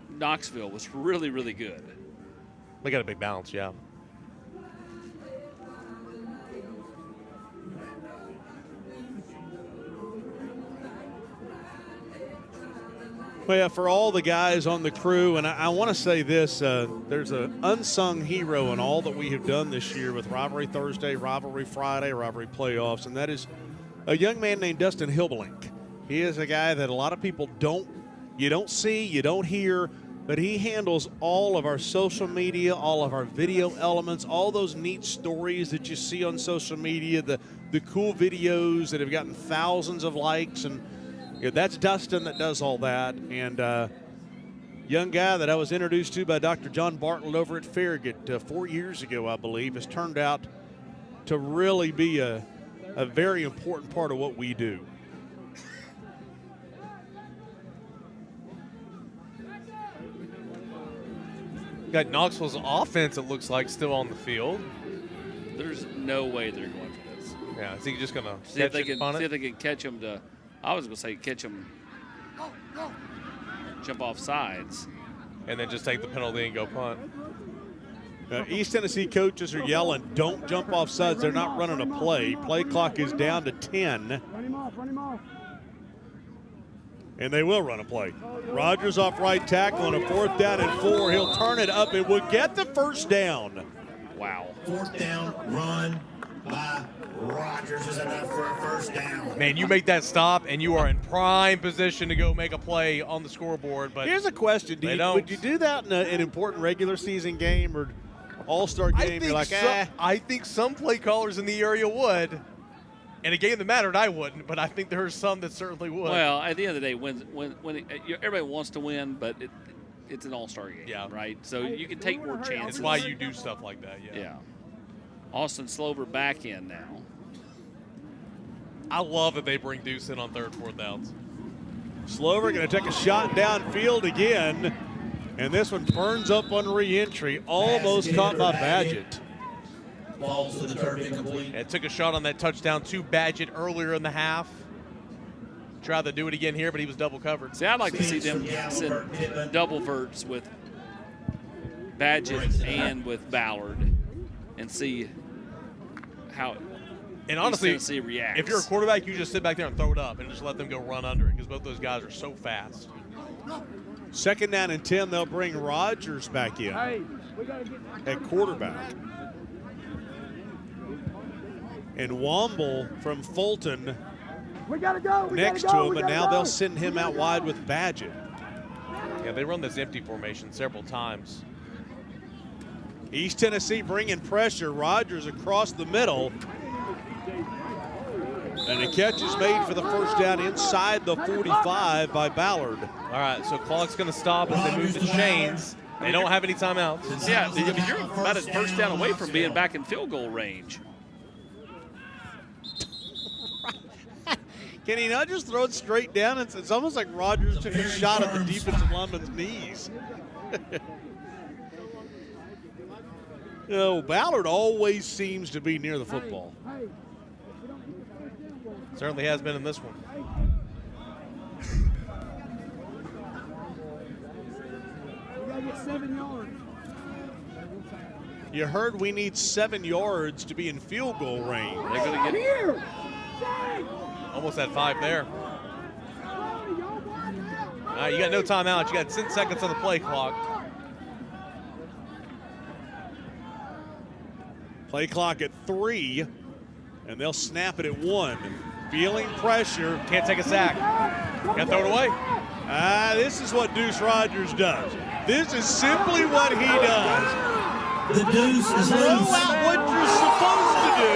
Knoxville was really, really good. They got a big bounce, yeah. Well, yeah, for all the guys on the crew, and I want to say this, there's an unsung hero in all that we have done this year with Rivalry Thursday, Rivalry Friday, Rivalry Playoffs, and that is a young man named Dustin Hilbelink. He is a guy that a lot of people don't see, you don't hear, but he handles all of our social media, all of our video elements, all those neat stories that you see on social media, the cool videos that have gotten thousands of likes, and that's Dustin that does all that. And young guy that I was introduced to by Dr. John Bartlett over at Farragut 4 years ago, I believe, has turned out to really be a very important part of what we do. Got Knoxville's offense, it looks like, still on the field. There's no way they're going for this. Yeah, is he just going to see if they can catch him to, I was going to say catch him, jump off sides. And then just take the penalty and go punt. East Tennessee coaches are yelling, don't jump off sides. They're not running a play. Play clock is down to 10. Run him off. And they will run a play. Rogers off right tackle on a 4th down and 4. He'll turn it up and will get the first down. Wow. 4th down, run by Rogers is enough for a first down. Man, you make that stop and you are in prime position to go make a play on the scoreboard. But here's a question: would you do that in an important regular season game or all-star game? You're like, I think some play callers in the area would. In a game that mattered, I wouldn't, but I think there are some that certainly would. Well, at the end of the day, when everybody wants to win, but it's an all-star game, right? So you can take more chances. It's why you do stuff like that, yeah. Austin Slover back in now. I love that they bring Deuce in on 3rd, 4th downs. Slover going to take a shot downfield again, and this one burns up on re-entry, almost caught by Badgett. Falls to the turf incomplete. It took a shot on that touchdown to Badgett earlier in the half. Tried to do it again here, but he was double covered. See, I'd like to see them send double verts with Badgett and with Ballard and see how and honestly, Tennessee reacts. If you're a quarterback, you just sit back there and throw it up and just let them go run under it because both those guys are so fast. 2nd down and 10, they'll bring Rogers back in at quarterback. And Womble from Fulton next to him, and now they'll send him out wide with Badgett. Yeah, they run this empty formation several times. East Tennessee bringing pressure. Rogers across the middle. And the catch is made for the first down inside the 45 by Ballard. All right, so clock's going to stop as they move the chains. They don't have any timeouts. Yeah, I mean, you're about a first down away from being back in field goal range. Can he not just throw it straight down? It's almost like Rogers took a shot at the defensive lineman's knees. No, Ballard always seems to be near the football. Certainly has been in this one. We gotta get 7 yards. You heard we need 7 yards to be in field goal range. They're going to get almost at 5 there. You got no timeout. You got 10 seconds on the play clock. Play clock at 3, and they'll snap it at 1. Feeling pressure. Can't take a sack. Got to throw it away. This is what Deuce Rogers does. This is simply what he does. The Deuce is Throw loose. out what you're supposed to do.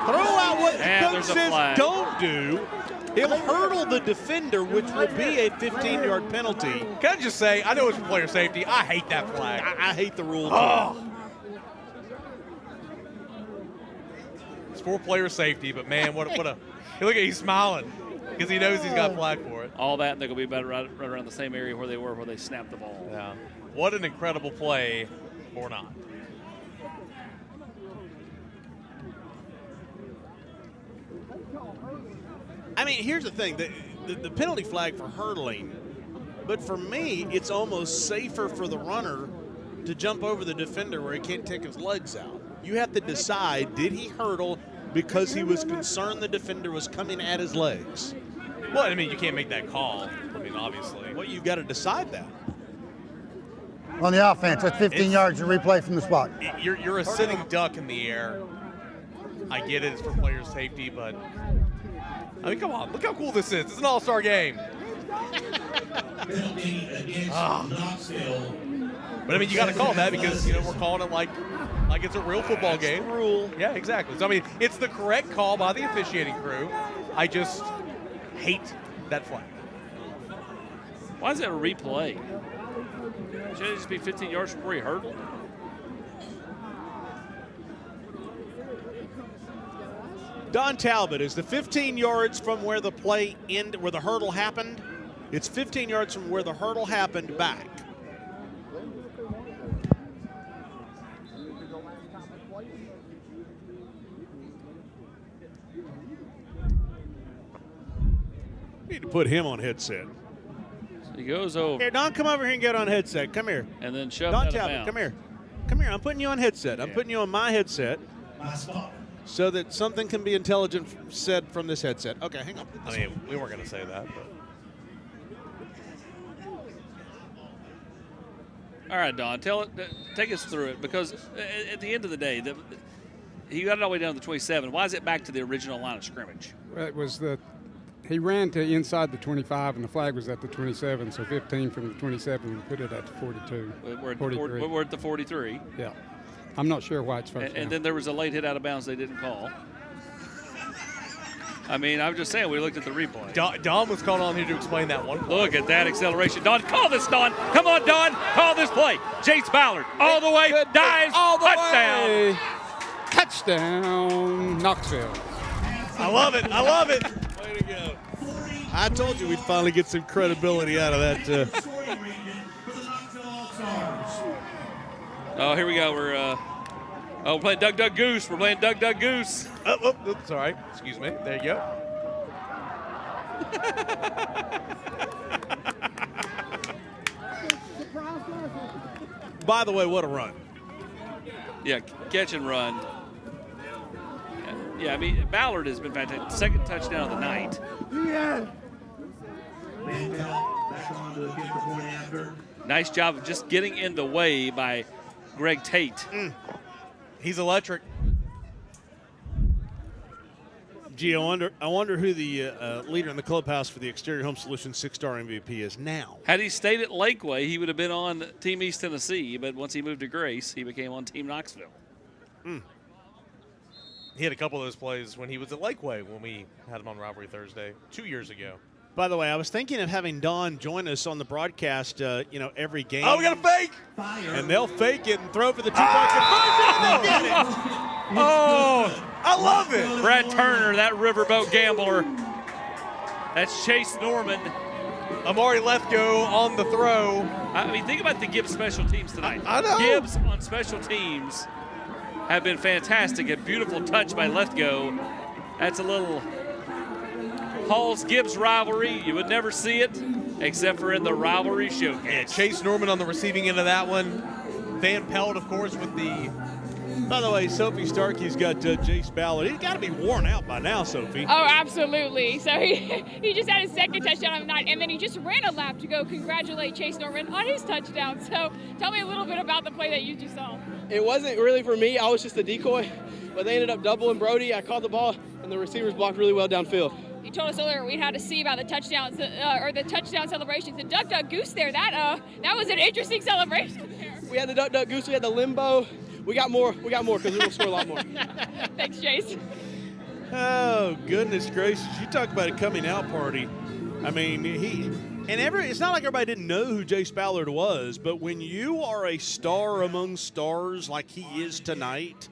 Throw out what the coach says don't do. He'll hurdle the defender, which will be a 15-yard penalty. Can I just say, I know it's for player safety. I hate that flag. I hate the rule. Oh. It's for player safety, but man, what a look at he's smiling because he knows he's got a flag for it. all that, and they're going to be right around the same area where they were where they snapped the ball. Yeah. What an incredible play or not. I mean, here's the thing. The penalty flag for hurdling, but for me, it's almost safer for the runner to jump over the defender where he can't take his legs out. You have to decide, did he hurdle because he was concerned the defender was coming at his legs? Well, I mean, you can't make that call. I mean, obviously. Well, you've got to decide that. On the offense, that's 15 yards to replay from the spot. You're a sitting duck in the air. I get it, it's for player safety, but I mean, come on, look how cool this is. It's an all-star game. Knoxville. But I mean, you got to call that because we're calling it like it's a real football game. The rule. Yeah, exactly. So I mean, it's the correct call by the officiating crew. I just hate that flag. Why is it a replay? Should it just be 15 yards from where he hurdled? Don Talbot, is the 15 yards from where the play ended, where the hurdle happened? It's 15 yards from where the hurdle happened back. Need to put him on headset. He goes over. Here, Don, come over here and get on headset. Come here. And then shove Don out of Talbot, bounds. come here. Come here. I'm putting you on headset. I'm putting you on my headset so that something can be intelligent said from this headset. Okay, hang on. I mean, we weren't going to say that, but. All right, Don, take us through it, because at the end of the day, he got it all the way down to the 27. Why is it back to the original line of scrimmage? Well, it was he ran to inside the 25, and the flag was at the 27, so 15 from the 27 would put it at the 42. We're at the 43. Yeah. I'm not sure why it's first down. And then there was a late hit out of bounds they didn't call. I mean, I'm just saying, we looked at the replay. Don was called on here to explain that one play. Look at that acceleration. Don, call this, Don. Come on, Don. Call this play. Chase Ballard all the way, dives, all the touchdown. way. Touchdown, Knoxville. I love it. I love it. Way to go. I told you we'd finally get some credibility out of that. Oh, here we go. We're playing Duck, Duck, Goose. We're playing Duck, Duck, Goose. Oh, sorry. Excuse me. There you go. By the way, what a run. Yeah, catch and run. Yeah, I mean, Ballard has been fantastic. Second touchdown of the night. Yeah. Nice job of just getting in the way by Greg Tate. He's electric. Gee, I wonder who the leader in the clubhouse for the Exterior Home Solutions 6-star MVP is now. Had he stayed at Lakeway, he would have been on Team East Tennessee, but once he moved to Grace, he became on Team Knoxville. He had a couple of those plays when he was at Lakeway when we had him on Rivalry Thursday 2 years ago. By the way, I was thinking of having Don join us on the broadcast, every game. Oh, we got a fake! And they'll fake it and throw for the two-point conversion. They'll get it. Oh, I love it. Brad Turner, that riverboat gambler. That's Chase Norman. Amari Lethgo on the throw. I mean, think about the Gibbs special teams tonight. I know. Gibbs on special teams have been fantastic. A beautiful touch by Lethgo. That's a little Halls-Gibbs rivalry. You would never see it except for in the rivalry showcase. Yeah, Chase Norman on the receiving end of that one. Van Pelt, of course, with the... By the way, Sophie Starkey's got Jace Ballard. He's got to be worn out by now, Sophie. Oh, absolutely. So he just had his second touchdown of the night, and then he just ran a lap to go congratulate Chase Norman on his touchdown. So tell me a little bit about the play that you just saw. It wasn't really for me. I was just a decoy, but they ended up doubling Brody. I caught the ball, and the receivers blocked really well downfield. You told us earlier we had to see about the touchdowns or the touchdown celebrations. The Duck Duck Goose there, that was an interesting celebration there. We had the Duck Duck Goose. We had the limbo. We got more because we're going to score a lot more. Thanks, Chase. Oh, goodness gracious. You talk about a coming out party. I mean, it's not like everybody didn't know who Jace Ballard was, but when you are a star among stars like he is tonight,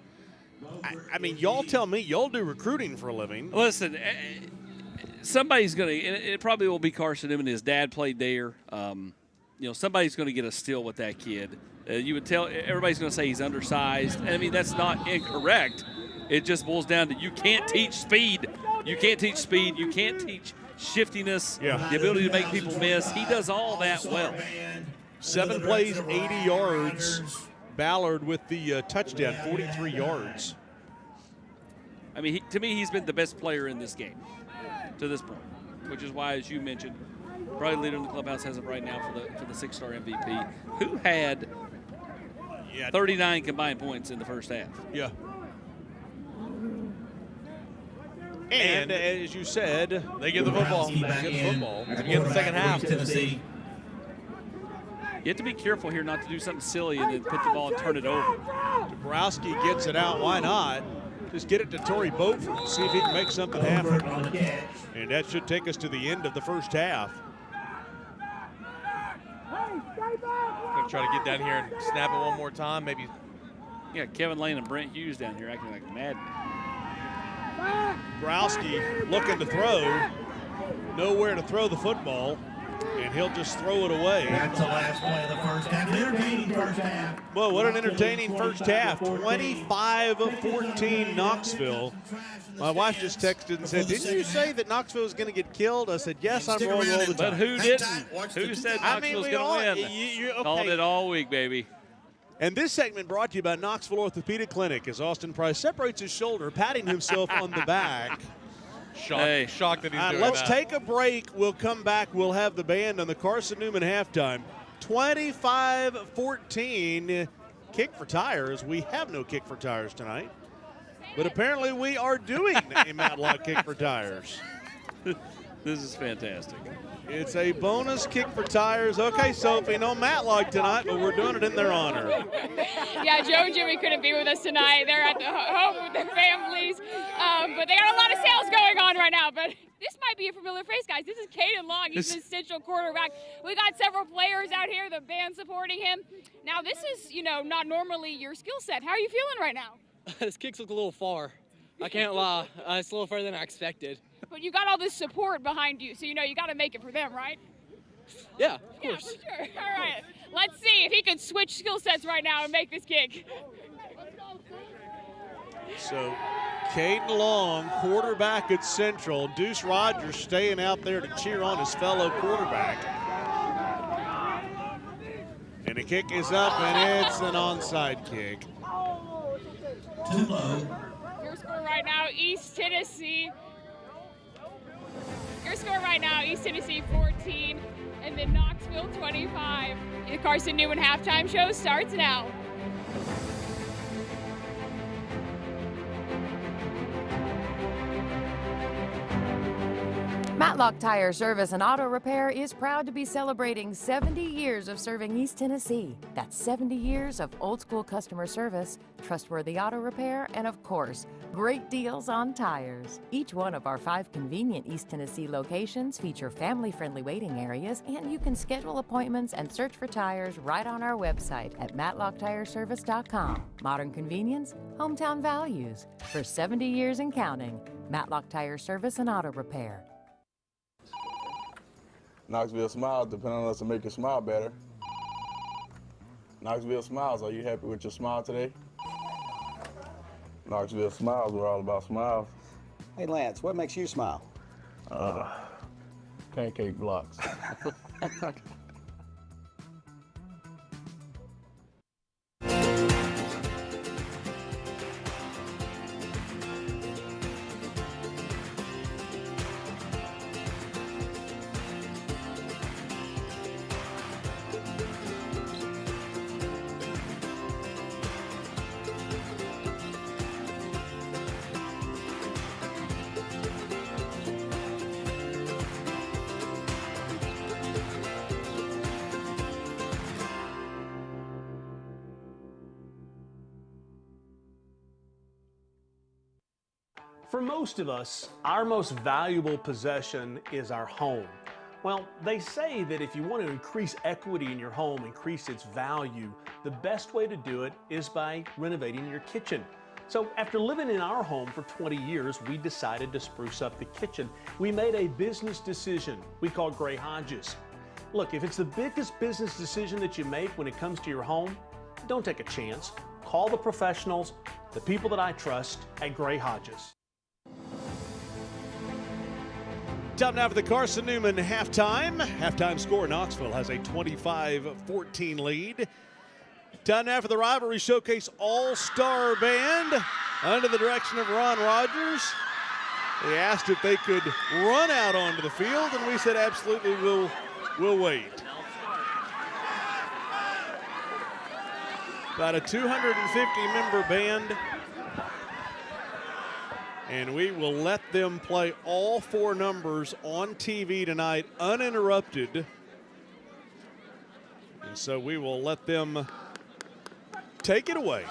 I mean, y'all tell me, y'all do recruiting for a living. Listen, somebody's going to, it probably will be Carson Newman. His dad played there. Somebody's going to get a steal with that kid. You would tell everybody's going to say he's undersized. I mean, that's not incorrect. It just boils down to you can't teach speed. You can't teach speed. You can't teach shiftiness, the ability to make people miss. He does all that well. 7 plays, 80 yards. Ballard with the touchdown, 43 yards. I mean, to me, he's been the best player in this game to this point, which is why, as you mentioned, probably leader in the clubhouse as of right now for the 6-star MVP, who had 39 combined points in the first half. Yeah. And as you said, they get the football. They get the football to begin the second half. You have to be careful here not to do something silly and then put the ball and turn it over. Dabrowski gets it out. Why not? Just get it to Torrey Beaufort and see if he can make something happen. And that should take us to the end of the first half. Gonna try to get down here and snap it one more time, maybe. Yeah, Kevin Lane and Brent Hughes down here acting like mad. Dabrowski looking to throw. Nowhere to throw the football. And he'll just throw it away. That's the last play of the first half. Entertaining first half. Well, what an entertaining first half. 25-14 Knoxville. My wife just texted and said, didn't you say that Knoxville was going to get killed? I said, yes, I'm wrong all the time. But who didn't? Who said Knoxville was going to win? Okay. Called it all week, baby. And this segment brought to you by Knoxville Orthopedic Clinic as Austin Price separates his shoulder, patting himself on the back. Shocked that he's doing let's that. take a break. We'll come back. We'll have the band on the Carson Newman halftime. 25-14. Kick for tires. We have no kick for tires tonight. But apparently we are doing a Matlock kick for tires. This is fantastic. It's a bonus kick for tires. Okay, Sophie, no Matlock tonight, but we're doing it in their honor. Yeah, Joe and Jimmy couldn't be with us tonight. They're at the home with their families. But they got a lot of sales going on right now. But this might be a familiar face, guys. This is Caden Long. He's the central quarterback. We got several players out here, the band supporting him. Now, this is, not normally your skill set. How are you feeling right now? This kick's look a little far. I can't lie. It's a little further than I expected. But you got all this support behind you, so you got to make it for them, right? Yeah, of course. Yeah, for sure. All right. Let's see if he can switch skill sets right now and make this kick. So, Caden Long, quarterback at Central. Deuce Rogers staying out there to cheer on his fellow quarterback. And the kick is up, and it's an onside kick. Too low. Your score right now, East Tennessee. Your score right now, East Tennessee 14, and then Knoxville 25. The Carson Newman halftime show starts now. Matlock Tire Service and Auto Repair is proud to be celebrating 70 years of serving East Tennessee. That's 70 years of old school customer service, trustworthy auto repair, and of course, great deals on tires. Each one of our 5 convenient East Tennessee locations feature family-friendly waiting areas, and you can schedule appointments and search for tires right on our website at matlocktireservice.com. Modern convenience, hometown values. For 70 years and counting, Matlock Tire Service and Auto Repair. Knoxville Smiles depend on us to make you smile better. Knoxville Smiles, are you happy with your smile today? Knoxville Smiles, we're all about smiles. Hey, Lance, what makes you smile? Pancake blocks. For most of us, our most valuable possession is our home. Well, they say that if you want to increase equity in your home, increase its value, the best way to do it is by renovating your kitchen. So after living in our home for 20 years, we decided to spruce up the kitchen. We made a business decision we call Gray Hodges. Look, if it's the biggest business decision that you make when it comes to your home, don't take a chance. Call the professionals, the people that I trust at Gray Hodges. Time now for the Carson Newman halftime. Halftime score, Knoxville has a 25-14 lead. Time now for the Rivalry Showcase All-Star Band under the direction of Ron Rogers. They asked if they could run out onto the field, and we said absolutely, we'll wait. About a 250-member band. And we will let them play all 4 numbers on TV tonight uninterrupted. And so we will let them take it away.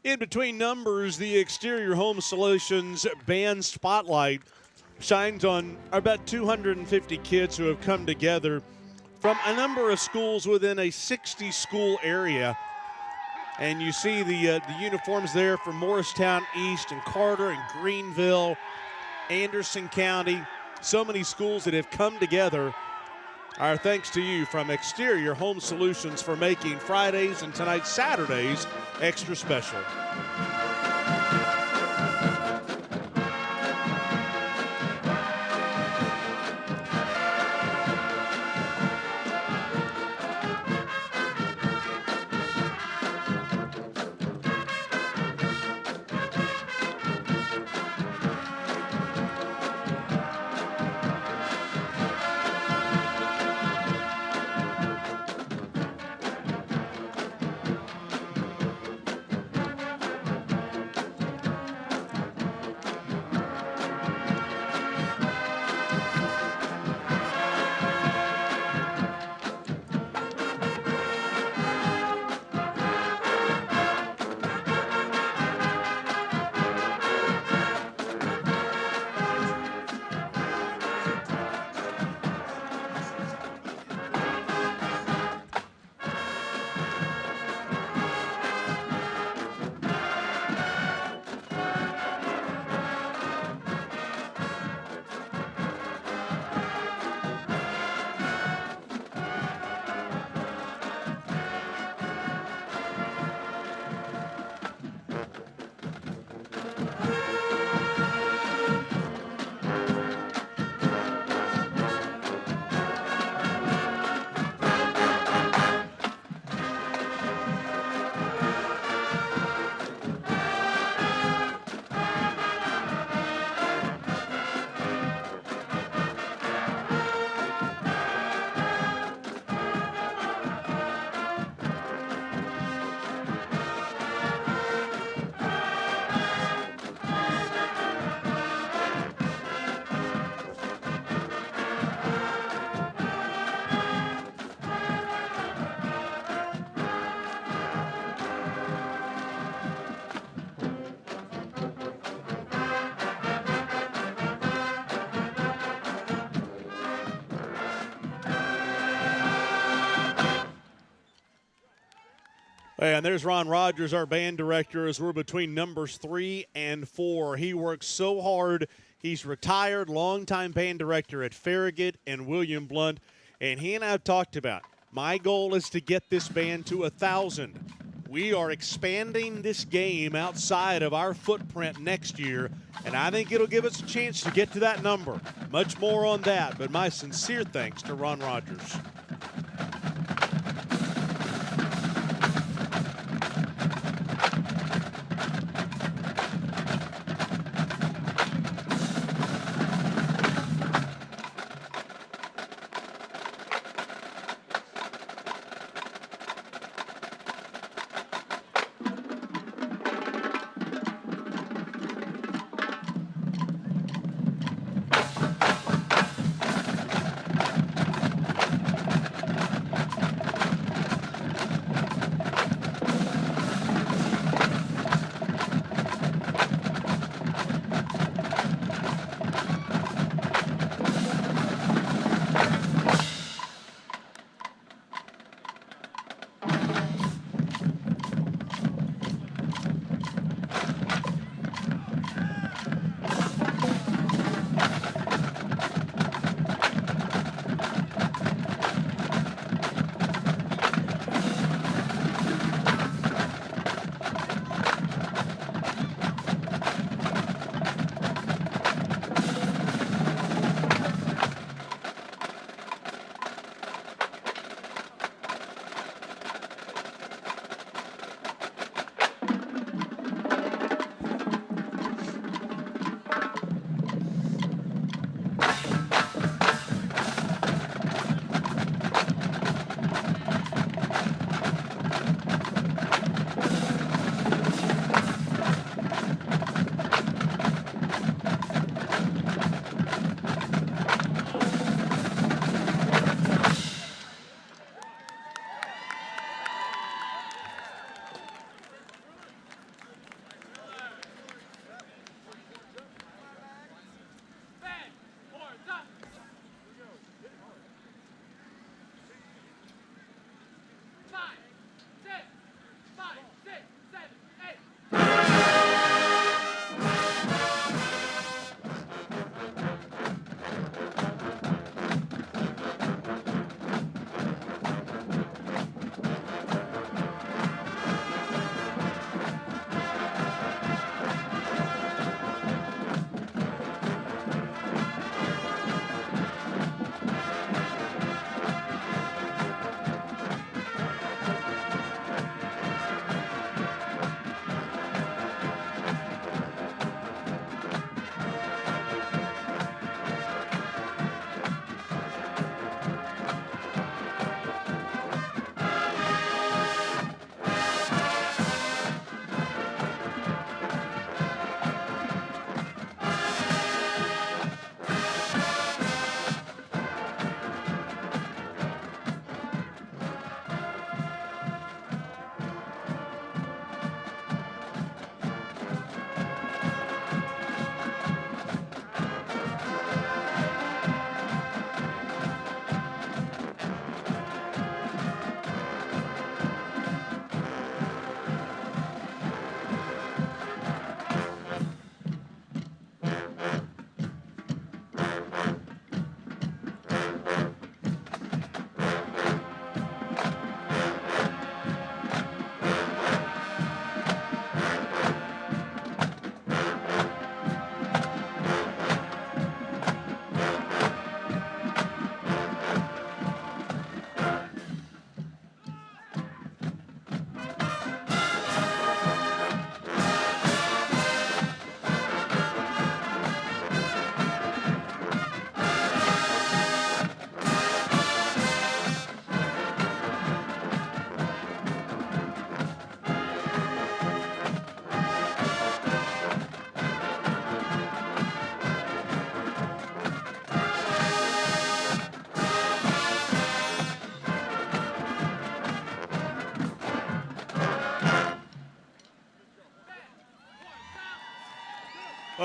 In between numbers, the Exterior Home Solutions Band Spotlight shines on about 250 kids who have come together from a number of schools within a 60-school area. And you see the uniforms there for Morristown East and Carter and Greenville, Anderson County. So many schools that have come together. Our thanks to you from Exterior Home Solutions for making Fridays and tonight Saturdays extra special. And there's Ron Rogers, our band director, as we're between numbers 3 and 4. He works so hard. He's retired, longtime band director at Farragut and William Blunt. And he and I have talked about, my goal is to get this band to 1,000. We are expanding this game outside of our footprint next year, and I think it'll give us a chance to get to that number. Much more on that, but my sincere thanks to Ron Rogers.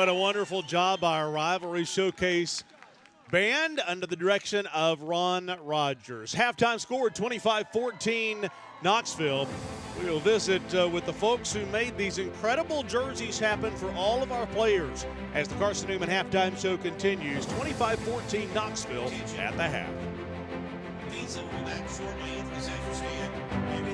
What a wonderful job by our Rivalry Showcase band under the direction of Ron Rogers. Halftime score 25-14 Knoxville. We'll visit with the folks who made these incredible jerseys happen for all of our players as the Carson Newman halftime show continues. 25-14 Knoxville at the half.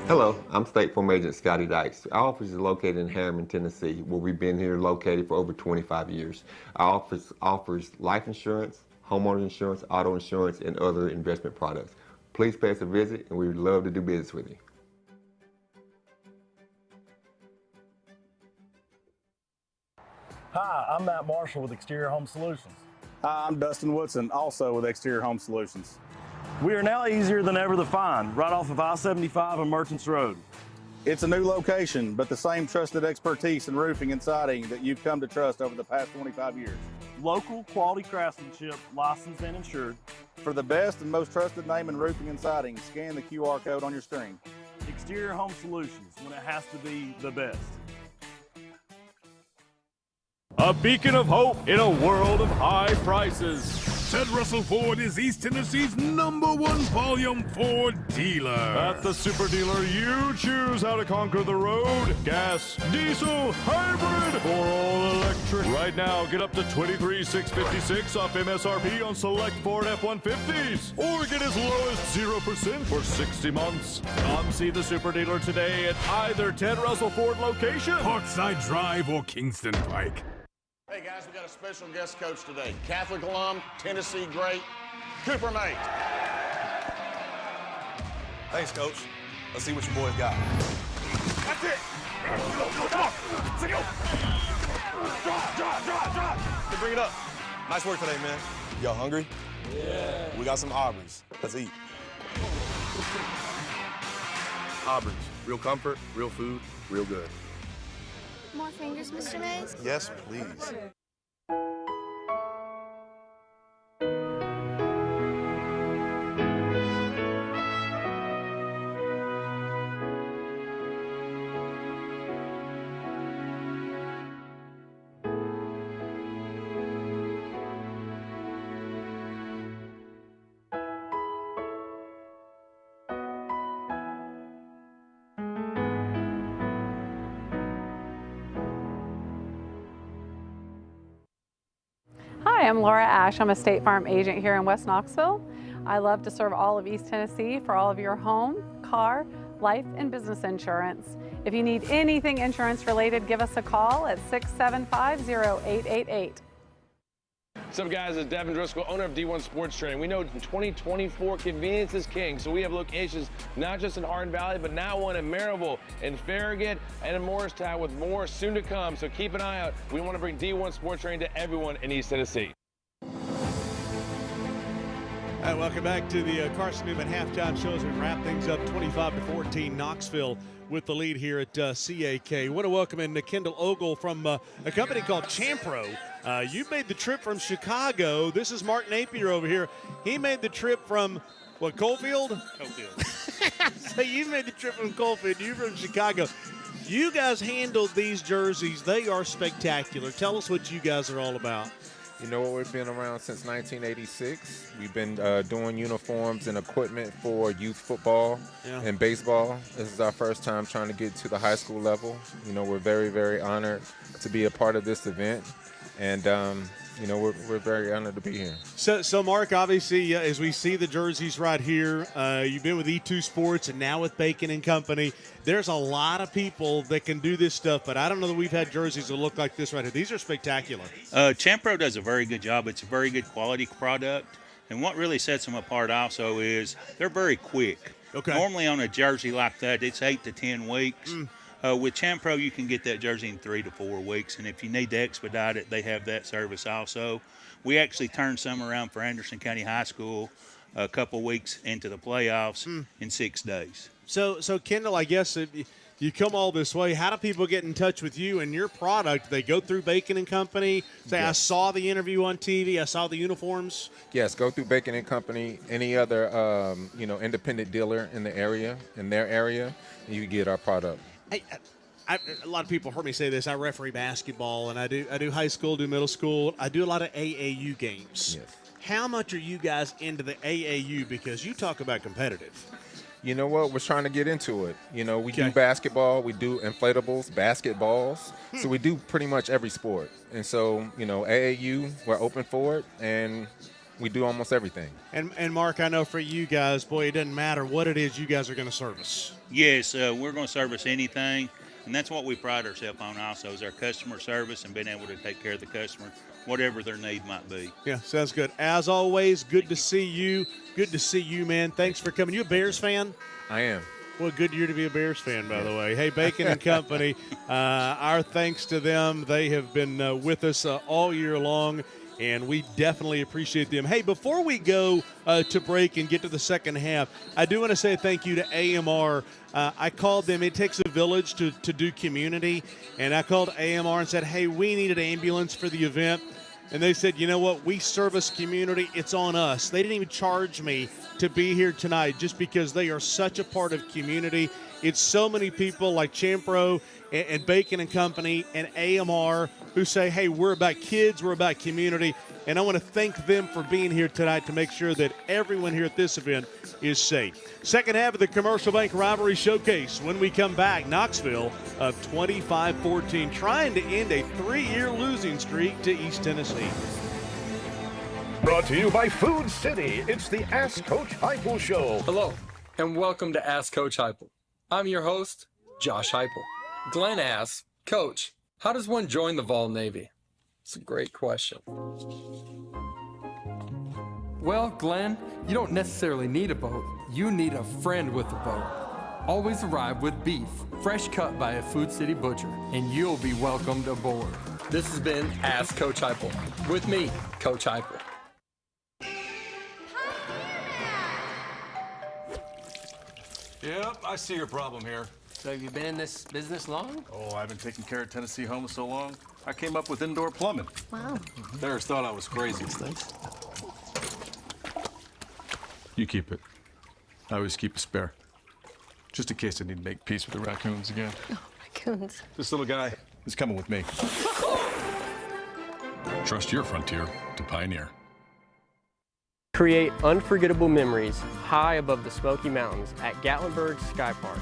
Hello, I'm State Farm Agent Scotty Dykes. Our office is located in Harriman, Tennessee, where we've been here located for over 25 years. Our office offers life insurance, homeowner insurance, auto insurance, and other investment products. Please pay us a visit, and we would love to do business with you. Hi, I'm Matt Marshall with Exterior Home Solutions. Hi, I'm Dustin Woodson, also with Exterior Home Solutions. We are now easier than ever to find, right off of I-75 and Merchants Road. It's a new location, but the same trusted expertise in roofing and siding that you've come to trust over the past 25 years. Local quality craftsmanship, licensed and insured. For the best and most trusted name in roofing and siding, scan the QR code on your screen. Exterior Home Solutions, when it has to be the best. A beacon of hope in a world of high prices. Ted Russell Ford is East Tennessee's #1 volume Ford dealer. At the Super Dealer, you choose how to conquer the road. Gas, diesel, hybrid, or all electric. Right now, get up to $23,656 off MSRP on select Ford F-150s. Or get as low as 0% for 60 months. Come see the Super Dealer today at either Ted Russell Ford location, Parkside Drive or Kingston Pike. Hey guys, we got a special guest coach today. Catholic alum, Tennessee great, Cooper Mate. Thanks, Coach. Let's see what your boys got. That's it. Come on. Drop. Hey, bring it up. Nice work today, man. Y'all hungry? Yeah. We got some Aubreys. Let's eat. Aubreys. Real comfort, real food, real good. More fingers, Mr. Mays? Yes, please. Hi, I'm Laura Ash. I'm a State Farm agent here in West Knoxville. I love to serve all of East Tennessee for all of your home, car, life, and business insurance. If you need anything insurance related, give us a call at 675-0888. What's up, guys? It's Devin Driscoll, owner of D1 Sports Training. We know in 2024, convenience is king, so we have locations not just in Hardin Valley, but now one in Maryville, in Farragut, and in Morristown, with more soon to come. So keep an eye out. We want to bring D1 Sports Training to everyone in East Tennessee. All right, welcome back to the Carson Newman halftime show as we wrap things up 25-14 Knoxville with the lead here at CAK. Want to welcome in Kendall Ogle from a company called Champro. You made the trip from Chicago. This is Mark Napier over here. He made the trip from, what, Coalfield? Coalfield. So you made the trip from Coalfield. You're from Chicago. You guys handled these jerseys. They are spectacular. Tell us what you guys are all about. You know what, we've been around since 1986. We've been doing uniforms and equipment for youth football and baseball. This is our first time trying to get to the high school level. You know, we're very, very honored to be a part of this event. And, you know, we're very honored to be here. So Mark, obviously, as we see the jerseys right here, you've been with E2 Sports and now with Bacon and Company. There's a lot of people that can do this stuff, but I don't know that we've had jerseys that look like this right here. These are spectacular. Champro does a very good job. It's a very good quality product. And what really sets them apart also is they're very quick. Okay. Normally on a jersey like that, it's 8 to 10 weeks. With Champro, you can get that jersey in 3 to 4 weeks, and if you need to expedite it, they have that service also. We actually turned some around for Anderson County High School a couple weeks into the playoffs in 6 days. So Kendall, I guess if you come all this way, how do people get in touch with you and your product? They go through Bacon and Company, say, I saw the interview on TV, I saw the uniforms. Yes, go through Bacon and Company, any other, you know, independent dealer in the area, in their area, and you can get our product. Hey, A lot of people heard me say this. I referee basketball, and I do high school, do middle school. I do a lot of AAU games. Yes. How much are you guys into the AAU? Because you talk about competitive. You know what? We're trying to get into it. We do basketball, we do inflatables, basketballs. So we do pretty much every sport. And so, AAU, we're open for it, and we do almost everything. And Mark, I know for you guys, boy, it doesn't matter what it is you guys are going to service. Yes, we're going to service anything, and that's what we pride ourselves on also is our customer service and being able to take care of the customer, whatever their need might be. Yeah, sounds good. As always, good to see you. Good to see you, man. Thanks for coming. You a Bears fan? I am. Well, good year to be a Bears fan, by the way. Hey, Bacon and Company, our thanks to them. They have been with us all year long, and we definitely appreciate them. Hey, before we go to break and get to the second half, I do want to say thank you to AMR. I called them. It takes a village to do community, and I called AMR and said, hey, we need an ambulance for the event. And they said, you know what, we service community, it's on us. They didn't even charge me to be here tonight just because they are such a part of community. It's so many people like Champro and Bacon and Company and AMR who say, hey, we're about kids, we're about community. And I want to thank them for being here tonight to make sure that everyone here at this event is safe. Second half of the Commercial Bank Rivalry Showcase. When we come back, Knoxville up 25-14, trying to end a 3-year losing streak to East Tennessee. Brought to you by Food City. It's the Ask Coach Heupel Show. Hello, and welcome to Ask Coach Heupel. I'm your host, Josh Heupel. Glenn asks, Coach, how does one join the Vol Navy? It's a great question. Well, Glenn, you don't necessarily need a boat. You need a friend with a boat. Always arrive with beef, fresh cut by a Food City butcher, and you'll be welcomed aboard. This has been Ask Coach Heupel. With me, Coach Heupel. Yep, I see your problem here. So have you been in this business long? Oh, I've been taking care of Tennessee homes so long, I came up with indoor plumbing. Wow. Bears thought I was crazy. You keep it. I always keep a spare. Just in case I need to make peace with the raccoons again. Oh, raccoons. This little guy is coming with me. Trust your frontier to Pioneer. Create unforgettable memories high above the Smoky Mountains at Gatlinburg Sky Park.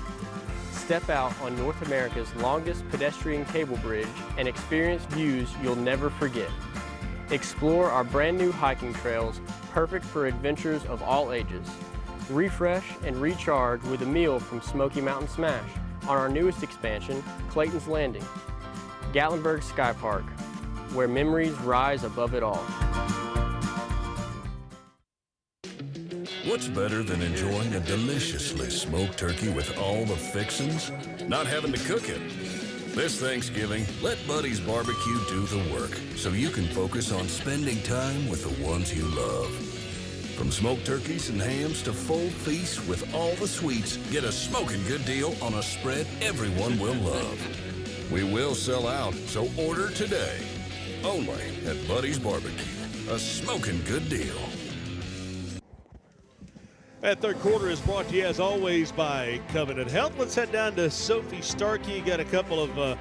Step out on North America's longest pedestrian cable bridge and experience views you'll never forget. Explore our brand new hiking trails, perfect for adventures of all ages. Refresh and recharge with a meal from Smoky Mountain Smash on our newest expansion, Clayton's Landing. Gatlinburg Sky Park, where memories rise above it all. What's better than enjoying a deliciously smoked turkey with all the fixings? Not having to cook it. This Thanksgiving, let Buddy's Barbecue do the work so you can focus on spending time with the ones you love. From smoked turkeys and hams to full feasts with all the sweets, get a smoking good deal on a spread everyone will love. We will sell out, so order today. Only at Buddy's Barbecue. A smoking good deal. That third quarter is brought to you, as always, by Covenant Health. Let's head down to Sophie Starkey. You got a couple of,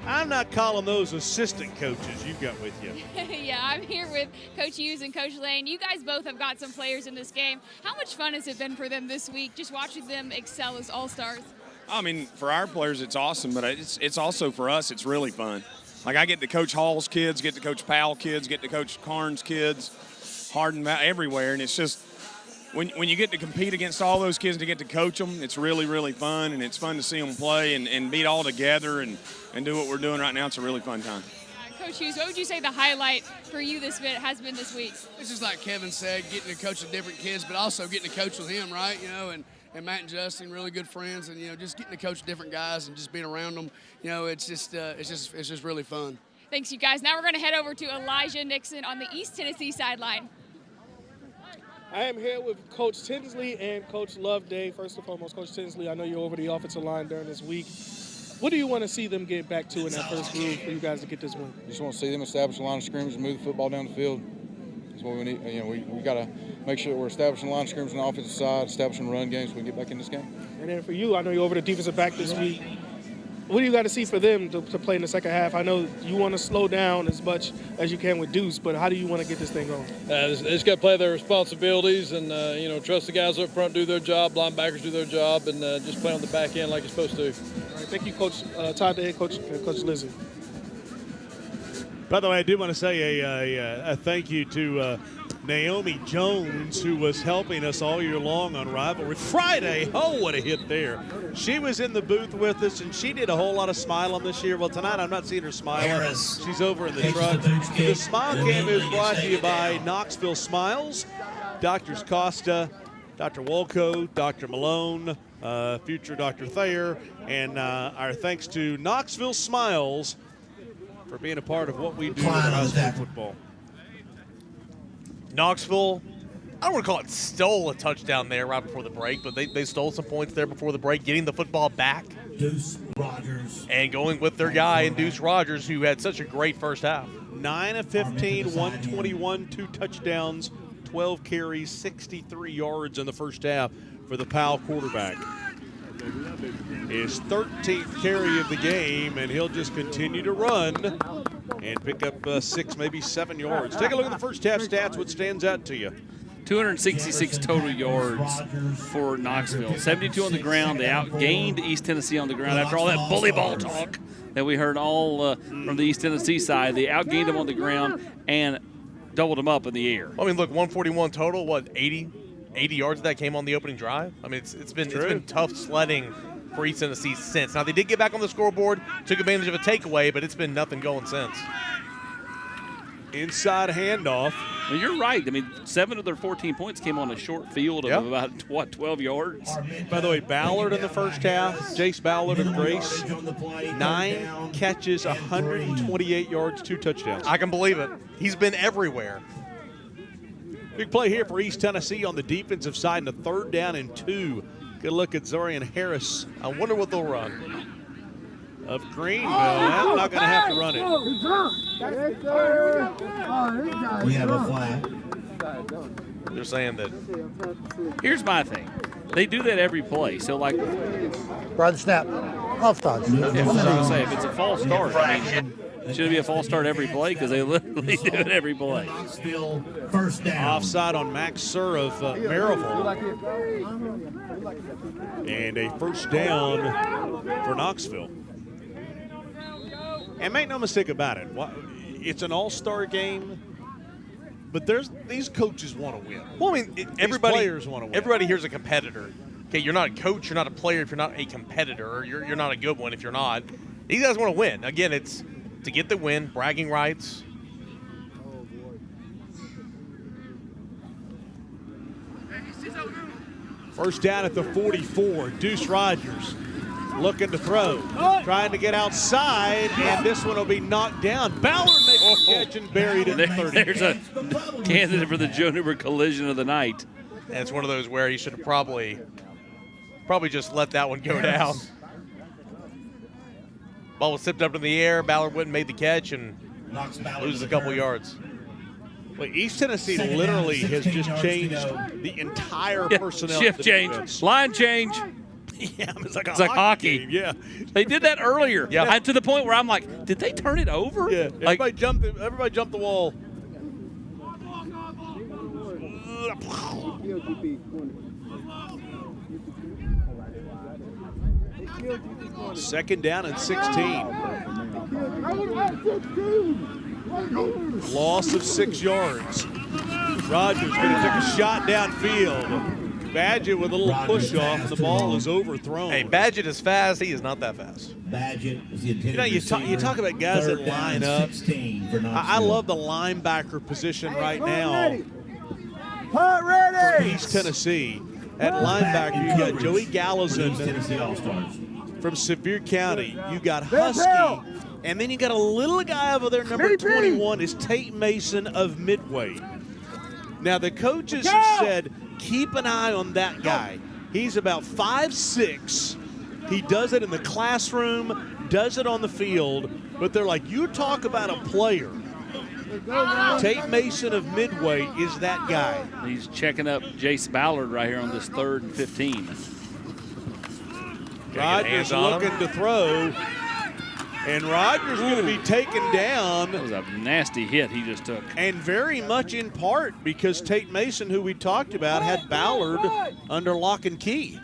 I'm not calling those assistant coaches you've got with you. Yeah, I'm here with Coach Hughes and Coach Lane. You guys both have got some players in this game. How much fun has it been for them this week, just watching them excel as all-stars? I mean, for our players, it's awesome, but it's also for us, it's really fun. Like, I get to coach Hall's kids, get to coach Powell kids, get to coach Carnes kids, Hardin, everywhere, and it's just, when you get to compete against all those kids and to get to coach them, it's really, really fun, and it's fun to see them play and be all together and do what we're doing right now. It's a really fun time. Coach Hughes, what would you say the highlight for you has been this week? It's just like Kevin said, getting to coach with different kids, but also getting to coach with him, right? You know, and Matt and Justin, really good friends, and, you know, just getting to coach different guys and just being around them, you know, it's just really fun. Thanks, you guys. Now we're going to head over to Elijah Nixon on the East Tennessee sideline. I am here with Coach Tinsley and Coach Loveday. First and foremost, Coach Tinsley, I know you're over the offensive line during this week. What do you want to see them get back to in that first groove for you guys to get this win? Just want to see them establish a line of scrimmage and move the football down the field. That's what we need. You know, we got to make sure that we're establishing a line of scrimmage on the offensive side, establishing run games so we can get back in this game. And then for you, I know you're over the defensive back this week. What do you got to see for them to play in the second half? I know you want to slow down as much as you can with Deuce, but how do you want to get this thing going? They just got to play their responsibilities and, trust the guys up front do their job, linebackers do their job, and just play on the back end like you're supposed to. All right, thank you, Coach Todd, the head coach, and Coach Lizzie. By the way, I do want to say a thank you to Naomi Jones, who was helping us all year long on Rivalry Friday. Oh, what a hit there. She was in the booth with us, and she did a whole lot of smiling this year. Well, tonight I'm not seeing her smiling. She's over in the truck. The Smile Cam is brought to you by Knoxville Smiles, Drs. Costa, Dr. Wolko, Dr. Malone, future Dr. Thayer, and our thanks to Knoxville Smiles for being a part of what we do in high school football. Knoxville, I don't want to call it stole a touchdown there right before the break, but they stole some points there before the break, getting the football back. Deuce Rogers. And going with their guy in Deuce Rogers, who had such a great first half. 9 of 15, 121, 2 touchdowns, 12 carries, 63 yards in the first half for the Powell quarterback. His 13th carry of the game, and he'll just continue to run and pick up 6, maybe 7 yards. Take a look at the first half stats. What stands out to you? 266 total yards for Knoxville. 72 on the ground. They outgained East Tennessee on the ground after all that bully ball talk that we heard all from the East Tennessee side. They outgained them on the ground and doubled them up in the air. I mean, look, 141 total, what, 80 yards of that came on the opening drive? I mean, it's been tough sledding for East Tennessee since. Now, they did get back on the scoreboard, took advantage of a takeaway, but it's been nothing going since. Inside handoff. Well, you're right. I mean, 7 of their 14 points came on a short field of about, 12 yards? By the way, Ballard in the first half, Jace Ballard of Grace, 9 catches, 128 yards, 2 touchdowns. I can believe it. He's been everywhere. Big play here for East Tennessee on the defensive side in a 3rd down and 2. Good look at Zorian Harris. I wonder what they'll run. Of Greenville. I'm not going to have to run it. We have a flag. They're saying that. Here's my thing. They do that every play. So, like. Right snap. Offside. Yeah, I was going to say, if it's a false start, I mean, should it be a false start every play? Because they literally do it every play. First down. Offside on Max Sir of Maryville. And a first down for Knoxville. And make no mistake about it, it's an all-star game, but these coaches want to win. Well, I mean, players want to win. Everybody here's a competitor. Okay, you're not a coach, you're not a player if you're not a competitor. You're not a good one if you're not. These guys want to win. Again, it's to get the win, bragging rights. First down at the 44, Deuce Rogers looking to throw, trying to get outside, and this one will be knocked down. Ballard makes the catch and buried it in 30. There's a candidate for the Joe Newber collision of the night. And it's one of those where he should have probably just let that one go down. Ball was tipped up in the air. Ballard went and made the catch and loses a couple yards. Well, East Tennessee literally has just changed the entire personnel. Shift change, line change. Yeah, it's like hockey. Game. Yeah, they did that earlier. Yeah, to the point where I'm like, did they turn it over? Yeah, everybody jumped the wall. Second down and 16. Loss of 6 yards. Rogers going to take a shot downfield. Badgett with a little push-off, and the ball is overthrown. Hey, Badgett is fast. He is not that fast. Badgett is the intended you talk about guys that line up. I love the linebacker position right now for East Tennessee. At linebacker, you got Joey Gallazon from Sevier County. You got Husky. And then you got a little guy over there, number 21, is Tate Mason of Midway. Now, the coaches have said, keep an eye on that guy. He's about 5'6". He does it in the classroom, does it on the field, but they're like, you talk about a player. Tate Mason of Midway is that guy. He's checking up Jace Ballard right here on this 3rd and 15. Rogers looking to throw. And Rogers going to be taken down. That was a nasty hit he just took. And very much in part because Tate Mason, who we talked about, had Ballard under lock and key.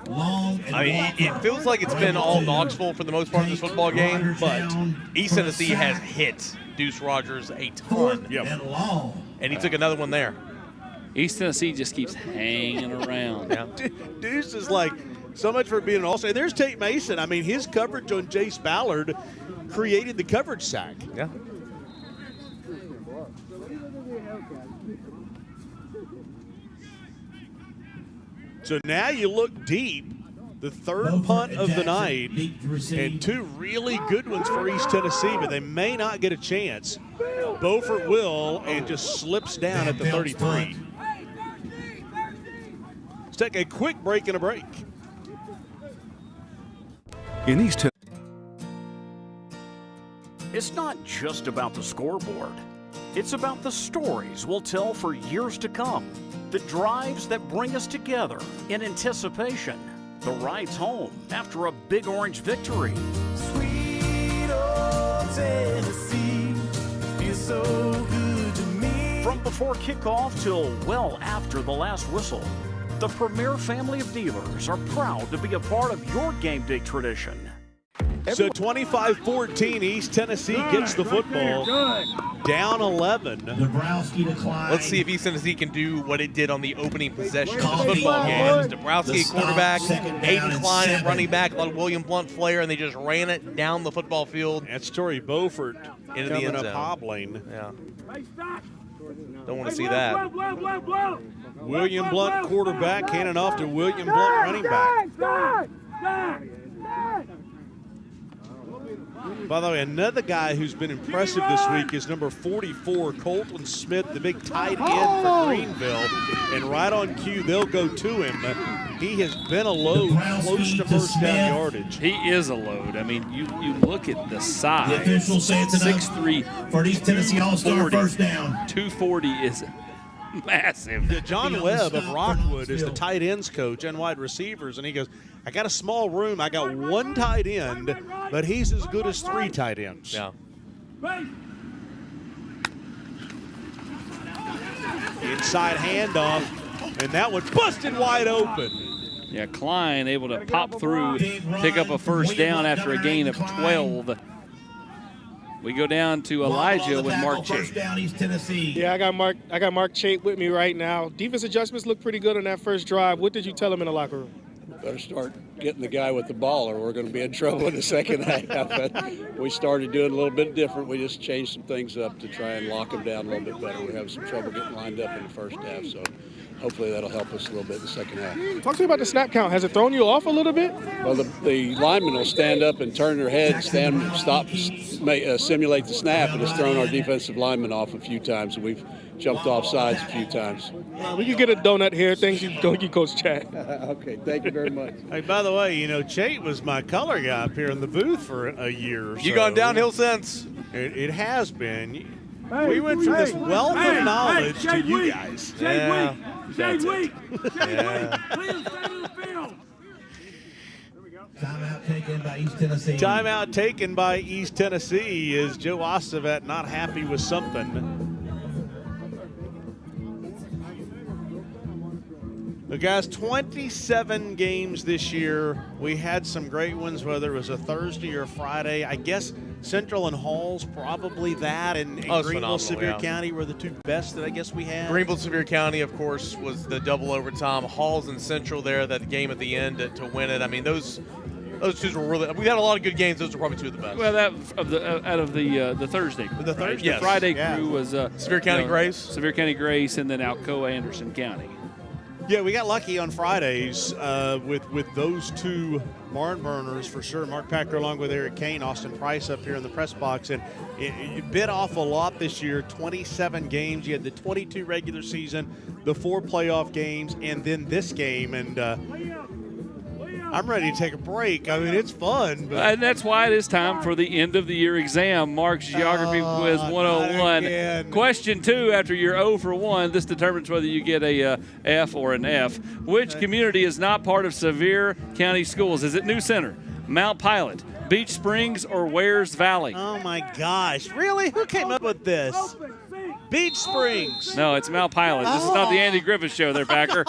I mean, it feels like it's been all Knoxville for the most part of this football game, but East Tennessee has hit Deuce Rogers a ton. And he took another one there. East Tennessee just keeps hanging around. Deuce is like, so much for being an all-star. There's Tate Mason. I mean, his coverage on Jace Ballard created the coverage sack. Yeah. So now you look deep. The third punt of the night, and two really good ones for East Tennessee, but they may not get a chance. Beaufort will, and just slips down at the 33. Let's take a quick break and a break. In East Tennessee, it's not just about the scoreboard. It's about the stories we'll tell for years to come, the drives that bring us together in anticipation, the rides home after a Big Orange victory. Sweet old Tennessee, feels so good to me. From before kickoff till well after the last whistle, the Premier family of dealers are proud to be a part of your game day tradition. So 25-14, East Tennessee gets the football. Down 11. Let's see if East Tennessee can do what it did on the opening possession of the football game. Dabrowski at quarterback, Hayden Klein at running back, a lot of William Blunt flair, and they just ran it down the football field. That's Torrey Beaufort into the end zone. Hobbling. Yeah. Don't want to see that. William Blunt quarterback, handing off to William Blunt running back. By the way, another guy who's been impressive this week is number 44, Colton Smith, the big tight end for Greenville. And right on cue, they'll go to him. He has been a load close to first down yardage. He is a load. I mean, you look at the size. The officials say tonight 6'3", for East Tennessee All-Star first down. 240 is massive. John Webb of Rockwood is the tight ends coach and wide receivers, and he goes, I got a small room. I got one tight end, but he's as good as three tight ends. Yeah. Inside handoff, and that one busted wide open. Yeah, Klein able to pop through, pick up a first down after a gain of 12. We go down to Elijah with Mark Chait. Yeah, I got Mark Chait with me right now. Defense adjustments look pretty good on that first drive. What did you tell him in the locker room? Better start getting the guy with the ball or we're going to be in trouble in the second half. But we started doing a little bit different. We just changed some things up to try and lock them down a little bit better. We have some trouble getting lined up in the first half, so hopefully that'll help us a little bit in the second half. Talk to me about the snap count. Has it thrown you off a little bit? Well, the linemen will stand up and turn their head, simulate the snap, and it's thrown our defensive linemen off a few times, and we've jumped off sides a few times. We can get a donut here. Thank you, Coach Chad. Okay, thank you very much. Hey, by the way, you know, Chait was my color guy up here in the booth for a year or so. You gone downhill since? It has been. We went from this wealth of knowledge to you guys. Yeah. That's it. Yeah. Timeout taken by East Tennessee. Timeout taken by East Tennessee. Is Joe Ostavet not happy with something? But guys, 27 games this year. We had some great ones, whether it was a Thursday or Friday. I guess Central and Hall's probably that, and Greenville, Sevier County were the two best that I guess we had. Greenville, Sevier County, of course, was the double overtime. Halls and Central there, that game at the end to win it. I mean, those two were really. We had a lot of good games. Those are probably two of the best. Well, out of the Thursday. The Thursday, the Friday crew was Sevier County Grace, Sevier County Grace, and then Alcoa Anderson County. Yeah, we got lucky on Fridays with those two barn burners for sure. Mark Packer along with Eric Kane, Austin Price up here in the press box. And it bit off a lot this year, 27 games. You had the 22 regular season, the 4 playoff games, and then this game. And I'm ready to take a break. I mean, it's fun. But and that's why it is time for the end of the year exam. Mark's Geography Quiz 101. Question 2, after you're 0 for 1, this determines whether you get a F or an F. Which community is not part of Sevier County Schools? Is it New Center, Mount Pilot, Beach Springs or Wares Valley? Oh my gosh! Really? Who came up with this? Beach Springs. No, it's Mount Pilot. This is not the Andy Griffith Show there, Packer.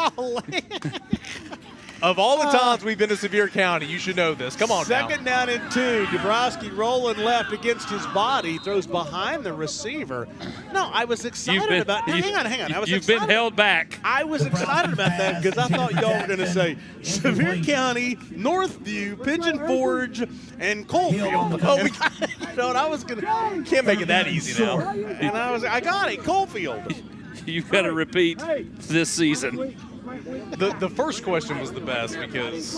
Of all the times we've been to Sevier County, you should know this. Come on now. Second down and 2. Dabrowski rolling left against his body, throws behind the receiver. No, I was excited about. Now, hang on. You've been held back. I was excited about that because I thought y'all were going to say Sevier County, Northview, Pigeon Forge, and Coalfield. Oh, we got it. You know, and I was going to. Can't make it that easy now. And I got it. Coalfield. You've got to repeat this season. The first question was the best because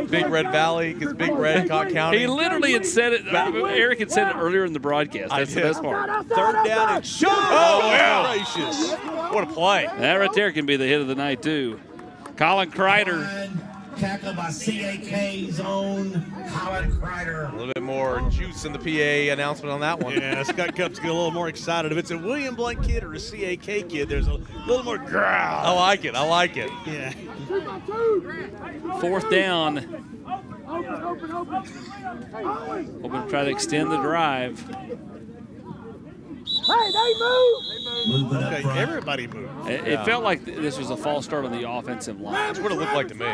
Big Red Valley, because Big Red, Cotton County. He literally had said it. Eric had said it earlier in the broadcast. That's the best part. Third down and shot. Oh, yeah. Gracious. What a play. That right there can be the hit of the night, too. Colin Kreider. Tackled by CAK's own Colin Kreider. A little bit more juice in the PA announcement on that one. Yeah, Scott Cup's get a little more excited. If it's a William Blank kid or a CAK kid, there's a little more growl. I like it. Yeah. Fourth down. We're going to try to extend the drive. Hey, they move! Okay, everybody moved. It felt like this was a false start on the offensive line. That's what it looked like to me.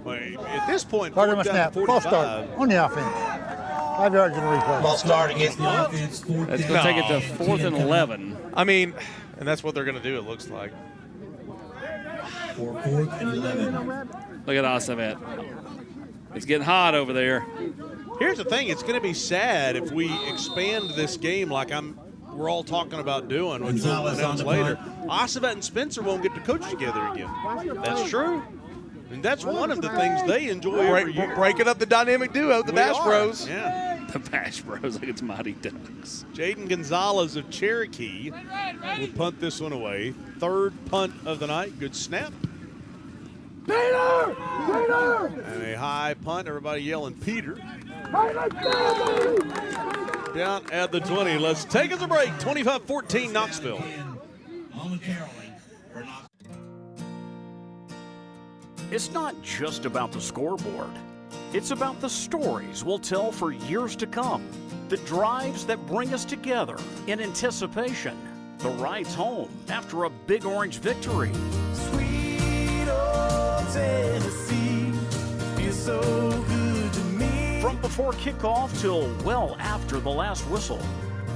Wait, at this point, Start him a fourth down snap. and False 45. start on the offense. 5 yards in the replay. Ball start against the offense. That's going to take it to 4th and 11. I mean, and that's what they're going to do, it looks like. For 4th and 11. Look at Asavet. It's getting hot over there. Here's the thing: it's going to be sad if we expand this game like we're all talking about doing, which we'll announce later. Asavet and Spencer won't get to coach together again. That's true. And that's one of the things they enjoy every year. Breaking up the dynamic duo, the Bash Bros. Yeah. The Bash Bros, like it's Mighty Ducks. Jaden Gonzalez of Cherokee will punt this one away. Third punt of the night. Good snap. Peter! And a high punt. Everybody yelling Peter. Down at the 20. Let's take us a break. 25-14 Knoxville. It's not just about the scoreboard. It's about the stories we'll tell for years to come. The drives that bring us together in anticipation. The rides home after a Big Orange victory. Sweet old Tennessee, feels so good to me. From before kickoff till well after the last whistle,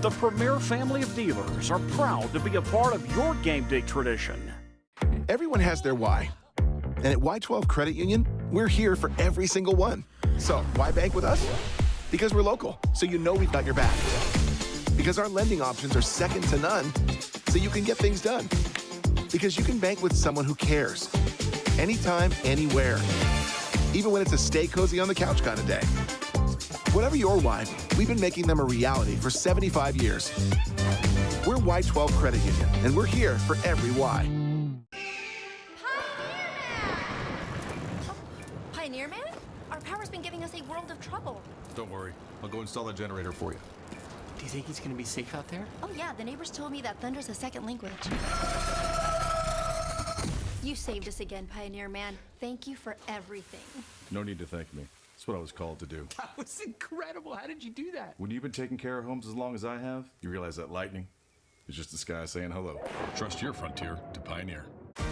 the Premier family of dealers are proud to be a part of your game day tradition. Everyone has their why. And at Y12 Credit Union, we're here for every single one. So why bank with us? Because we're local, so you know we've got your back. Because our lending options are second to none, so you can get things done. Because you can bank with someone who cares. Anytime, anywhere. Even when it's a stay cozy on the couch kind of day. Whatever your why, we've been making them a reality for 75 years. We're Y12 Credit Union, and we're here for every why. Pioneer Man? Our power's been giving us a world of trouble. Don't worry. I'll go install a generator for you. Do you think he's gonna be safe out there? Oh yeah, the neighbors told me that thunder's a second language. You saved us again, Pioneer Man. Thank you for everything. No need to thank me. That's what I was called to do. That was incredible. How did you do that? When you've been taking care of homes as long as I have, you realize that lightning is just the sky saying hello. Trust your frontier to Pioneer.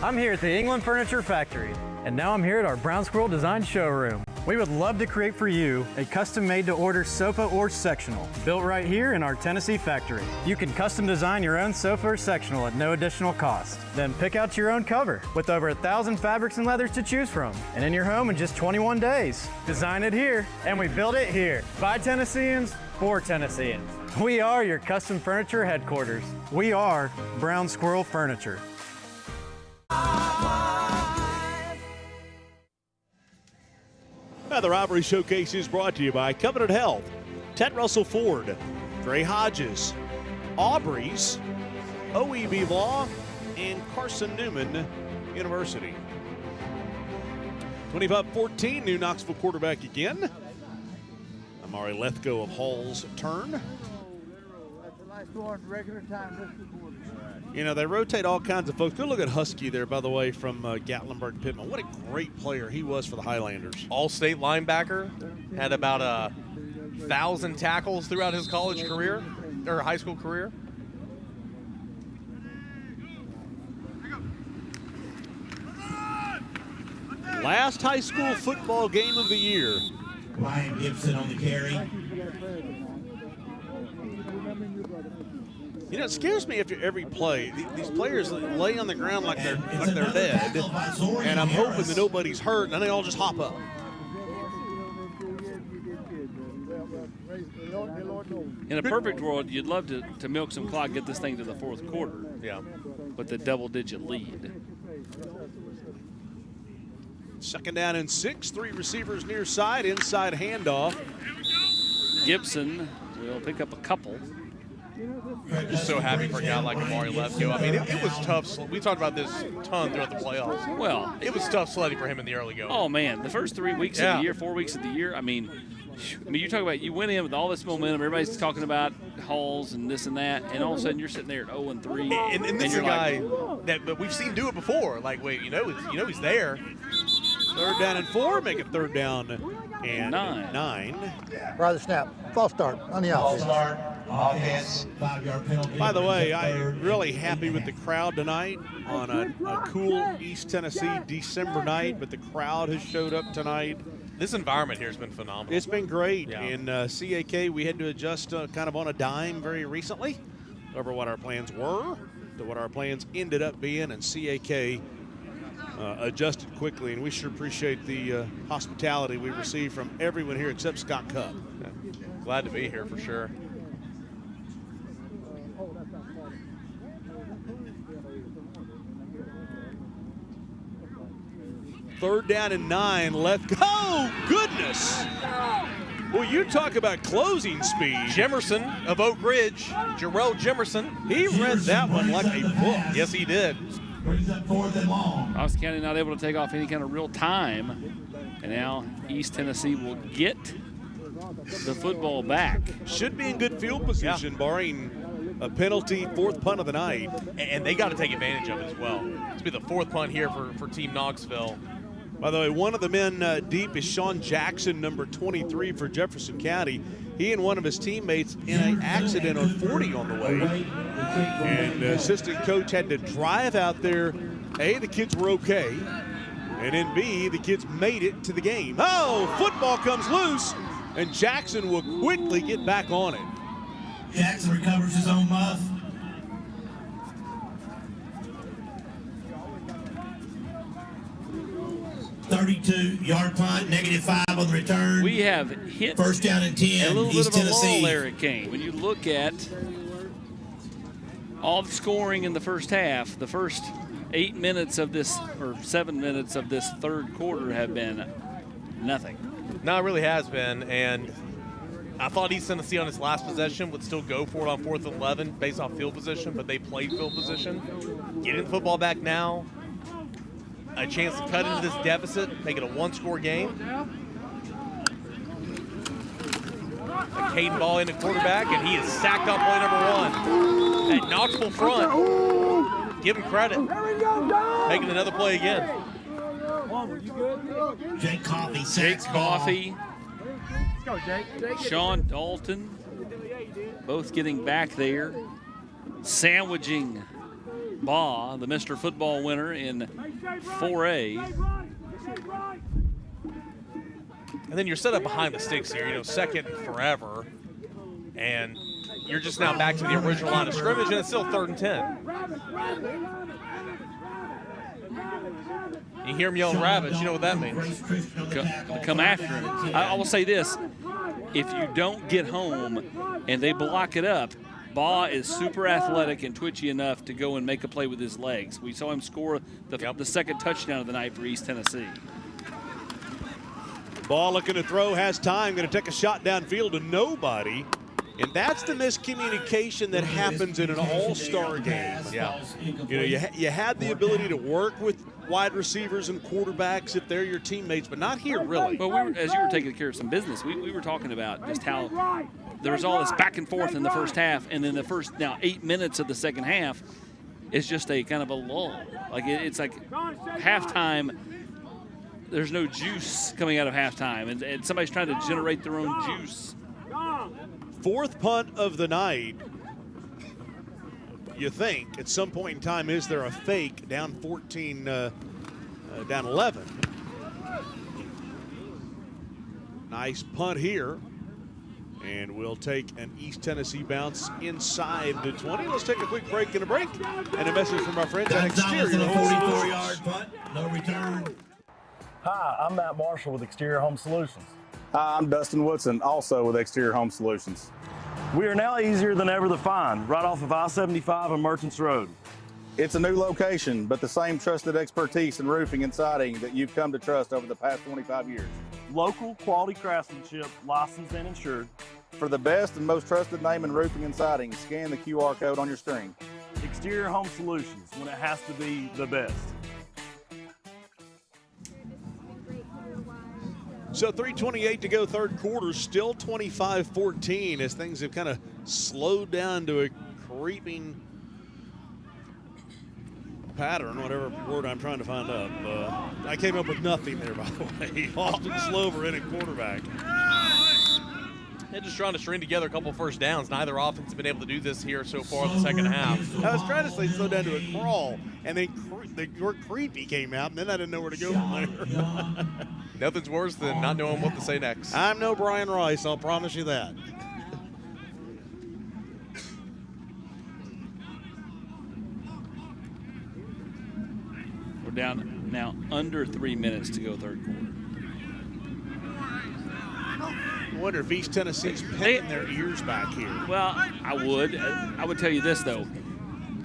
I'm here at the England Furniture Factory, and now I'm here at our Brown Squirrel Design Showroom. We would love to create for you a custom-made-to-order sofa or sectional, built right here in our Tennessee factory. You can custom design your own sofa or sectional at no additional cost. Then pick out your own cover with over 1,000 fabrics and leathers to choose from, and in your home in just 21 days. Design it here, and we build it here. By Tennesseans, for Tennesseans. We are your custom furniture headquarters. We are Brown Squirrel Furniture. The Rivalry Showcase is brought to you by Covenant Health, Ted Russell Ford, Gray Hodges, Aubrey's, OEB Law, and Carson Newman University. 25-14, new Knoxville quarterback again. Amari Lethgo of Hall's turn. That's a nice score in regular time. You know, they rotate all kinds of folks. Go look at Husky there, by the way, from Gatlinburg-Pittman. What a great player he was for the Highlanders. All-state linebacker, had about 1,000 tackles throughout his college career, or high school career. Last high school football game of the year. Ryan Gibson on the carry. You know, it scares me after every play. These players lay on the ground like they're dead, and I'm hoping that nobody's hurt, and then they all just hop up. In a perfect world, you'd love to milk some clock, get this thing to the fourth quarter. Yeah. With the double-digit lead. 2nd down and 6, 3 receivers near side, inside handoff. Gibson will pick up a couple. Just so happy for a guy like Amari Lefko. I mean, it was tough. We talked about this a ton throughout the playoffs. Well, it was tough sledding for him in the early going. Oh, man, the first 3 weeks of the year, 4 weeks of the year, I mean, you talk about you went in with all this momentum. Everybody's talking about Halls and this and that, and all of a sudden you're sitting there at 0-3. And this is a guy that we've seen do it before. Like, wait, you know he's there. 3rd down and 4, make it 3rd down and 9. Right the snap. False start on the False offense. start. Offense. 5-yard penalty. By the way, I'm really happy with the crowd tonight on a cool East Tennessee December night, but the crowd has showed up tonight. This environment here has been phenomenal. It's been great. Yeah. In CAK, we had to adjust kind of on a dime very recently over what our plans were to what our plans ended up being, and CAK adjusted quickly, and we sure appreciate the hospitality we received from everyone here except Scott Cupp. Yeah. Glad to be here for sure. Third down and 9 left. Oh, goodness. Well, you talk about closing speed. Jemerson of Oak Ridge, Jarrell Jemerson. He read that one like a book. Yes, he did. Brings up 4th and long. Ross County not able to take off any kind of real time. And now East Tennessee will get the football back. Should be in good field position, barring a penalty, 4th punt of the night. And they got to take advantage of it as well. This will be the 4th punt here for Team Knoxville. By the way, one of the men deep is Sean Jackson, number 23 for Jefferson County. He and one of his teammates in an accident on 40 on the way. And the assistant coach had to drive out there. A, the kids were okay. And then B, the kids made it to the game. Oh, football comes loose. And Jackson will quickly get back on it. Jackson recovers his own muff. .32-yard punt, -5 on the return. We have hit 1st down and 10. a little East bit of a Tennessee. lull there it came. When you look at all the scoring in the first half, the first 8 minutes of this, or 7 minutes of this 3rd quarter have been nothing. No, it really has been, and I thought East Tennessee on its last possession would still go for it on 4th and 11 based off field position, but they played field position. Getting the football back now, a chance to cut into this deficit, make it a 1-score game. A Caden ball into quarterback, and he is sacked on play number 1. That Knoxville front, give him credit. Making another play again. Jake Coffey. Jake Coffey. Sean Dalton. Both getting back there. Sandwiching Baugh, the Mr. Football winner in 4A. And then you're set up behind the sticks here, 2nd forever. And you're just now back to the original line of scrimmage, and it's still 3rd and 10. You hear him yelling rabbits, you know what that means. Come after him. I will say this. If you don't get home and they block it up, Baugh is super athletic and twitchy enough to go and make a play with his legs. We saw him score the 2nd touchdown of the night for East Tennessee. Ball looking to throw, has time, going to take a shot downfield to nobody. And that's the miscommunication that happens in an all-star game. Yeah. You had the ability to work with wide receivers and quarterbacks if they're your teammates, but not here, really. Well, as you were taking care of some business, we were talking about just how there was all this back and forth in the first half, and then the first 8 minutes of the second half is just a kind of a lull. Like it's like halftime. There's no juice coming out of halftime, and somebody's trying to generate their own juice. Fourth punt of the night. You think at some point in time, is there a fake down 14, down 11? Nice punt here. And we'll take an East Tennessee bounce inside the 20. Let's take a quick break and a message from our friends at Exterior Home Solutions. 44-yard punt, no return. Hi, I'm Matt Marshall with Exterior Home Solutions. Hi, I'm Dustin Woodson, also with Exterior Home Solutions. We are now easier than ever to find, right off of I-75 and Merchants Road. It's a new location, but the same trusted expertise in roofing and siding that you've come to trust over the past 25 years. Local quality craftsmanship, licensed and insured. For the best and most trusted name in roofing and siding, scan the QR code on your screen. Exterior Home Solutions, when it has to be the best. So 3:28 to go, third quarter, still 25-14 as things have kind of slowed down to a creeping pattern, whatever word I'm trying to find up. I came up with nothing there, by the way. Austin Slover in at quarterback. They're just trying to string together a couple first downs. Neither offense has been able to do this here so far in the second half. I was trying to say slow down to a crawl, and then the word creepy came out, and then I didn't know where to go from there. Nothing's worse than not knowing what to say next. I'm no Brian Rice, I'll promise you that. We're down now under 3 minutes to go third quarter. I wonder if East Tennessee's pinning their ears back here. Well, I would tell you this, though.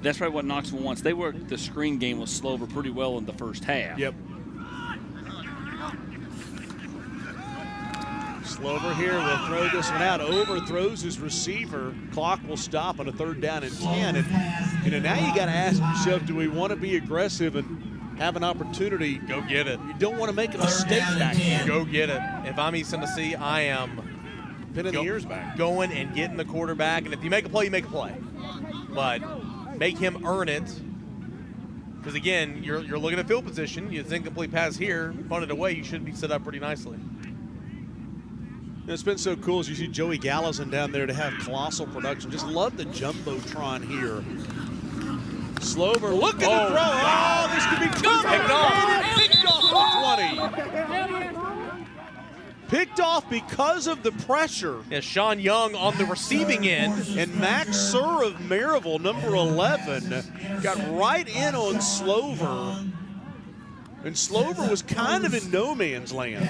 That's right what Knoxville wants. They worked the screen game with Slover pretty well in the first half. Yep. Slover here will throw this one out. Overthrows his receiver. Clock will stop on a 3rd down and 10. And now you got to ask yourself, do we want to be aggressive and have an opportunity? Go get it. You don't want to make a mistake back here. Go get it. If I'm East Tennessee, I am pinning the ears back. Going and getting the quarterback. And if you make a play, you make a play. But make him earn it. Because, again, you're looking at field position. You think complete pass here, punt it away, you should be set up pretty nicely. It's been so cool as you see Joey Gallison down there to have colossal production. Just love the Jumbotron here. Slover, look at the throw. Oh, this could be picked off. 20. Picked off because of the pressure. Yeah, Sean Young on the receiving end. And Max Sir of Maryville, number 11, got right in on Slover. And Slover was kind of in no man's land.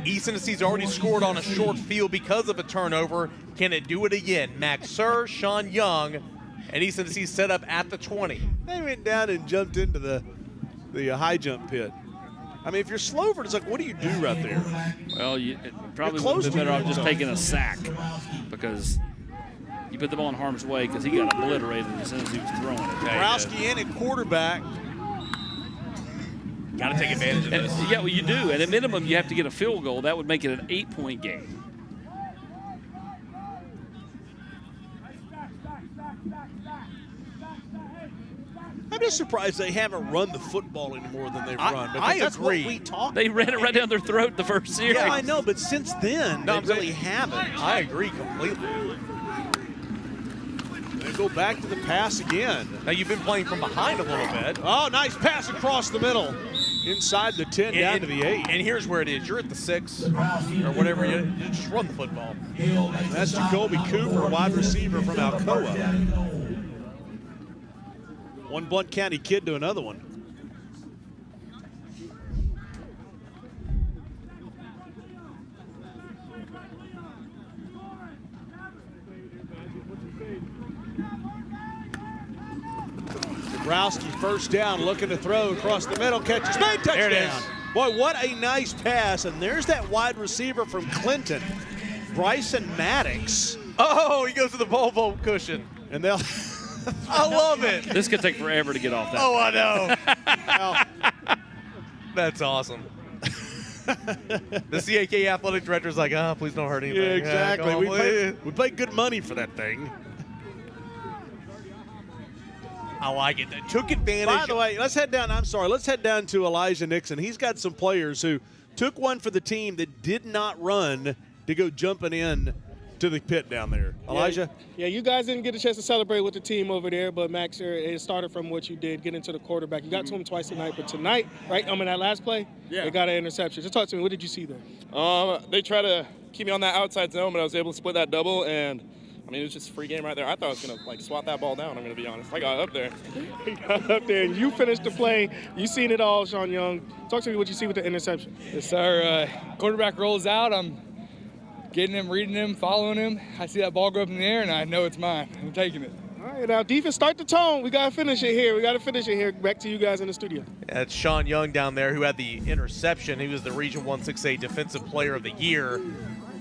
East Tennessee's already scored on a short field because of a turnover. Can it do it again? Max Sir, Sean Young, and East Tennessee set up at the 20. They went down and jumped into the high jump pit. I mean, if you're Slover, it's like, what do you do right there? Well, it probably would have been better off just taking a sack, because you put the ball in harm's way because he got obliterated as soon as he was throwing it. Browski in at quarterback. Got to take advantage of this. Yeah, well, you do. At a minimum, you have to get a field goal. That would make it an 8-point game. I'm just surprised they haven't run the football any more than they've run. I that's agree. What we talked They ran it right down their throat the first series. Yeah, I know, but since then, they really haven't. I agree completely. They go back to the pass again. Now, you've been playing from behind a little bit. Oh, nice pass across the middle. Inside the 10, down to the 8. And here's where it is. You're at the 6 or whatever. You just run the football. That's Jacoby Cooper, wide receiver from Alcoa. One Blount County kid to another one. Dabrowski first down, looking to throw across the middle, catches, made, touchdown. There it is. Boy, what a nice pass. And there's that wide receiver from Clinton, Bryson Maddox. Oh, he goes to the Volvo cushion. And they'll... I love it. This could take forever to get off that. Oh, I know. That's awesome. The CAK athletic director's like, please don't hurt anything. Yeah, exactly. Yeah, we paid good money for that thing. I like it. They took advantage. By the way, let's head down. Let's head down to Elijah Nixon. He's got some players who took one for the team that did not run to go jumping in to the pit down there. Elijah? Yeah, you guys didn't get a chance to celebrate with the team over there, but Max, it started from what you did, getting to the quarterback. You got to him twice tonight, but tonight, right, that last play, they got an interception. Just talk to me. What did you see there? They tried to keep me on that outside zone, but I was able to split that double, and I mean, it was just a free game right there. I thought I was going to, swat that ball down, I'm going to be honest. I got up there. You got up there, and you finished the play. You seen it all, Sean Young. Talk to me what you see with the interception. Yes, sir. Quarterback rolls out. I'm getting him, reading him, following him. I see that ball go up in the air, and I know it's mine. I'm taking it. All right, now, defense, start the tone. We got to finish it here. Back to you guys in the studio. Yeah, it's Sean Young down there who had the interception. He was the Region 1-6A Defensive Player of the Year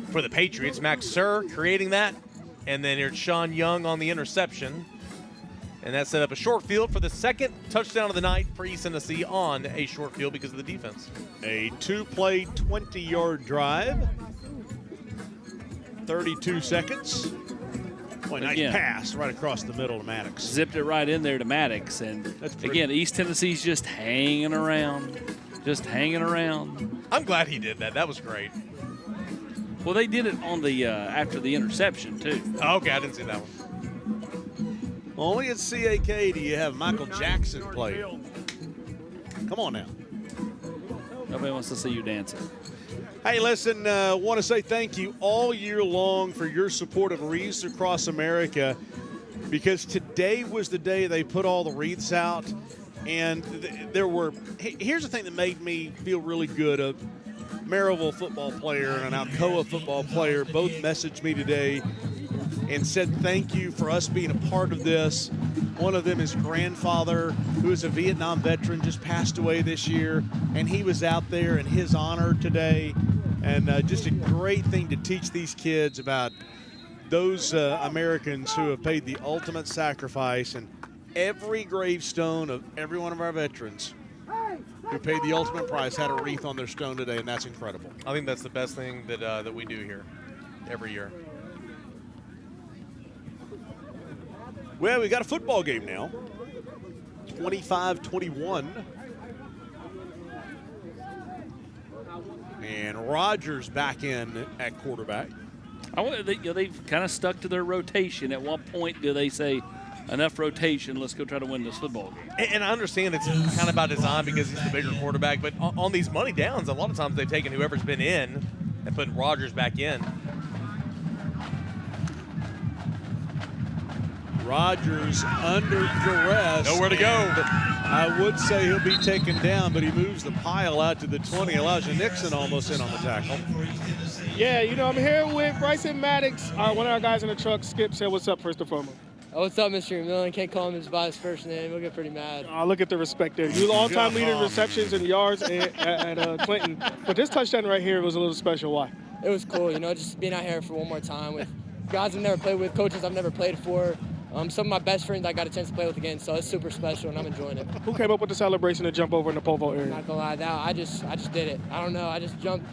for the Patriots. Max Sir creating that. And then here's Sean Young on the interception. And that set up a short field for the second touchdown of the night for East Tennessee on a short field because of the defense. A 2-play, 20-yard drive. 32 seconds. Boy, nice pass right across the middle to Maddox. Zipped it right in there to Maddox. And again, East Tennessee's just hanging around. I'm glad he did that. That was great. Well, they did it on the after the interception, too. Oh, okay, I didn't see that one. Only at CAK do you have Michael Jackson play. Come on now. Nobody wants to see you dancing. Hey, listen, want to say thank you all year long for your support of Wreaths Across America, because today was the day they put all the wreaths out, and there were – here's the thing that made me feel really good. A Maryville football player and an Alcoa football player both messaged me today and said thank you for us being a part of this. One of them, his grandfather, who is a Vietnam veteran, just passed away this year, and he was out there in his honor today. And just a great thing to teach these kids about those Americans who have paid the ultimate sacrifice, and every gravestone of every one of our veterans who paid the ultimate price had a wreath on their stone today, and that's incredible. I think that's the best thing that we do here every year. Well, we got a football game now. 25-21. And Rogers back in at quarterback. They've kind of stuck to their rotation. At what point do they say, enough rotation, let's go try to win this football game? And I understand it's kind of by design because he's the bigger quarterback, but on these money downs, a lot of times they've taken whoever's been in and put Rogers back in. Rogers under duress. Nowhere to go. I would say he'll be taken down, but he moves the pile out to the 20. Elijah Nixon almost in on the tackle. Yeah, I'm here with Bryson Maddox, one of our guys in the truck. Skip said, what's up, first and foremost? Oh, what's up, Mr. McMillan? Can't call him by his first name. He'll get pretty mad. Oh, look at the respect there. You're the all-time leader in receptions and yards at Clinton. But this touchdown right here was a little special. Why? It was cool, just being out here for one more time with guys I've never played with, coaches I've never played for. Some of my best friends I got a chance to play with again, so it's super special, and I'm enjoying it. Who came up with the celebration to jump over in the pole vault area? I'm not gonna lie, I just did it. I don't know, I just jumped.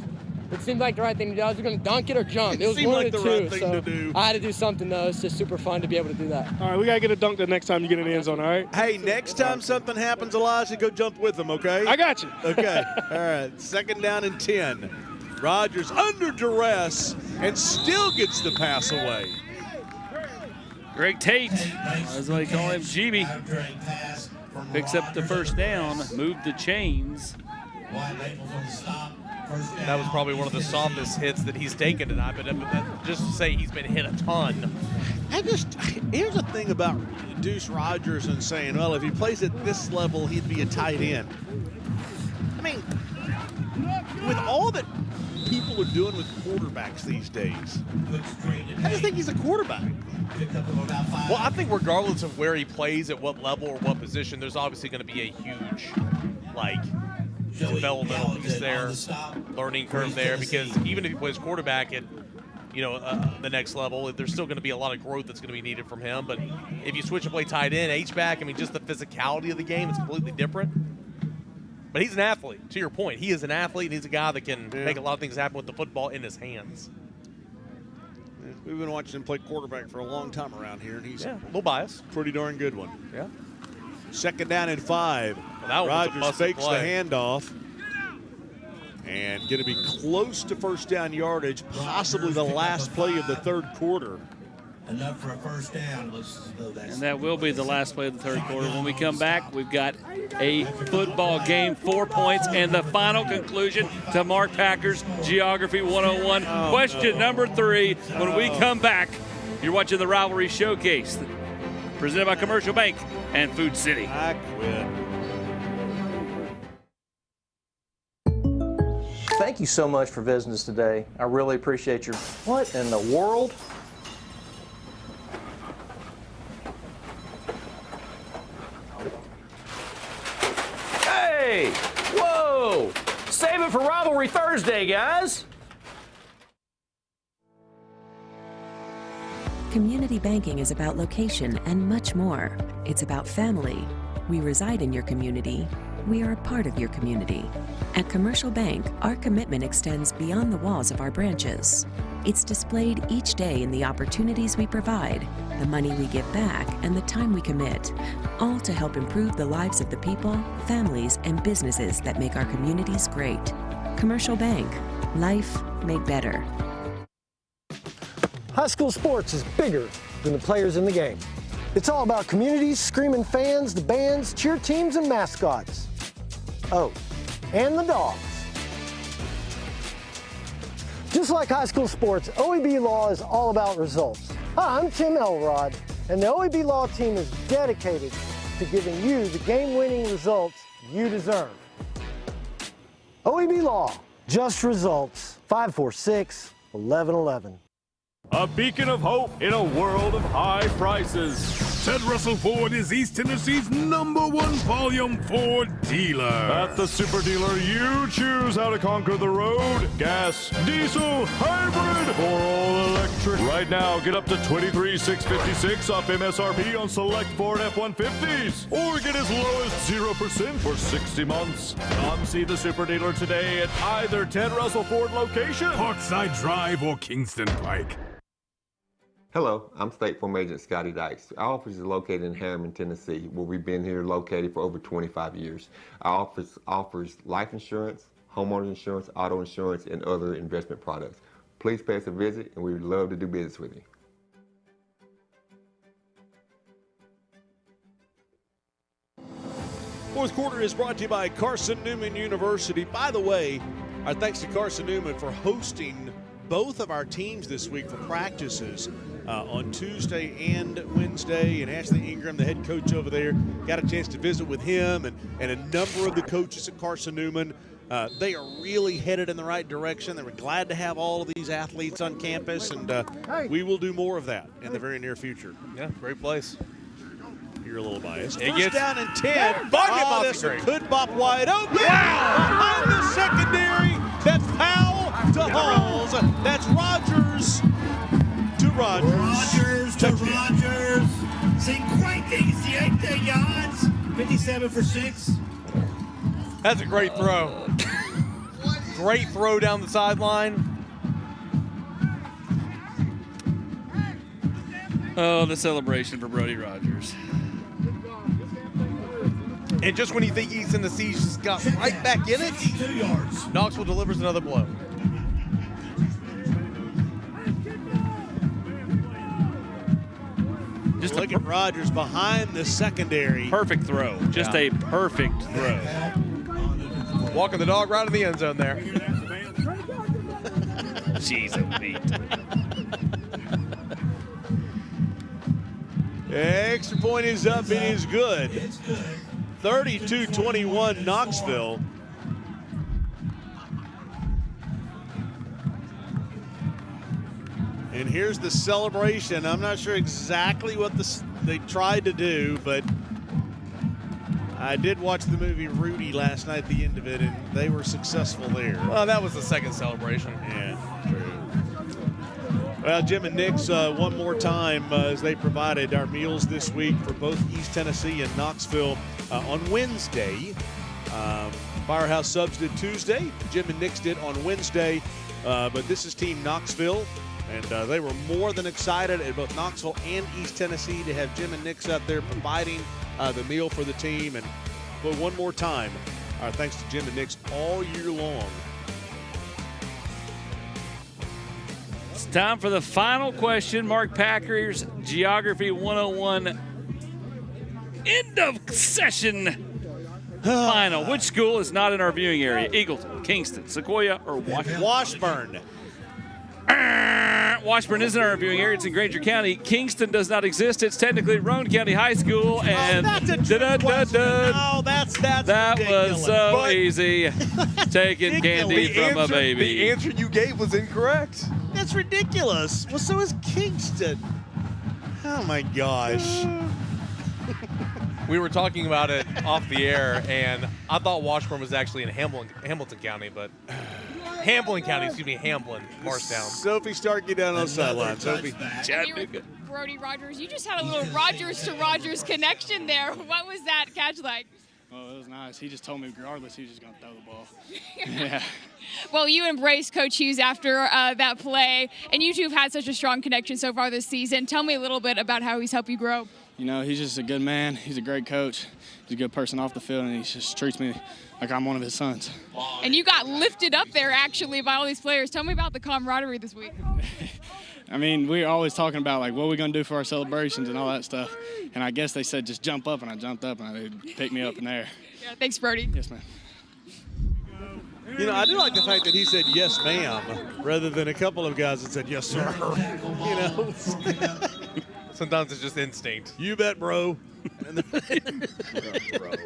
It seemed like the right thing to do. I was gonna dunk it or jump. It was one of the two. Right thing to do. I had to do something though. It's just super fun to be able to do that. All right, we gotta get a dunk the next time you get in the end zone. All right. Hey, next time something happens, Elijah, go jump with them. Okay. I got you. Okay. All right. 2nd down and 10. Rogers under duress and still gets the pass away. Greg Tate, as they call him, GB, picks up the first down, moved the chains. That was probably one of the softest hits that he's taken tonight, but just to say he's been hit a ton. Here's the thing about Deuce Rogers and saying, well, if he plays at this level, he'd be a tight end. I mean, with all that people are doing with quarterbacks these days, I just think he's a quarterback. Well, I think regardless of where he plays, at what level or what position, there's obviously going to be a huge, developmental piece there, learning curve there, because even if he plays quarterback at, the next level, there's still going to be a lot of growth that's going to be needed from him. But if you switch and play tight end, H-back, just the physicality of the game is completely different. But he's an athlete. To your point, he is an athlete, and he's a guy that can make a lot of things happen with the football in his hands. We've been watching him play quarterback for a long time around here, and he's a little biased. Pretty darn good one. Yeah. 2nd down and 5. Well, Rogers fakes the play. handoff. And going to be close to first down yardage, possibly the last play of the 3rd quarter. Enough for a first down. And that will be the last play of the 3rd quarter. When we come back, we've got a football game, 4 points, and the final conclusion to Mark Packer's Geography 101. Question number 3 when we come back. You're watching the Rivalry Showcase, presented by Commercial Bank and Food City. I quit. Thank you so much for visiting us today. I really appreciate your... What in the world? Hey! Whoa! Save it for Rivalry Thursday, guys! Community banking is about location and much more. It's about family. We reside in your community. We are a part of your community. At Commercial Bank, our commitment extends beyond the walls of our branches. It's displayed each day in the opportunities we provide, the money we give back, and the time we commit, all to help improve the lives of the people, families, and businesses that make our communities great. Commercial Bank, life made better. High school sports is bigger than the players in the game. It's all about communities, screaming fans, the bands, cheer teams, and mascots. Oh, and the dogs. Just like high school sports, OEB Law is all about results. Hi, I'm Tim Elrod, and the OEB Law team is dedicated to giving you the game-winning results you deserve. OEB Law, just results. 546-1111. A beacon of hope in a world of high prices. Ted Russell Ford is East Tennessee's #1 volume Ford dealer. At the super dealer, you choose how to conquer the road. Gas, diesel, hybrid, or all electric. Right now, get up to $23,656 off MSRP on select Ford F-150s. Or get as low as 0% for 60 months. Come see the super dealer today at either Ted Russell Ford location, Parkside Drive, or Kingston Pike. Hello, I'm State Farm Agent Scotty Dykes. Our office is located in Harriman, Tennessee, where we've been here located for over 25 years. Our office offers life insurance, homeowners insurance, auto insurance, and other investment products. Please pay us a visit, and we would love to do business with you. Fourth quarter is brought to you by Carson Newman University. By the way, our thanks to Carson Newman for hosting both of our teams this week for practices on Tuesday and Wednesday. And Ashley Ingram, the head coach over there, got a chance to visit with him and a number of the coaches at Carson Newman. They are really headed in the right direction. They were glad to have all of these athletes on campus, and we will do more of that in the very near future. Yeah, great place. You're a little biased. It First gets down and 10. This This could bop wide open. Behind the secondary. That's Powell to Halls. That's Rogers to Rogers. Rogers to Rogers. See, great thing. See, 8 yards. 57 for 6. That's a great throw. Great throw down the sideline. Oh, the celebration for Brody Rogers. And just when you think East Tennessee just got right back in it, Knoxville delivers another blow. Just look at Rogers behind the secondary. Perfect throw. Just a perfect throw. Walking the dog right in the end zone there. Jeez, oh beat. Extra point is up. It is good. 32-21 Knoxville. And here's the celebration. I'm not sure exactly what they tried to do, but I did watch the movie Rudy last night at the end of it, and they were successful there. Well, that was the second celebration. Yeah, true. Well, Jim and Nick's one more time as they provided our meals this week for both East Tennessee and Knoxville on Wednesday. Firehouse subs did Tuesday. Jim and Nix did on Wednesday. But this is Team Knoxville, and they were more than excited at both Knoxville and East Tennessee to have Jim and Nix out there providing the meal for the team. And but one more time, our thanks to Jim and Nix all year long. It's time for the final question. Mark Packer's Geography 101 end of session. Final. Which school is not in our viewing area? Eagleton, Kingston, Sequoia, or Washburn? Washburn. Washburn isn't in our viewing area. It's in Granger County. Kingston does not exist. It's technically Roane County High School. And that's a trick question. No, that's that ridiculous. was so easy. Taking candy from a baby. The answer you gave was incorrect. That's ridiculous. Well, so is Kingston. Oh my gosh. We were talking about it off the air, and I thought Washburn was actually in Hamilton County, but Hamblin County, excuse me, Hamblin, Marshtown. Sophie Stark, get down on the sideline. Sophie. Chattanooga. Brody Rogers, you just had a little Rogers to Rogers connection there. What was that catch like? Oh, it was nice. He just told me regardless he was just going to throw the ball. Yeah. Well, you embraced Coach Hughes after that play, and you two have had such a strong connection so far this season. Tell me a little bit about how he's helped you grow. You know, he's just a good man. He's a great coach. He's a good person off the field, and he just treats me like I'm one of his sons. And you got lifted up there, actually, by all these players. Tell me about the camaraderie this week. I mean, we're always talking about, like, what are we going to do for our celebrations and all that stuff. And I guess they said just jump up, and I jumped up, and they picked me up in there. Yeah, thanks, Brody. Yes, ma'am. You know, I do like the fact that he said yes, ma'am, rather than a couple of guys that said yes, sir. You know? Sometimes it's just instinct. You bet, bro.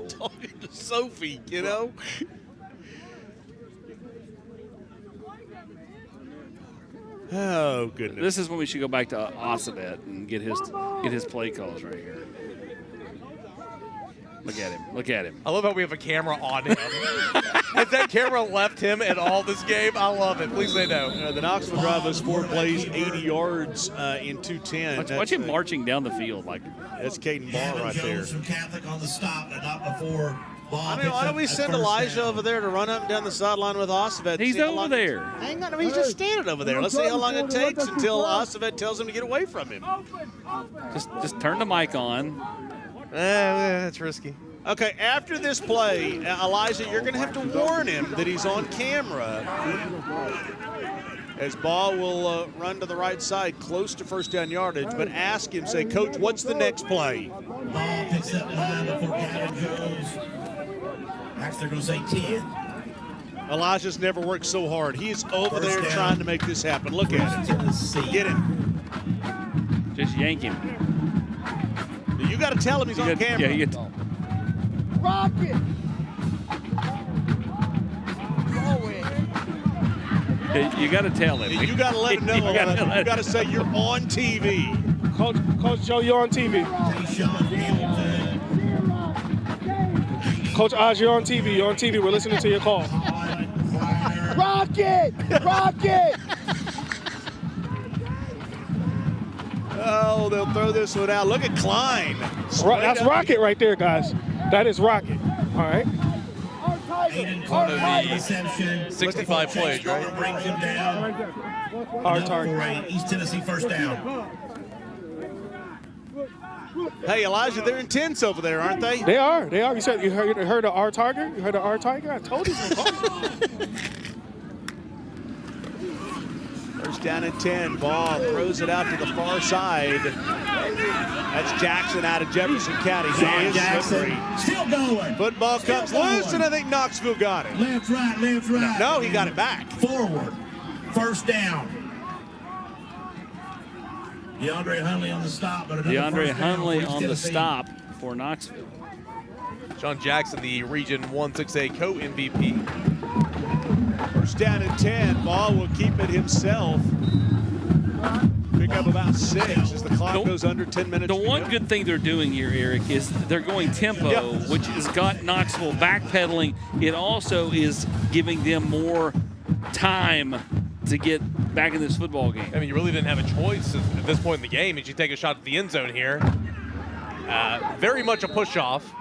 Talking to Sophie, you know? Oh, goodness. This is when we should go back to Ossavet and get his play calls right here. Look at him. Look at him. I love how we have a camera on him. Has that camera left him at all this game? I love it. Please say no. The Knoxville drive was 4 plays, 80 yards in 210. Watch him marching down the field like that's Caden Barr right there. From Catholic on the stop, but not before. I mean, why don't we send Elijah over there to run up and down the sideline with Ossavet? He's over there. Hang on, he's just standing over there. Let's see how long it takes until Ossavet tells him to get away from him. Just turn the mic on. That's risky. Okay, after this play, Elijah, you're going to have to warn him that he's on camera. As Ball will run to the right side, close to first down yardage, but ask him, say, Coach, what's the next play? Ball picks up 9 before Gavin Jones. Actually, they're going to say 10. Elijah's never worked so hard. He's over there trying to make this happen. Look at him. Get him. Just yank him. You got to tell him he's on camera. Yeah, Rocket! You got to tell him. You got to let him know. You got to say you're on TV. Coach Joe, you're on TV. Coach Oz, you're on TV. You're on TV. We're listening to your call. Rocket! Rocket! Oh, they'll throw this one out. Look at Klein. That's Rocket right there, guys. That is Rocket. All right. One of the 65 plays, right? Brings him down. Our target. For a East Tennessee first down. Hey, Elijah, they're intense over there, aren't they? They are. They are. You heard of our target? You heard of our target? I told you. First down and 10. Ball throws it out to the far side. That's Jackson out of Jefferson County. Jackson still going. Football comes loose, and I think Knoxville got it. Left, right. No, he got it back. Forward. First down. DeAndre Hunley on the stop. DeAndre Hunley on the stop for Knoxville. John Jackson, the Region 1-6A co-MVP. First down and 10. Ball will keep it himself. Pick up about 6 as the clock goes under 10 minutes. The one good thing they're doing here, Eric, is they're going tempo, which has got Knoxville backpedaling. It also is giving them more time to get back in this football game. I mean, you really didn't have a choice at this point in the game. As you take a shot at the end zone here. Very much a push-off.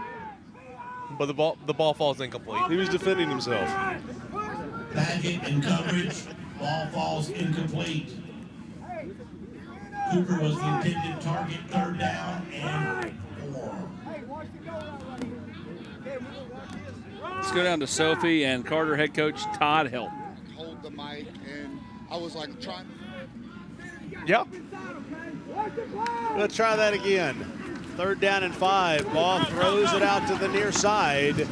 but the ball falls incomplete. He was defending himself. Baggett in coverage. Ball falls incomplete. Cooper was the intended target. 3rd down and 4. Let's go down to Sophie and Carter head coach Todd Helton. Hold the mic, and I was like trying. Yeah. Let's try that again. 3rd down and 5. Ball throws it out to the near side.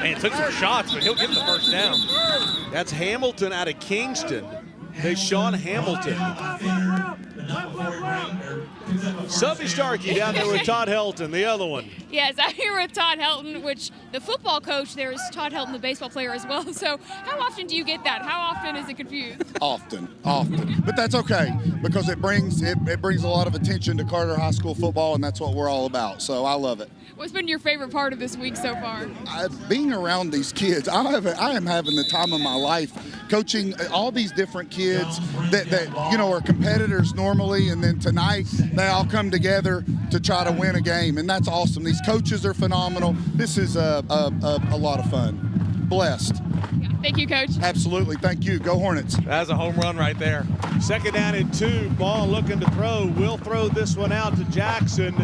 Man, took some shots, but he'll get the first down. That's Hamilton out of Kingston. Deshaun Hamilton. Sophie Starkey down there with Todd Helton, the other one. Yes, I'm here with Todd Helton, which the football coach there is Todd Helton, the baseball player as well. So how often do you get that? How often is it confused? Often. But that's okay because it brings a lot of attention to Carter High School football, and that's what we're all about. So I love it. What's been your favorite part of this week so far? Being around these kids, I am having the time of my life coaching all these different kids that are competitors normally, and then tonight they all come together to try to win a game, and that's awesome. These coaches are phenomenal. This is a lot of fun. Blessed. Yeah, thank you, Coach. Absolutely. Thank you. Go Hornets. That's a home run right there. 2nd down and 2. Ball looking to throw. Will throw this one out to Jackson,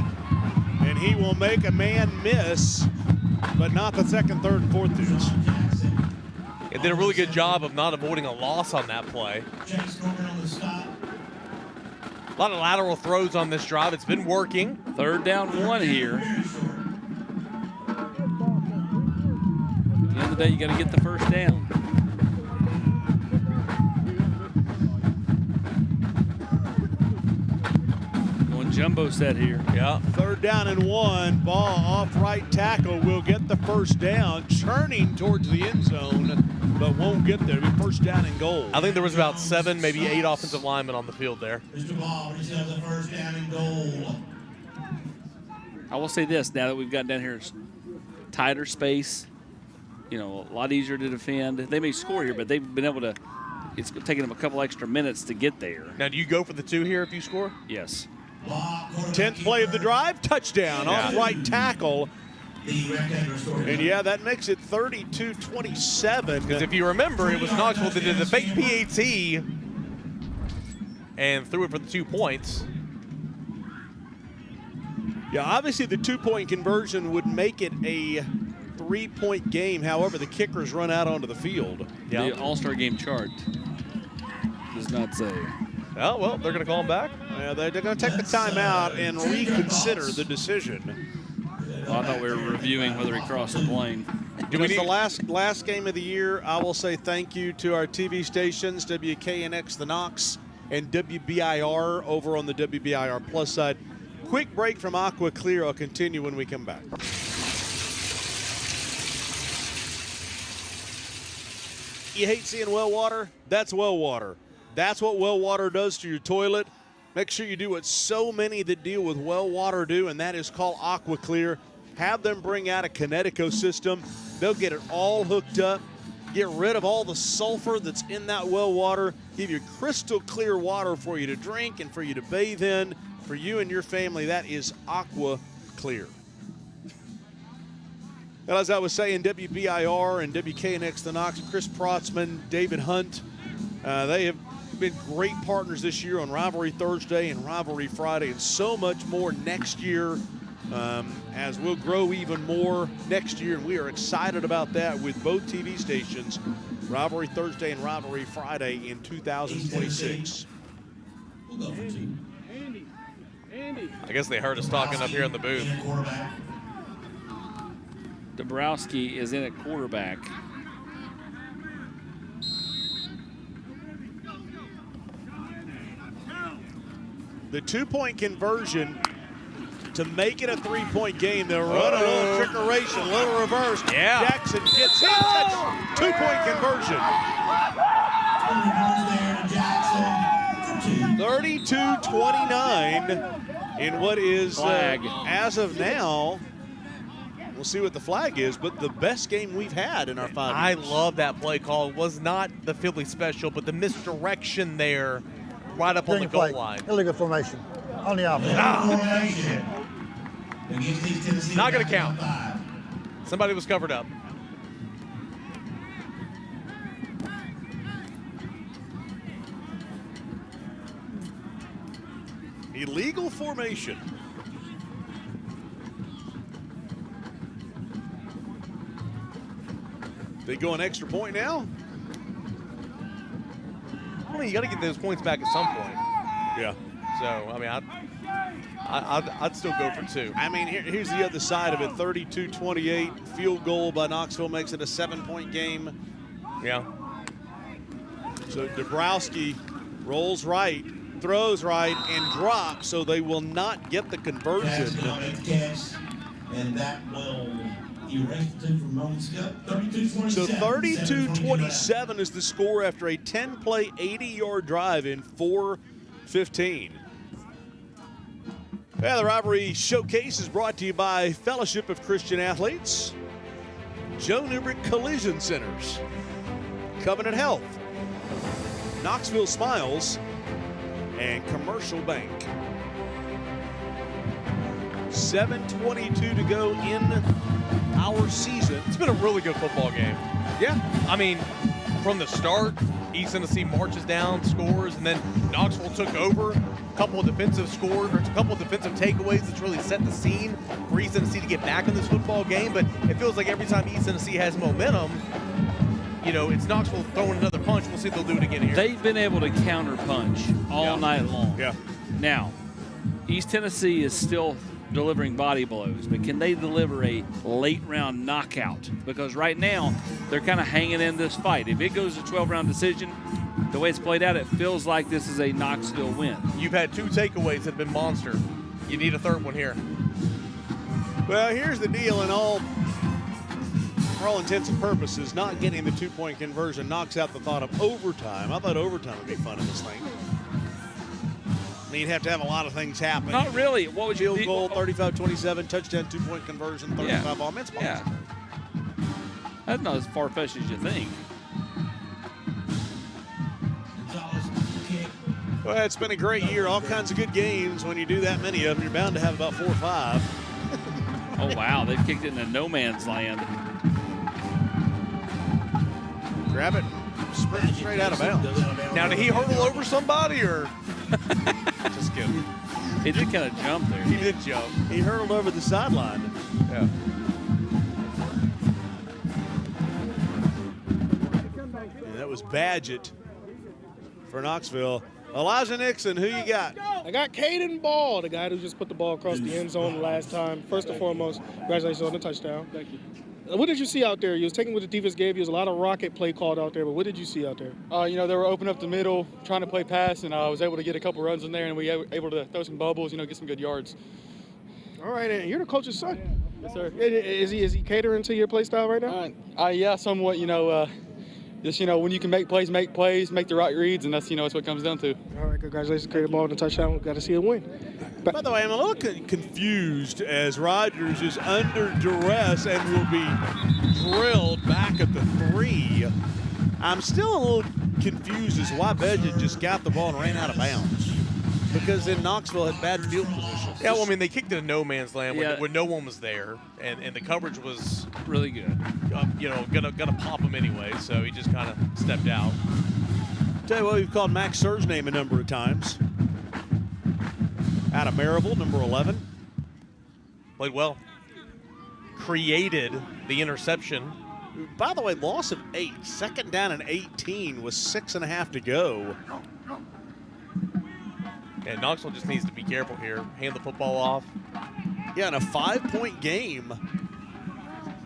and he will make a man miss, but not the 2nd, 3rd, and 4th downs. It did a really good job of not avoiding a loss on that play. A lot of lateral throws on this drive. It's been working. 3rd down 1 here. At the end of the day, you got to get the first down. Going jumbo set here. Yeah. 3rd down and 1. Ball off right tackle will get the first down, churning towards the end zone, but won't get there. It'll be 1st down and goal. I think there was about 7, maybe 8 offensive linemen on the field there. Mr. Ball, he says the 1st down and goal. I will say this, now that we've gotten down here, it's tighter space, a lot easier to defend. They may score here, but they've been able to, it's taken them a couple extra minutes to get there. Now, do you go for the 2 here if you score? Yes. 10th play of the drive, touchdown off right tackle. And yeah, that makes it 32-27. Because if you remember, it was Knoxville that did the fake PAT and threw it for the 2 points. Yeah, obviously the 2-point conversion would make it a 3-point game. However, the kickers run out onto the field. Yeah. The All-Star game chart does not say. Oh, well, they're going to call him back. Yeah, they're going to take the timeout and reconsider the decision. Well, I thought we were reviewing whether he crossed the plane. It was the last game of the year. I will say thank you to our TV stations, WKNX, the Knox, and WBIR over on the WBIR Plus side. Quick break from Aqua Clear. I'll continue when we come back. You hate seeing well water? That's well water. That's what well water does to your toilet. Make sure you do what so many that deal with well water do, and that is call Aqua Clear. Have them bring out a Kinetico system. They'll get it all hooked up, get rid of all the sulfur that's in that well water, give you crystal clear water for you to drink and for you to bathe in. For you and your family, that is Aqua Clear. Well, as I was saying, WBIR and WKNX, the Knox, Chris Protzman, David Hunt, they have been great partners this year on Rivalry Thursday and Rivalry Friday, and so much more next year as we'll grow even more next year, and we are excited about that with both TV stations, Rivalry Thursday and Rivalry Friday in 2026. We'll go for 2. I guess they heard us talking up here in the booth. Dabrowski is in at quarterback. The 2-point conversion to make it a 3-point game. They'll run a little trickeration, a little reverse. Yeah. Jackson gets it. 2-point conversion. 32-29 in what is, as of now, we'll see what the flag is, but the best game we've had in our 5 I years. love that play call. It was not the Philly special, but the misdirection there right up on the goal line. Illegal formation on the offense. Not going to count. Somebody was covered up. Illegal formation. They go an extra point now? I mean, you got to get those points back at some point. Yeah. So, I mean, I'd still go for 2. I mean, here's the other side of it. 32-28, field goal by Knoxville makes it a 7-point game. Yeah. So Dabrowski rolls right, throws right, and drops, so they will not get the conversion. And that will erase 2 from Roman Scott. 32-27. So 32-27 is the score after a 10-play, 80-yard drive in 4:15. Yeah, the Rivalry Showcase is brought to you by Fellowship of Christian Athletes, Joe Newbrick Collision Centers, Covenant Health, Knoxville Smiles, and Commercial Bank. 7:22 to go in our season. It's been a really good football game. Yeah. I mean, from the start, East Tennessee marches down, scores, and then Knoxville took over. A couple of defensive takeaways that's really set the scene for East Tennessee to get back in this football game. But it feels like every time East Tennessee has momentum, you know, it's Knoxville throwing another punch. We'll see if they'll do it again here. They've been able to counter punch all night long. Yeah. Now, East Tennessee is still delivering body blows, but can they deliver a late round knockout? Because right now they're kind of hanging in this fight. If it goes to 12-round decision, the way it's played out, it feels like this is a Knoxville win. You've had 2 takeaways that have been monster. You need a third one here. Well, here's the deal. For all intents and purposes, not getting the 2-point conversion knocks out the thought of overtime. I thought overtime would be fun in this thing. I mean, you'd have to have a lot of things happen. Not really. What would you Field goal, 35-27, touchdown, 2-point conversion, 35 offense balls. Yeah. That's not as far-fetched as you think. Well, it's been a great year. All kinds of good games. When you do that many of them, you're bound to have about 4 or 5. Oh, wow. They've kicked it into no man's land. Grab it, sprint straight out of bounds. Now, did he hurdle over somebody or? Just kidding. He did kind of jump there. He did jump. He hurdled over the sideline. Yeah. And that was Badgett for Knoxville. Elijah Nixon, who you got? I got Caden Ball, the guy who just put the ball across the end zone last time. First and foremost, congratulations on the touchdown. Thank you. What did you see out there? You was taking what the defense gave you. There's a lot of rocket play called out there, but what did you see out there? You know, they were open up the middle, trying to play pass, and I was able to get a couple runs in there, and we were able to throw some bubbles, you know, get some good yards. All right, and you're the coach's son. Yes, sir. Is he catering to your play style right now? Yeah, somewhat, you know. Just, you know, when you can make plays, make the right reads, and that's, you know, that's what it comes down to. All right, congratulations, Caden Ball on the touchdown. We've got to see a win. By the way, I'm a little confused as Rogers is under duress and will be drilled back at the 3. I'm still a little confused as to why Badgett just got the ball and ran out of bounds. Because then Knoxville had bad field position. Yeah, well, I mean, they kicked it in no man's land when no one was there, and the coverage was really good. You know, gonna pop him anyway, so he just kind of stepped out. Tell you what, we've called Max Sir's name a number of times. Out of Maryville, number 11. Played well. Created the interception. By the way, loss of 8. Second down and 18 with 6.5 to go. And Knoxville just needs to be careful here. Hand the football off. Yeah, in a 5-point game.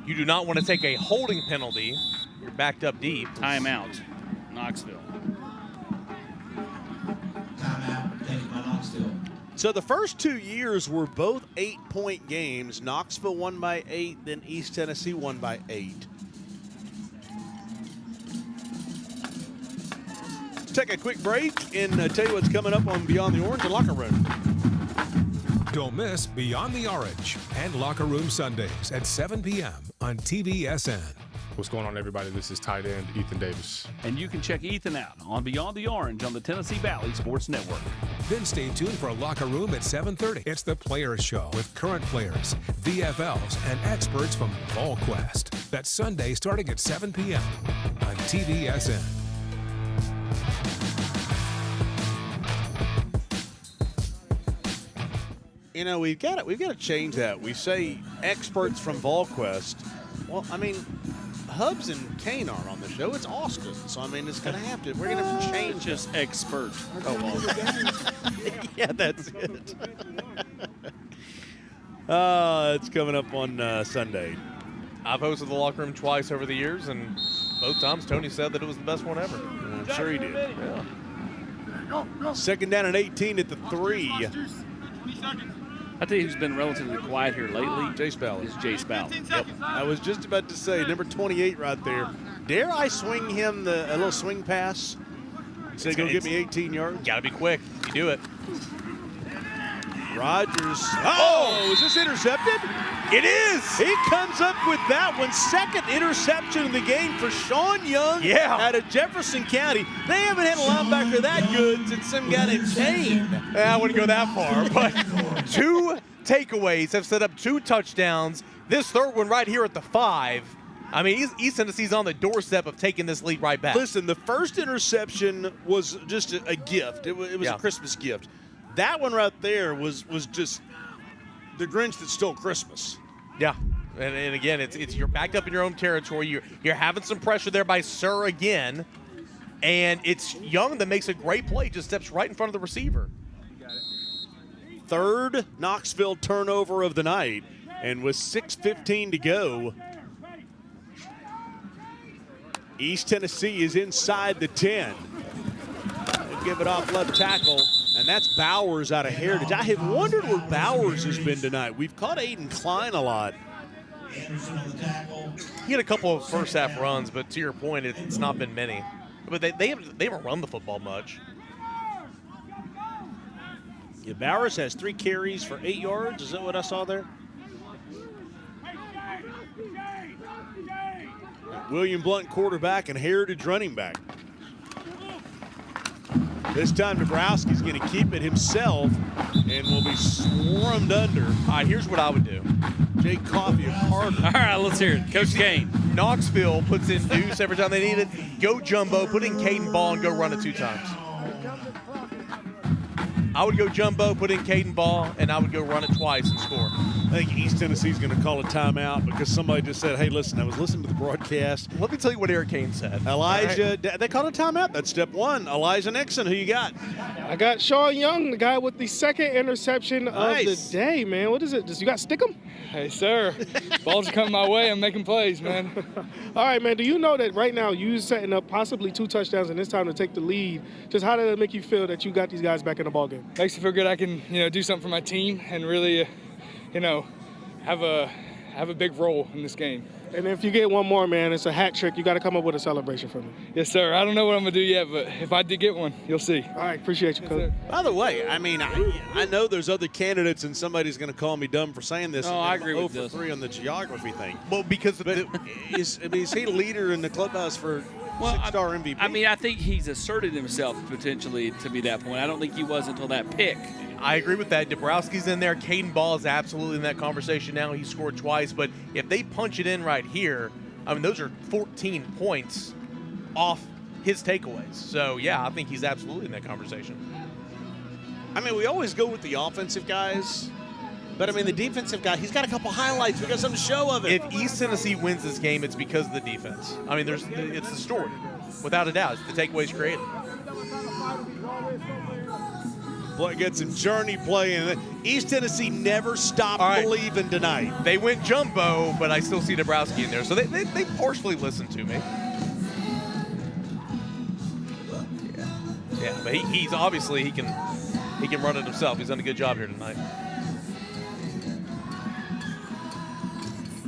You do not want to take a holding penalty. You're backed up deep. Timeout, Knoxville. Timeout taken by Knoxville. So the first 2 years were both 8-point games. Knoxville won by 8, then East Tennessee won by 8. Let's take a quick break and tell you what's coming up on Beyond the Orange and Locker Room. Don't miss Beyond the Orange and Locker Room Sundays at 7 p.m. on TVSN. What's going on, everybody? This is tight end Ethan Davis. And you can check Ethan out on Beyond the Orange on the Tennessee Valley Sports Network. Then stay tuned for Locker Room at 7:30. It's the Players Show with current players, VFLs, and experts from VolQuest. That's Sunday starting at 7 p.m. on TVSN. You know, we've got to change that. We say experts from VolQuest. Well, I mean, Hubs and Kane aren't on the show. It's Austin. So, I mean, it's going to have to. We're going to have to change just expert. Yeah, that's it. It's coming up on Sunday. I've hosted the locker room twice over the years, and both times Tony said that it was the best one ever. I'm sure he did. Yeah. Second down and 18 at the 3. I think who's been relatively quiet here lately. Jace Ballard. Is Jace Ballard. Yep. I was just about to say, number 28 right there. Dare I swing him a little swing pass? Say, go get me 18 yards? Got to be quick. You do it. Rogers. Oh, is this intercepted? It is. He comes up with that one. Second interception in the game for Sean Young out of Jefferson County. They haven't had a linebacker that good since some guy named Kane. I wouldn't go that far, but 2 takeaways have set up 2 touchdowns. This third one right here at the 5. I mean, East Tennessee's on the doorstep of taking this lead right back. Listen, the first interception was just a gift. It was a Christmas gift. That one right there was just the Grinch that stole Christmas. Yeah, and again, it's you're backed up in your own territory. You're having some pressure there by Sir again, and it's Young that makes a great play. Just steps right in front of the receiver. Third Knoxville turnover of the night, and with 6:15 to go, East Tennessee is inside the 10. They give it off left tackle. And that's Bowers out of Heritage. I have wondered where Bowers has been tonight. We've caught Aiden Klein a lot. He had a couple of first-half runs, but to your point, it's not been many. But they haven't run the football much. Yeah, Bowers has 3 carries for 8 yards. Is that what I saw there? William Blunt, quarterback, and Heritage running back. This time, Dabrowski's going to keep it himself and will be swarmed under. All right, here's what I would do. Jake Coffey of Carter. All right, let's hear it. Coach Kane. Knoxville puts in Deuce every time they need it. Go jumbo, put in Caden Ball, and go run it 2 times. I would go jumbo, put in Caden Ball, and I would go run it twice and score. I think East Tennessee's going to call a timeout because somebody just said, hey, listen, I was listening to the broadcast. Let me tell you what Eric Kane said. Elijah, they called a timeout. That's step 1. Elijah Nixon, who you got? I got Sean Young, the guy with the second interception of the day, man. What is it? You got Stickum? Hey, sir. Balls are coming my way. I'm making plays, man. All right, man. Do you know that right now you're setting up possibly 2 touchdowns and it's time to take the lead? Just how did it make you feel that you got these guys back in the ballgame? Makes me feel good I can, do something for my team and really, have a big role in this game. And if you get one more, man, it's a hat trick. You got to come up with a celebration for me. Yes, sir. I don't know what I'm going to do yet, but if I did get one, you'll see. All right. Appreciate you, Coach. By the way, I mean, I know there's other candidates and somebody's going to call me dumb for saying this. No, I agree with this. 0 for 3 on the geography thing. Well, because is he the leader in the clubhouse for six-star MVP? I mean, I think he's asserted himself potentially to be that point. I don't think he was until that pick. I agree with that. Dabrowski's in there. Caden Ball is absolutely in that conversation now. He scored twice. But if they punch it in right here, I mean, those are 14 points off his takeaways. So, yeah, I think he's absolutely in that conversation. I mean, we always go with the offensive guys. But, I mean, the defensive guy, he's got a couple highlights. We got something to show of it. If East Tennessee wins this game, it's because of the defense. I mean, it's the story, without a doubt. It's the takeaways created. Get some journey play in it. East Tennessee never stopped believing tonight. They went jumbo, but I still see Dabrowski in there. So they partially listened to me. Yeah, but he's obviously he can run it himself. He's done a good job here tonight.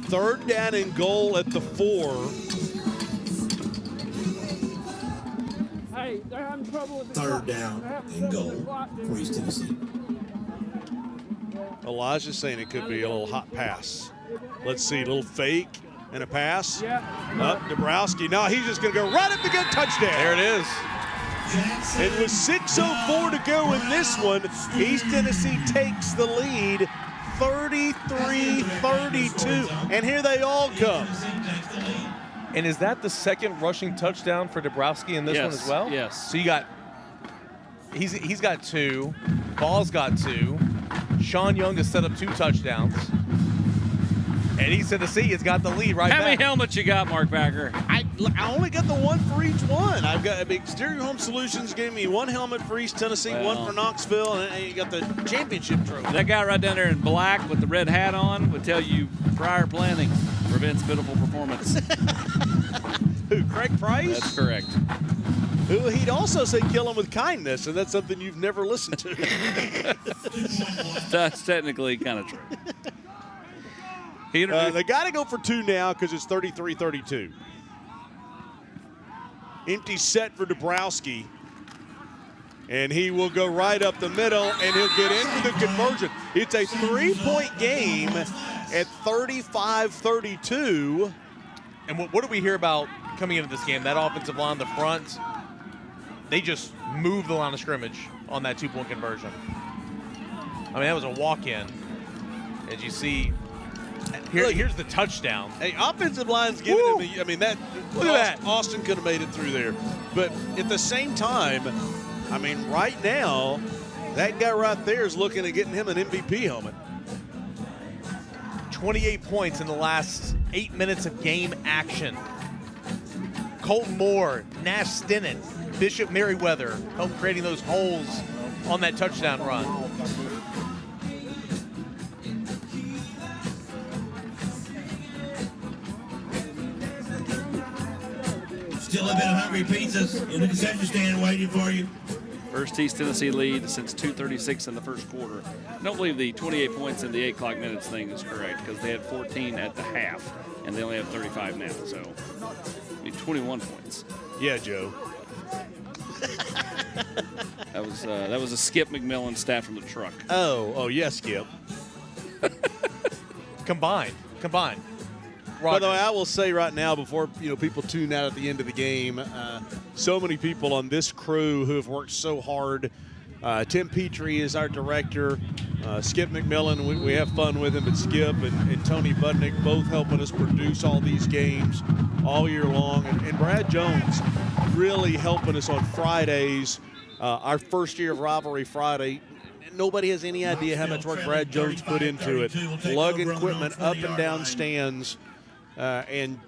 3rd down and goal at the 4. Hey, they're having trouble with 3rd down and goal for East Tennessee. Elijah's saying it could be a little hot pass. Let's see, a little fake and a pass. Yeah. Up, Dabrowski. No, he's just going to go right up the good touchdown. There it is. And with 6:04 to go in this one, East Tennessee takes the lead 33-32. And here they all come. And is that the second rushing touchdown for Dabrowski in this one as well? Yes. So you got, he's got 2, Ball's got 2, Sean Young has set up 2 touchdowns, and East Tennessee has got the lead right How back. many helmets you got, Mark Backer? I only got the one for each one. I've got Exterior Home Solutions gave me 1 helmet for East Tennessee, 1 for Knoxville, and you got the championship trophy. That guy right down there in black with the red hat on would tell you prior planning prevents pitiful performance. Who, Craig Price? That's correct. Who he'd also say kill him with kindness, and that's something you've never listened to. That's technically kind of true. They got to go for 2 now because it's 33-32. Empty set for Dabrowski. And he will go right up the middle, and he'll get into the conversion. It's a 3-point game at 35-32. And what do we hear about coming into this game? That offensive line, the front, they just moved the line of scrimmage on that 2-point conversion. I mean, that was a walk-in. As you see, here's the touchdown. Hey, offensive line's giving him, I mean, look at that. Austin could have made it through there. But at the same time, I mean, right now, that guy right there is looking at getting him an MVP helmet. 28 points in the last 8 minutes of game action. Colton Moore, Nash Stinnett, Bishop Merriweather helped creating those holes on that touchdown run. Still a bit of hungry pizzas in the concession stand waiting for you. First East Tennessee lead since 2:36 in the first quarter. I don't believe the 28 points in the 8 o'clock minutes thing is correct because they had 14 at the half, and they only have 35 now, so 21 points. Yeah, Joe. That was a Skip McMillan stat from the truck. Oh, yes, Skip. Combined. By the way, I will say right now, before people tune out at the end of the game, so many people on this crew who have worked so hard. Tim Petrie is our director. Skip McMillan, we have fun with him, but Skip and Tony Budnick both helping us produce all these games all year long. And Brad Jones really helping us on Fridays, our first year of Rivalry Friday. Nobody has any idea how much work Brad Jones put into it. Lugging equipment up and down stands. And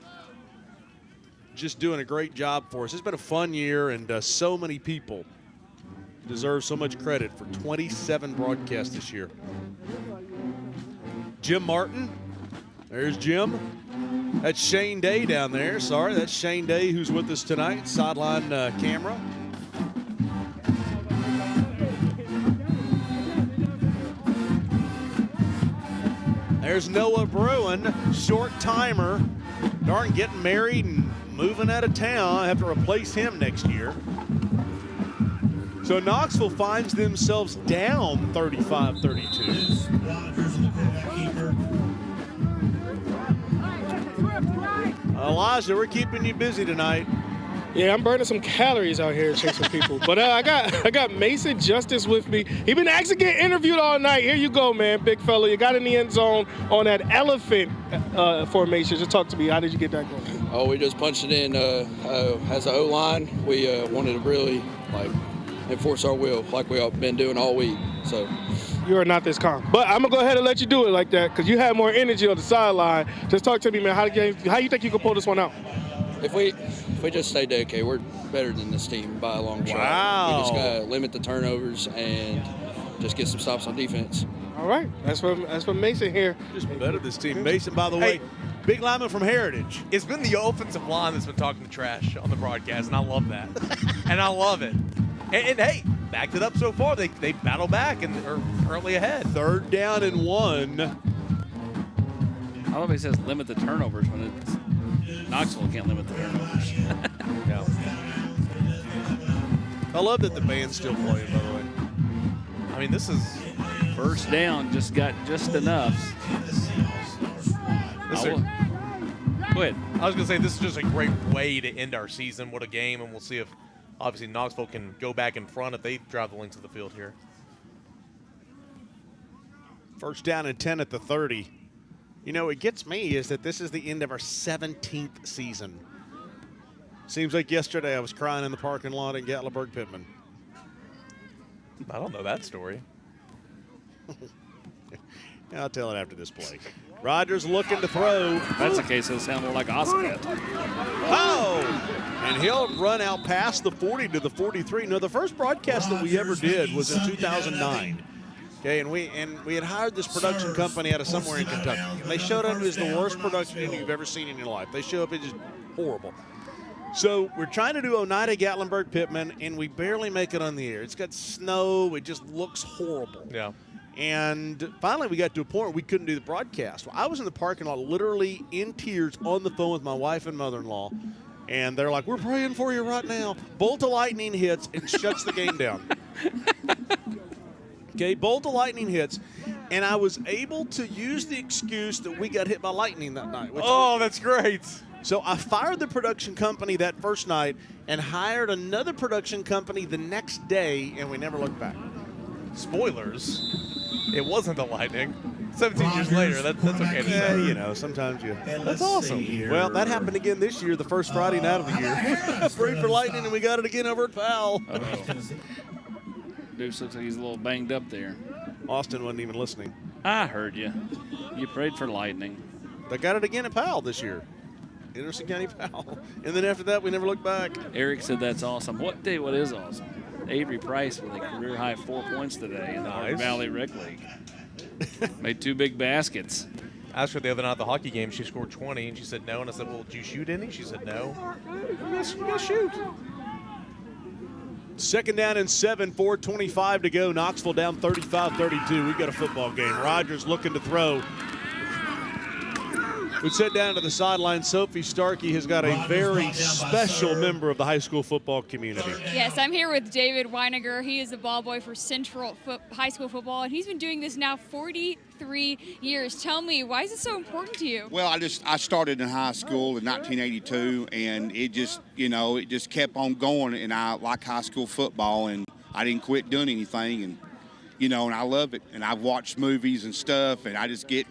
just doing a great job for us. It's been a fun year, and so many people deserve so much credit for 27 broadcasts this year. Jim Martin, there's Jim. That's Shane Day down there. Sorry, that's Shane Day who's with us tonight, sideline camera. There's Noah Bruin, short timer. Darn, getting married and moving out of town. I have to replace him next year. So Knoxville finds themselves down 35-32. Elijah, we're keeping you busy tonight. Yeah, I'm burning some calories out here chasing people. But I got Mason Justice with me. He been actually getting interviewed all night. Here you go, man, big fella. You got in the end zone on that elephant formation. Just talk to me. How did you get that going? Oh, we just punched it in as an O-line. We wanted to really enforce our will like we've been doing all week. So you are not this calm. But I'm going to go ahead and let you do it like that because you have more energy on the sideline. Just talk to me, man. How you think you can pull this one out? If we just stay dedicated, we're better than this team by a long shot. Wow. We just got to limit the turnovers and just get some stops on defense. All right. That's from Mason here. Just better than this team. Mason, by the way, big lineman from Heritage. It's been the offensive line that's been talking trash on the broadcast, and I love that. And I love it. And hey, backed it up so far. They battle back and are early ahead. 3rd down and 1. I love he says limit the turnovers when it's Knoxville can't limit the turnovers. Yeah. I love that the band's still playing, by the way. I mean, this is first down, just got just enough. Go ahead. I was going to say, this is just a great way to end our season. What a game, and we'll see if obviously Knoxville can go back in front if they drive the length of the field here. First down and 10 at the 30. You know, what gets me is that this is the end of our 17th season. Seems like yesterday I was crying in the parking lot in Gatlinburg-Pittman. I don't know that story. I'll tell it after this play. Rodgers looking to throw. That's the case. It'll sound more like Oscar. Oh! And he'll run out past the 40 to the 43. No, the first broadcast that we ever did was in 2009. Okay, and we had hired this production company out of somewhere in Kentucky. And they showed up as the worst production you've ever seen in your life. They show up, it's just horrible. So we're trying to do Oneida Gatlinburg-Pittman, and we barely make it on the air. It's got snow. It just looks horrible. Yeah. And finally, we got to a point where we couldn't do the broadcast. Well, I was in the parking lot literally in tears on the phone with my wife and mother-in-law, and they're like, we're praying for you right now. Bolt of lightning hits and shuts the game down. Okay, bolt of lightning hits, and I was able to use the excuse that we got hit by lightning that night. Oh, that's great. So I fired the production company that first night and hired another production company the next day, and we never looked back. Spoilers. It wasn't the lightning. 17 years later, that's okay to say. You know, sometimes you. That's awesome. Well, that happened again this year, the first Friday night of the year. Prayed for lightning, and we got it again over at Powell. Deuce looks like he's a little banged up there. Austin wasn't even listening. I heard you. You prayed for lightning. They got it again at Powell this year. Anderson County Powell. And then after that, we never looked back. Eric said that's awesome. What is awesome? Avery Price with a career-high 4 points today in the Hardin Valley Rec League. Made 2 big baskets. I asked her the other night at the hockey game. She scored 20, and she said no. And I said, well, did you shoot any? She said no. You gotta shoot. Second down and 7, 4:25 to go. Knoxville down 35-32. We've got a football game. Rodgers looking to throw. We sit down to the sideline. Sophie Starkey has got a very special member of the high school football community. Yes, I'm here with David Weiniger. He is the ball boy for Central High School football, and he's been doing this now 43 years. Tell me, why is it so important to you? Well, I started in high school in 1982, and it just kept on going, and I like high school football, and I didn't quit doing anything, and and I love it, and I've watched movies and stuff, and I just get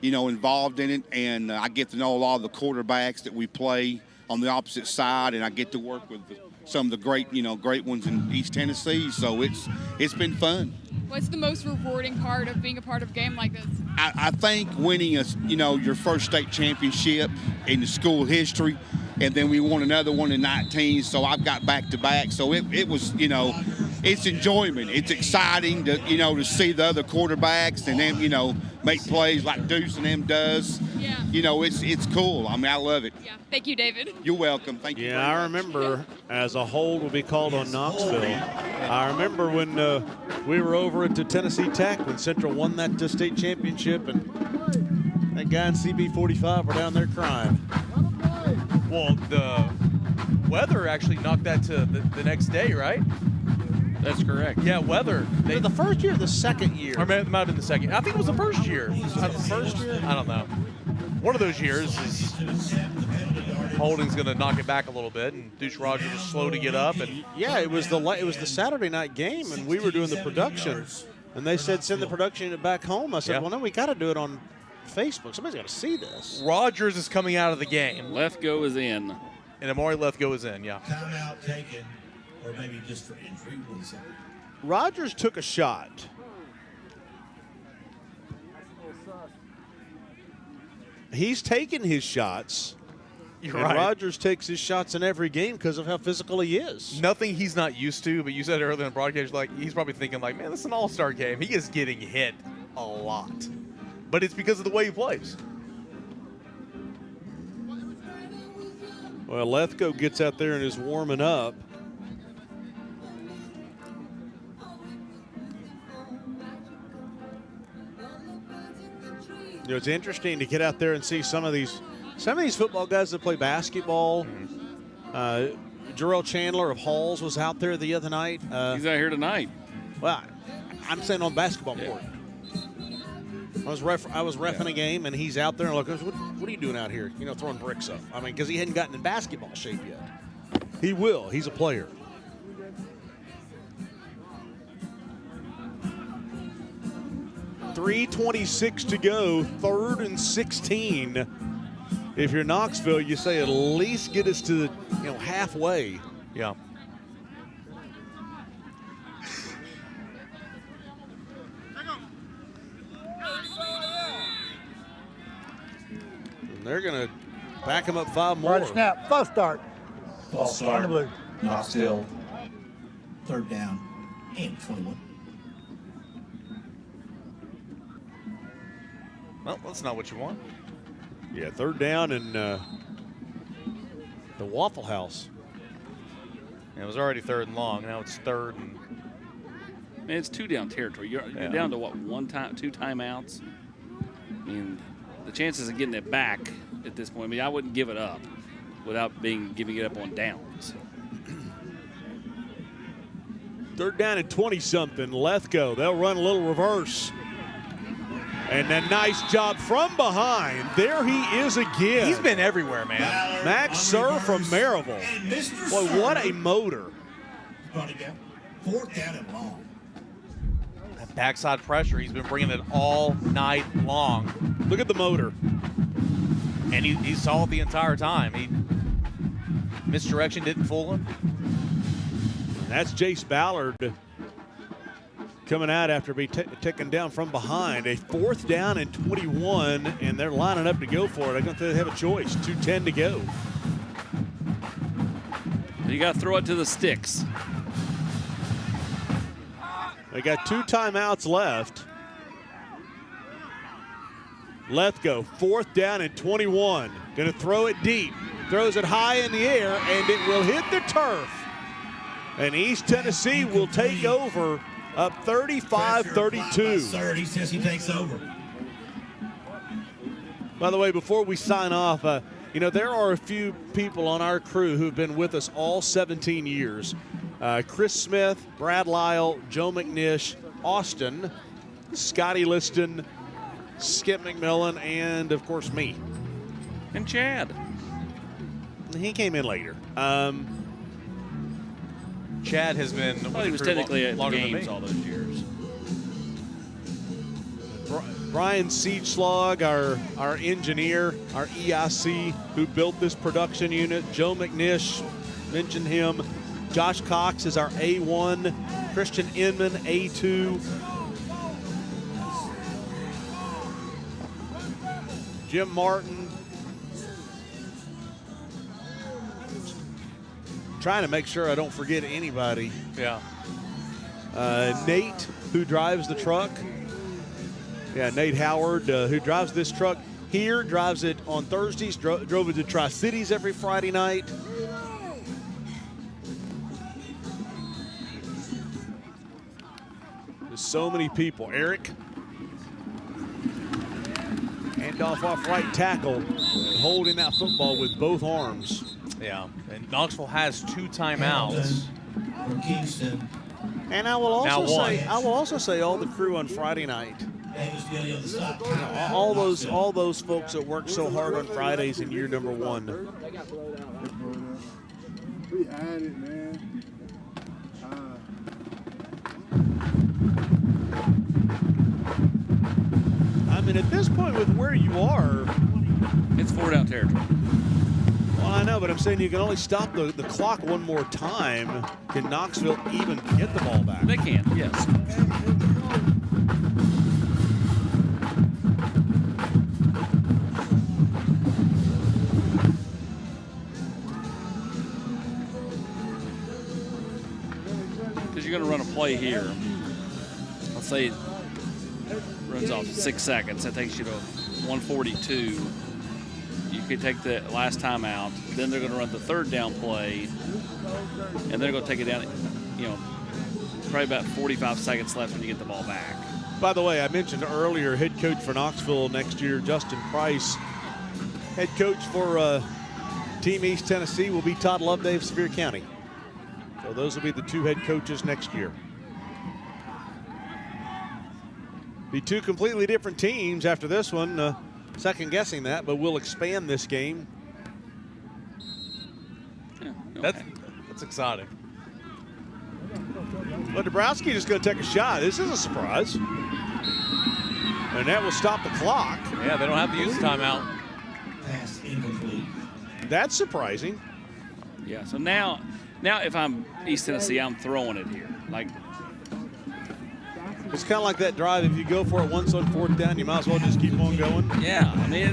involved in it, and I get to know a lot of the quarterbacks that we play on the opposite side, and I get to work with some of the great ones in East Tennessee. So it's been fun. What's the most rewarding part of being a part of a game like this? I think winning your first state championship in the school history, and then we won another one in 19. So I've got back-to-back. So it was it's enjoyment. It's exciting to see the other quarterbacks and them make plays like Deuce and them does. Yeah. It's cool. I mean, I love it. Yeah. Thank you, David. You're welcome. Thank you. Yeah, I remember as a hold will be called on Knoxville. I remember when we were over at Tennessee Tech when Central won that state championship, and that guy in CB45 were down there crying. Well, the weather actually knocked that to the next day, right? That's correct. Yeah, weather. The first year or the second year? Or it might have been the second. I think it was the first year. First year? I don't know. One of those years is Holding's going to knock it back a little bit, and Deuce Rodgers was slow to get up. And yeah, it was the Saturday night game, and we were doing the production, and they said send the production unit back home. I said, well, no, we got to do it on Facebook. Somebody's got to see this. Rodgers is coming out of the game. Lethgo is in. And Amari Lethgo is in, yeah. Timeout taken, or maybe just for injury. Rodgers took a shot. He's taken his shots. You're and right. Rodgers takes his shots in every game because of how physical he is. Nothing he's not used to, but you said earlier in the broadcast, he's probably thinking, man, this is an all-star game. He is getting hit a lot. But it's because of the way he plays. Well, Lethgo gets out there and is warming up. It's interesting to get out there and see some of these football guys that play basketball. Jarrell Chandler of Halls was out there the other night. He's out here tonight. Well, I'm saying on basketball court. I was reffing a game, and he's out there and what are you doing out here? Throwing bricks up. I mean, because he hadn't gotten in basketball shape yet. He will. He's a player. 3:26 to go, 3rd and 16. If you're Knoxville, you say at least get us to the, halfway. Yeah. And they're going to back them up 5 more. Right snap, false start. False On the blue. start. Knoxville. 3rd down and 21. Well, that's not what you want. Yeah, 3rd down and the Waffle House. It was already 3rd and long. Now it's 3rd and. Man, it's 2 down territory. You're down to what, 2 timeouts? I mean, the chances of getting it back at this point, I wouldn't give it up without giving it up on downs. 3rd down and 20-something. Lethco, they'll run a little reverse. And a nice job from behind. There he is again. He's been everywhere, man. Max Sir from Maryville. Boy, what a motor. 4th down and long. That backside pressure, he's been bringing it all night long. Look at the motor. And he saw it the entire time. Misdirection didn't fool him. And that's Jace Ballard coming out after being taken down from behind. A 4th down and 21, and they're lining up to go for it. I don't think they have a choice. 2:10 to go. You got to throw it to the sticks. They got 2 timeouts left. Lethco, 4th down and 21. Going to throw it deep. Throws it high in the air, and it will hit the turf. And East Tennessee will take over, up 35-32. He says he takes over. By the way, before we sign off, there are a few people on our crew who've been with us all 17 years. Chris Smith, Brad Lyle, Joe McNish, Austin, Scotty Liston, Skip McMillan, and, of course, me. And Chad. He came in later. Chad has been. Well, he was technically at the games all those years. Brian Siegschlag, our engineer, our EIC, who built this production unit. Joe McNish, mentioned him. Josh Cox is our A1. Christian Inman, A2. Jim Martin. Trying to make sure I don't forget anybody. Yeah. Nate, who drives the truck. Yeah, Nate Howard, who drives this truck here, drives it on Thursdays, drove it to Tri-Cities every Friday night. There's so many people. Eric, handoff off right tackle, and holding that football with both arms. Yeah, and Knoxville has 2 timeouts. From Kingston. And I will also say all the crew on Friday night. All those folks that work so hard on Fridays in year number 1. We had it, man. I mean, at this point with where you are, it's 4 down territory. Well, I know, but I'm saying you can only stop the clock one more time. Can Knoxville even get the ball back? They can, yes. Because you're going to run a play here. Let's say it runs off 6 seconds. That takes you to 142. You could take the last time out. Then they're going to run the 3rd down play. And they're going to take it down, probably about 45 seconds left when you get the ball back. By the way, I mentioned earlier, head coach for Knoxville next year, Justin Price. Head coach for Team East Tennessee will be Todd Loveday of Sevier County. So those will be the 2 head coaches next year. Be 2 completely different teams after this one. Second guessing that, but we'll expand this game. Yeah, okay. That's exciting. But Dabrowski is going to take a shot. This is a surprise. And that will stop the clock. Yeah, they don't have to use the timeout. Pass incomplete. That's surprising. Yeah, so now if I'm East Tennessee, I'm throwing it here. Like, it's kind of like that drive. If you go for it once on 4th down, you might as well just keep on going. yeah, I mean,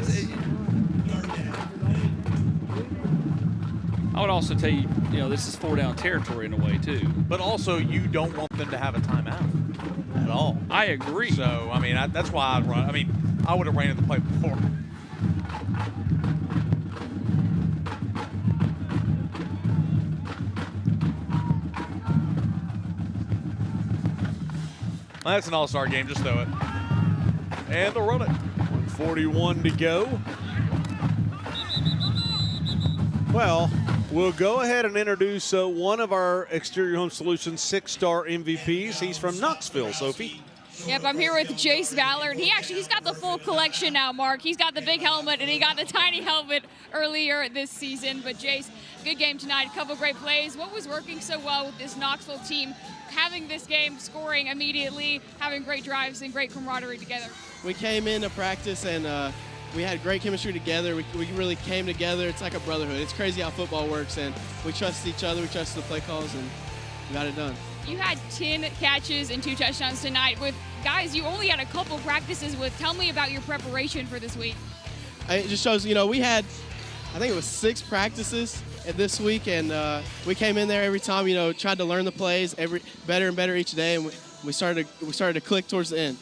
I would also tell you, this is 4-down territory in a way too. But also, you don't want them to have a timeout at all. I agree. So, I mean, that's why I'd run. I mean, I would have ran at the play before. Well, that's an all-star game. Just throw it. And they'll run it. 1:41 to go. Well, we'll go ahead and introduce one of our Exterior Home Solutions 6-star MVPs. He's from Knoxville, Sophie. Yep, I'm here with Jace Ballard. He's got the full collection now, Mark. He's got the big helmet, and he got the tiny helmet earlier this season. But, Jace, good game tonight. A couple great plays. What was working so well with this Knoxville team, having this game, scoring immediately, having great drives and great camaraderie together? We came into practice, and we had great chemistry together. We really came together. It's like a brotherhood. It's crazy how football works, and we trust each other. We trust the play calls, and we got it done. You had 10 catches and 2 touchdowns tonight with guys you only had a couple practices with. Tell me about your preparation for this week. It just shows, we had, I think it was 6 practices this week, and we came in there every time, tried to learn the plays better and better each day, and we started to click towards the end.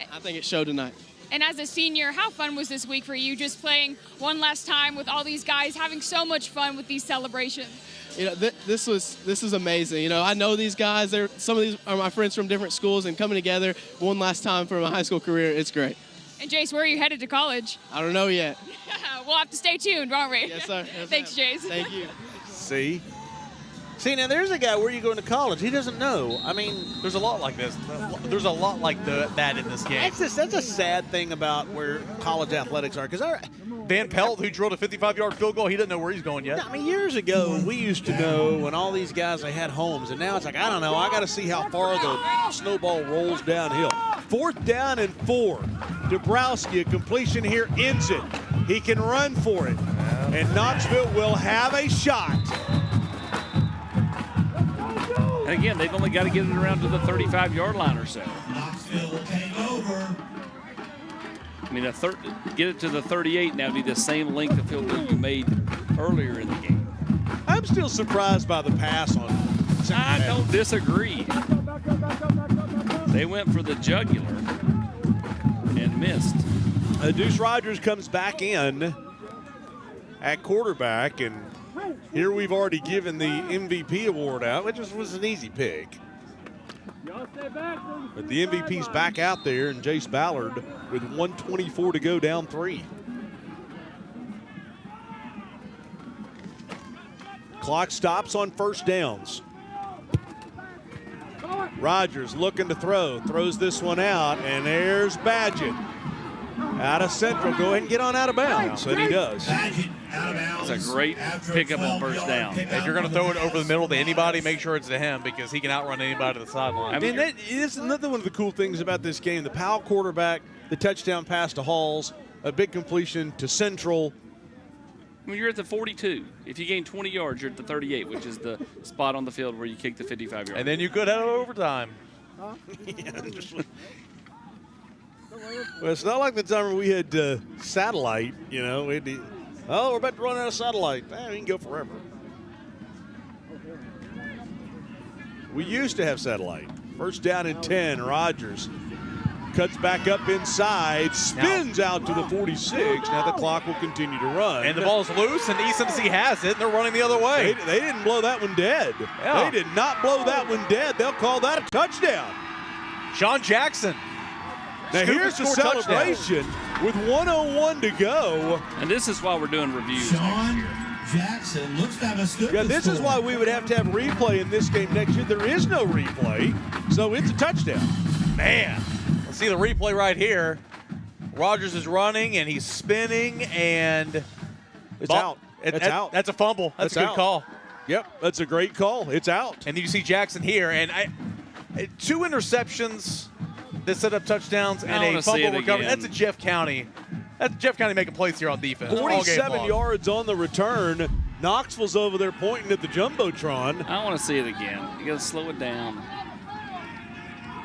I think it showed tonight. And as a senior, how fun was this week for you, just playing one last time with all these guys, having so much fun with these celebrations? This is amazing. I know these guys. Some of these are my friends from different schools, and coming together one last time for my high school career, it's great. And Jace, where are you headed to college? I don't know yet. We'll have to stay tuned, won't we? Yes, sir. Yes, Thanks, Jace. Thank you. See, now there's a guy, where are you going to college? He doesn't know. I mean, there's a lot like this. There's a lot like that in this game. That's a sad thing about where college athletics are. Because Van Pelt, who drilled a 55-yard field goal, he doesn't know where he's going yet. I mean, years ago, we used to know when all these guys, they had homes. And now it's like, I don't know. I got to see how far the snowball rolls downhill. 4th down and 4. Dabrowski, a completion here, ends it. He can run for it. And Knoxville will have a shot. And again, they've only got to get it around to the 35-yard line or so. Knoxville will take over. I mean, get it to the 38, now it'd be the same length of field goal you made earlier in the game. I'm still surprised by the pass on. I don't disagree. They went for the jugular and missed. Deuce Rogers comes back in at quarterback, and here we've already given the MVP award out, which was an easy pick. But the MVP's back out there, and Jace Ballard with 1:24 to go, down 3. Clock stops on 1st downs. Rogers looking to throw, throws this one out, and there's Badgett. Out of Central, go ahead and get on out of bounds, and he does. It's a great pickup on 1st down. If you're going to throw it over the middle to anybody, make sure it's to him, because he can outrun anybody to the sideline. I mean, that is another one of the cool things about this game. The Powell quarterback, the touchdown pass to Halls, a big completion to Central. I mean, you're at the 42. If you gain 20 yards, you're at the 38, which is the spot on the field where you kick the 55 yards. And then you could have overtime. Well, it's not like the time where we had satellite, we're about to run out of satellite. We can go forever. We used to have satellite. 1st down and 10, Rogers cuts back up inside, spins out to the 46. Now the clock will continue to run. And the ball's loose, and East Tennessee has it, and they're running the other way. They didn't blow that one dead. Yeah. They did not blow that one dead. They'll call that a touchdown. Sean Jackson. Now here's the celebration with 1:01 to go. And this is why we're doing reviews. Sean Jackson looks to have a scoop. Yeah, this is why we would have to have replay in this game next year. There is no replay, so it's a touchdown. Man, let's see the replay right here. Rogers is running, and he's spinning, and it's out. It's out. That's a fumble. That's a good call. Yep, that's a great call. It's out. And then you see Jackson here, and 2 interceptions that set up touchdowns and a fumble recovery. That's a Jeff County. That's Jeff County making plays here on defense. 47 yards on the return. Knoxville's over there pointing at the Jumbotron. I want to see it again. You got to slow it down.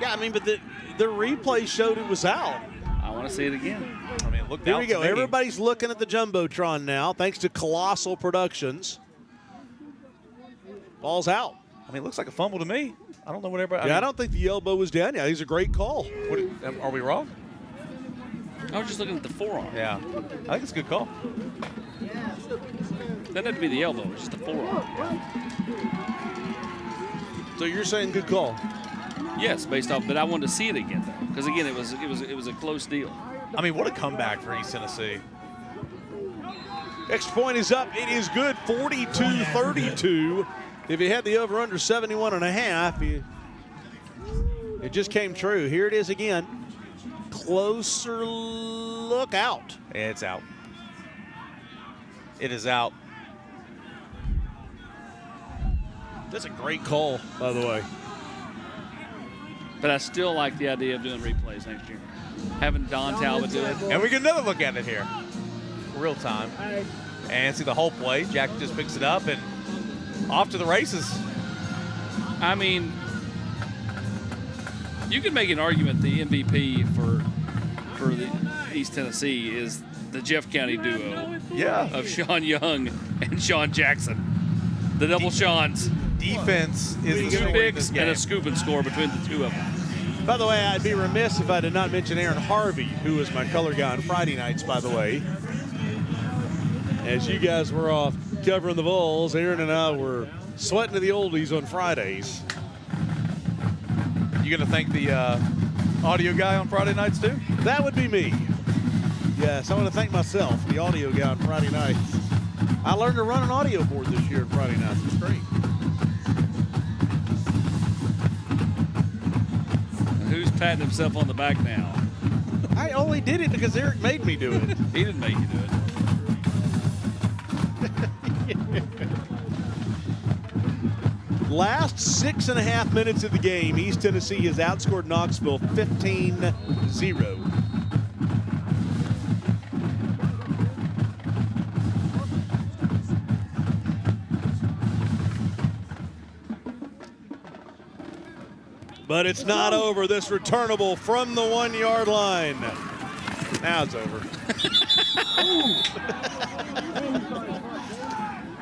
Yeah, I mean, but the replay showed it was out. I want to see it again. I mean, look. Here we go. Everybody's looking at the Jumbotron now, thanks to Colossal Productions. Ball's out. I mean, it looks like a fumble to me. I don't know what everybody. I don't think the elbow was down. Yeah, he's a great call. What, are we wrong? I was just looking at the forearm. Yeah, I think it's a good call. Doesn't have to be the elbow, it's just the forearm. So you're saying good call? Yes, based off, but I wanted to see it again though, because again, it was a close deal. I mean, what a comeback for East Tennessee. Extra point is up. It is good. 42-32. If you had the over under 71.5, it just came true. Here it is again. Closer look out. It's out. It is out. That's a great call, by the way. But I still like the idea of doing replays next year. Having Don Talbot do it. And we get another look at it here. Real time. And see the whole play. Jack just picks it up and off to the races. I mean, you could make an argument the MVP for the East Tennessee is the Jeff County duo of Sean Young and Sean Jackson. The double Seans. Defense is two bigs and a scoop and score between the two of them. By the way, I'd be remiss if I did not mention Aaron Harvey, who was my color guy on Friday nights, by the way. As you guys were off covering the Vols, Aaron and I were sweating to the oldies on Fridays. You going to thank the audio guy on Friday nights, too? That would be me. Yes, I want to thank myself, the audio guy on Friday nights. I learned to run an audio board this year on Friday nights. It's great. Who's patting himself on the back now? I only did it because Eric made me do it. He didn't make you do it. Last 6.5 minutes of the game, East Tennessee has outscored Knoxville 15-0. But it's not over. This returnable from the 1-yard line. Now it's over.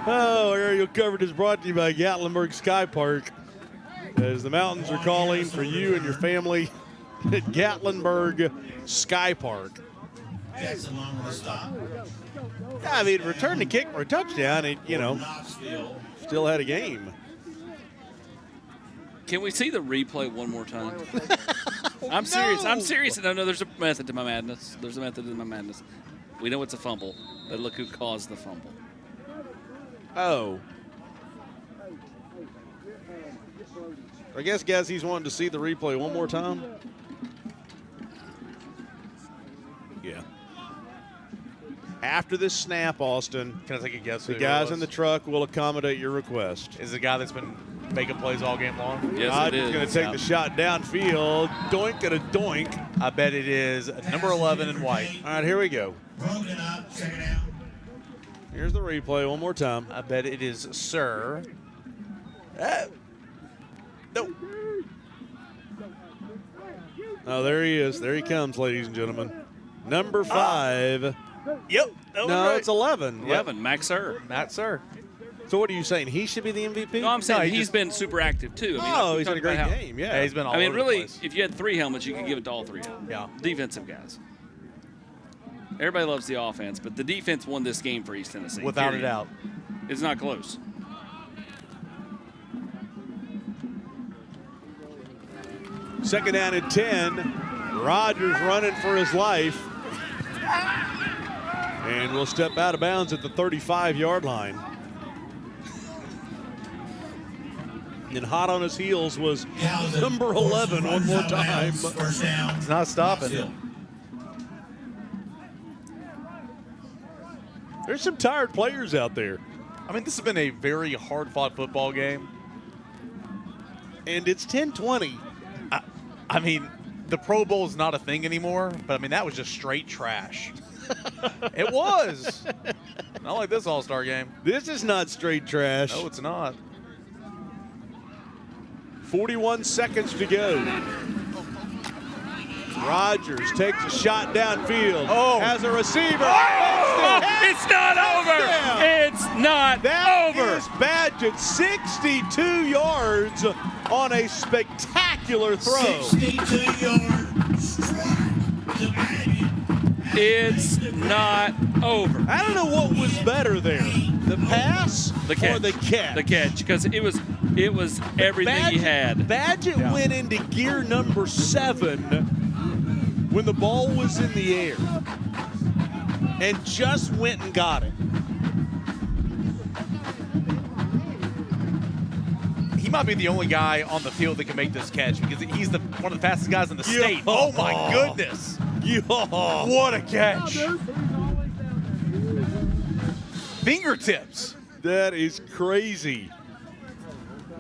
Oh, aerial coverage is brought to you by Gatlinburg Sky Park. As the mountains are calling for you and your family at Gatlinburg Sky Park. Yeah, I mean, return the kick for a touchdown, it, still had a game. Can we see the replay one more time? I'm serious. I'm serious. No, there's a method to my madness. There's a method to my madness. We know it's a fumble, but look who caused the fumble. Oh. I guess, guys, he's wanting to see the replay one more time. Yeah. After this snap, Austin, can I take a guess? The guys in the truck will accommodate your request. Is the guy that's been making plays all game long? Yes, I'm it is. going to take the shot downfield. Doink and a doink. I bet it is number 11 in white. All right, here we go. Here's the replay one more time. I bet it is Sir. No. Oh, there he is. There he comes, ladies and gentlemen. Number 5. Yep. No, right. it's 11. 11, Max Sir. Matt Sir. So what are you saying? He should be the MVP? No, I'm saying he's been super active, too. I mean, he's had a great game, yeah. He's been all over really, the place. if you had 3 helmets, you could give it to all 3 of them. Yeah. Defensive guys. Everybody loves the offense, but the defense won this game for East Tennessee. Without a doubt. It's not close. Second down and 10. Rogers running for his life. And will step out of bounds at the 35-yard line. And hot on his heels was number 11 one more time. It's not stopping. There's some tired players out there. I mean, this has been a very hard-fought football game. And it's 10-20. I mean, the Pro Bowl is not a thing anymore, but I mean, that was just straight trash. It was. Not like this All-Star game. This is not straight trash. No, it's not. 41 seconds to go. Rodgers takes a shot downfield. Oh. Has a receiver. Oh, it's not over. It's not over. Is Badgett 62 yards on a spectacular throw. 62 yards strike to Badgett. It's not over. I don't know what was better there, the pass The catch. or the catch. The catch, because it was everything he had. Badgett went into gear number 7 when the ball was in the air and just went and got it. He might be the only guy on the field that can make this catch because he's one of the fastest guys in the state. Oh, my goodness. What a catch. Fingertips. That is crazy.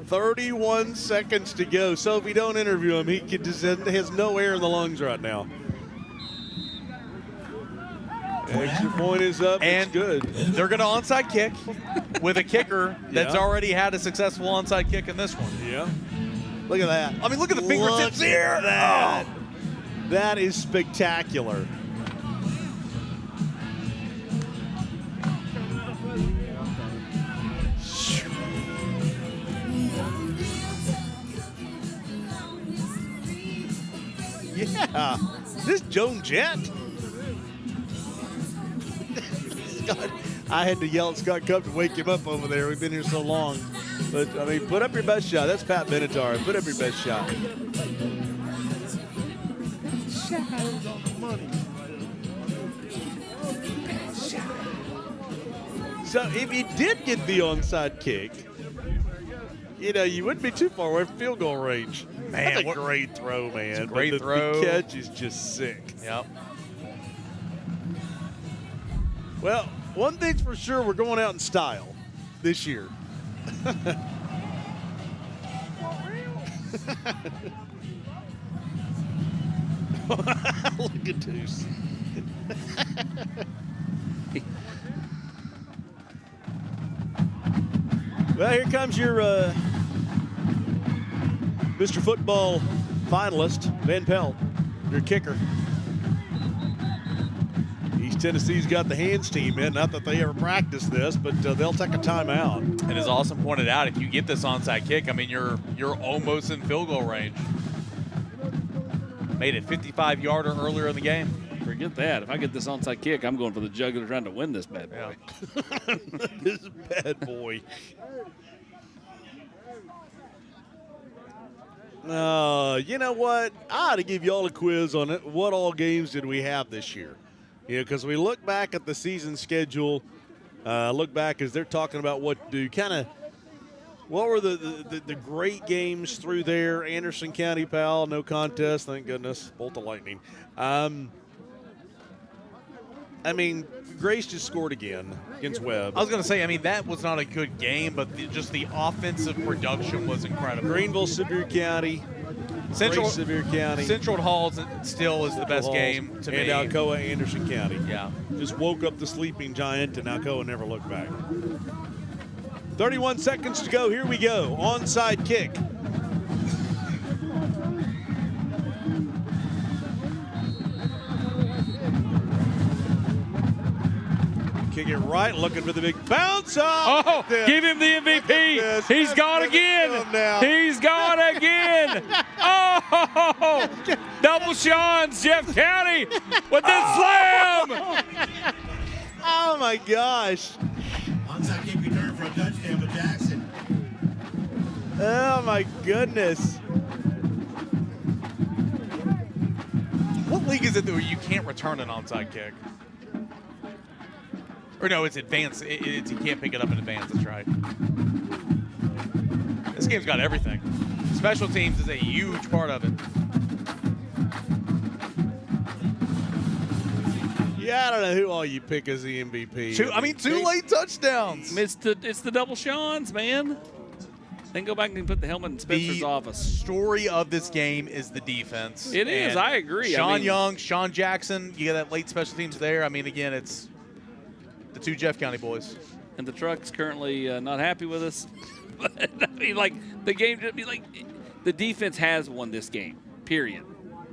31 seconds to go. So if we don't interview him, he has no air in the lungs right now. Extra point is up. And it's good. They're going to onside kick with a kicker that's already had a successful onside kick in this one. Yeah. Look at that. I mean, look at the fingertips here. That. That is spectacular. Yeah. Is this Joan Jett? Scott, I had to yell at Scott Cup to wake him up over there. We've been here so long. But, I mean, put up your best shot. That's Pat Benatar. Put up your best shot. So if you did get the onside kick, you know, you wouldn't be too far away from field goal range. Man, that's a great throw, man. It's a great The throw. catch is just sick. Yep. Well, one thing's for sure, we're going out in style this year. Look at Deuce. Well, here comes your Mr. Football finalist, Van Pelt, your kicker. East Tennessee's got the hands team in. Not that they ever practice this, but they'll take a timeout. And as Austin pointed out, if you get this onside kick, I mean, you're almost in field goal range. Made it 55-yarder earlier in the game. Forget that. If I get this onside kick, I'm going for the jugular trying to win this bad boy. This bad boy. You know what? I ought to give you all a quiz on it. What all games did we have this year? You know, because we look back at the season schedule, look back as they're talking about what to do. Kind of, what were the great games through there? Anderson County, pal, no contest, thank goodness. Bolt of lightning. I mean, Grace just scored again against Webb. I was going to say, I mean, that was not a good game, but just the offensive production was incredible. Greenville, Sevier County. Central Sevier County. Central Halls still is the best game to me. And Alcoa, Anderson County. Yeah. Just woke up the sleeping giant, and Alcoa never looked back. 31 seconds to go. Here we go. Onside kick. Kick it right, looking for the big bounce off. Oh, give him the MVP. He's gone again. He's gone again. Oh, double Sean's Jeff County with the slam. Oh, my gosh. Onside kick return for a touchdown for Jackson. Oh, my goodness. What league is it where you can't return an onside kick? Or no, it's advanced. It's you can't pick it up in advance. That's right. This game's got everything. Special teams is a huge part of it. Yeah, I don't know who all you pick as the MVP. Two late touchdowns. It's the double Sean's, man. Then go back and put the helmet in Spencer's office. Story of this game is the defense. It is. And I agree. Sean Young, Sean Jackson, you got that late special teams there. I mean, again, it's the two Jeff County boys. And the truck's currently not happy with us. But, I mean, like, the game, the defense has won this game, period.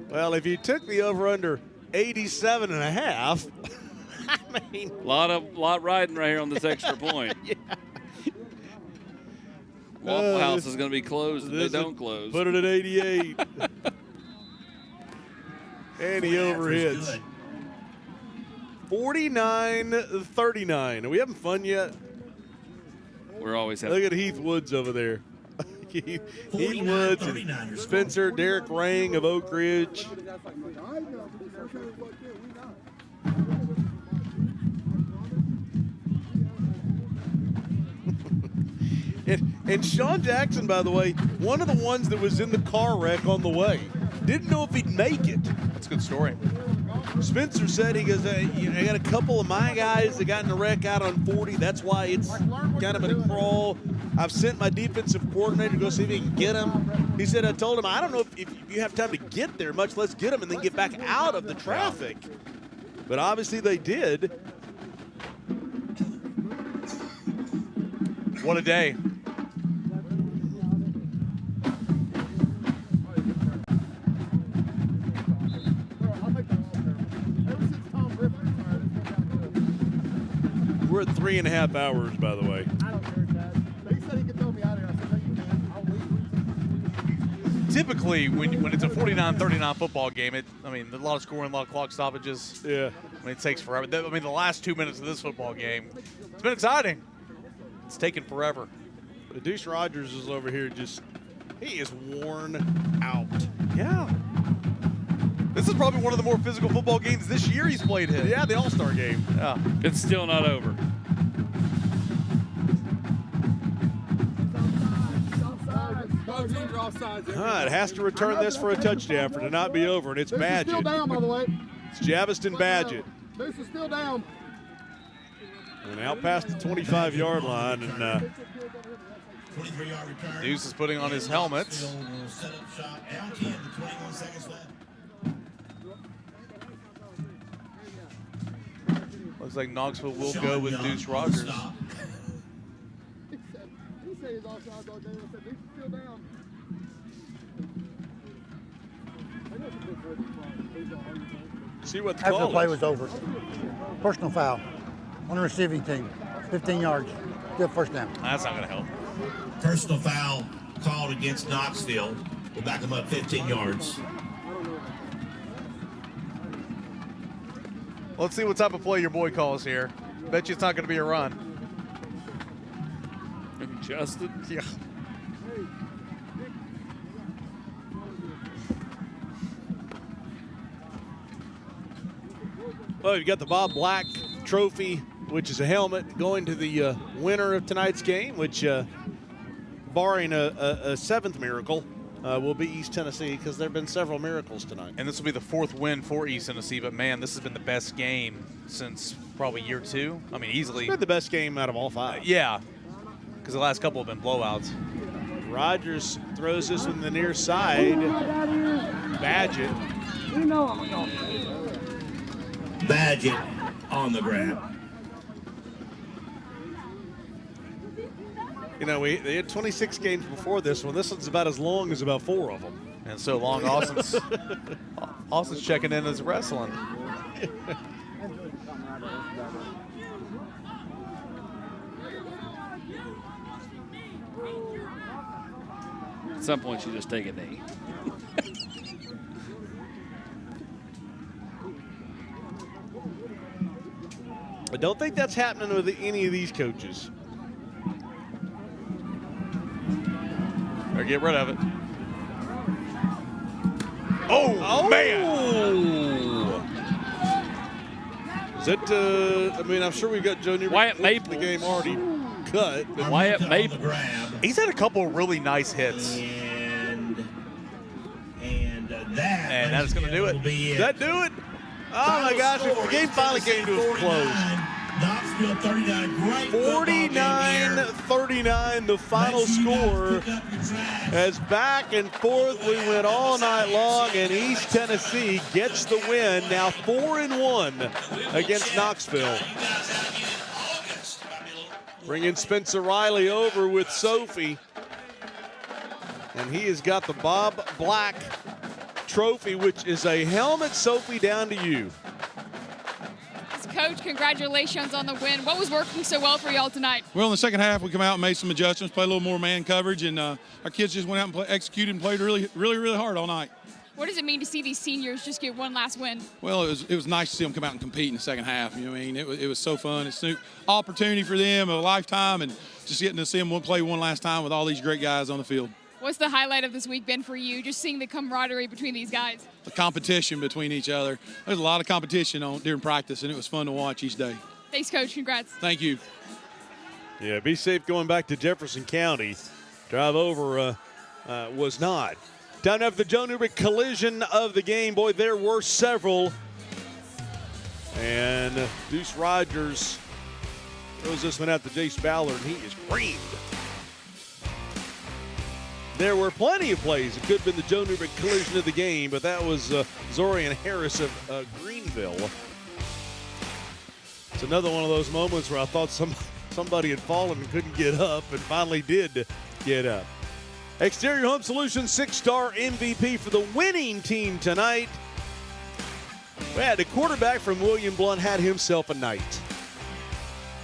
Well, if you took the over-under 87.5, I mean. Lot riding right here on this extra point. Yeah. Waffle House is going to be closed if they don't close. Put it at 88. And he overhits. 49-39. Are we having fun yet? We're always having fun. Look at Heath Woods over there. Heath Woods and Spencer, Derek Rang of Oak Ridge. And Sean Jackson, by the way, one of the ones that was in the car wreck on the way. Didn't know if he'd make it. That's a good story. Spencer said, he goes, I got a couple of my guys that got in the wreck out on 40. That's why it's kind of in a crawl. I've sent my defensive coordinator to go see if he can get him. He said, I told him, I don't know if you have time to get there, much less get him and then get back out of the traffic. But obviously they did. What a day. We're at 3.5 hours, by the way. I don't care, Dad. He said he could throw me out of here. I said, no, you can't. I'll leave. Typically, when it's a 49-39 football game, a lot of scoring, a lot of clock stoppages. Yeah. I mean, it takes forever. I mean, the last 2 minutes of this football game, it's been exciting. It's taken forever. Deuce Rogers is over here he is worn out. Yeah. This is probably one of the more physical football games this year he's played in. Yeah, the All-Star game. Yeah. It's still not over. It has to return this for a touchdown for it to not be over, and it's Badgett. Still down, by the way. It's Javiston Badgett. Deuce is still down. And out past the 25-yard line, and Deuce is putting on his helmet. Looks like Knoxville will go with Deuce Rogers. He said he's offside all day. I said, Deuce is still down. see what the After the call play is. was over. Personal foul on the receiving team. 15 yards. Good first down. That's not going to help. Personal foul called against Knoxville. We'll back them up 15 yards. Let's see what type of play your boy calls here. Bet you it's not going to be a run. Justin? Yeah. Well, you've got the Bob Black Trophy, which is a helmet, going to the winner of tonight's game, which, barring a seventh miracle, will be East Tennessee, because there have been several miracles tonight. And this will be the fourth win for East Tennessee, but, man, this has been the best game since probably year two. I mean, easily. It's been the best game out of all five. Yeah, because the last couple have been blowouts. Rogers throws this from the near side. Badgett. Badgett on the grab. You know, they had 26 games before this one. This one's about as long as about 4 of them. And so long, Austin's checking in as wrestling. At some point, you just take a knee. I don't think that's happening with any of these coaches. Or get rid of it. Oh, man! Is that, I mean, I'm sure we've got Joe Newberg. Wyatt Maples. The game already cut. But Wyatt Maples. He's had a couple of really nice hits. And that is going to do it. Does that do it? Oh, my gosh. The game finally came to a close. Knoxville 39. Great 49-39. 49-39, the final score. As back and forth we went all night long, and East Tennessee gets the win, now 4-1 against Knoxville. Bringing Spencer Riley over with Sophie. And he has got the Bob Black trophy, which is a helmet. Sophie, down to you. Coach, congratulations on the win. What was working so well for y'all tonight? Well, in the second half, we come out and made some adjustments, played a little more man coverage, and our kids just went out and executed and played really hard all night. What does it mean to see these seniors just get one last win? Well, it was nice to see them come out and compete in the second half. You know what I mean? It was so fun. It's an opportunity for them, a lifetime, and just getting to see them play one last time with all these great guys on the field. What's the highlight of this week been for you, just seeing the camaraderie between these guys? The competition between each other. There's a lot of competition during practice, and it was fun to watch each day. Thanks, Coach. Congrats. Thank you. Yeah, be safe going back to Jefferson County. Drive over was not. Down after the Joe Newberg collision of the game. Boy, there were several. And Deuce Rogers throws this one out to Jace Ballard, and he is creamed. There were plenty of plays. It could have been the Joe Newberg collision of the game, but that was Zorian Harris of Greenville. It's another one of those moments where I thought somebody had fallen and couldn't get up, and finally did get up. Exterior Home Solutions 6-star MVP for the winning team tonight. Well, the quarterback from William Blount had himself a night.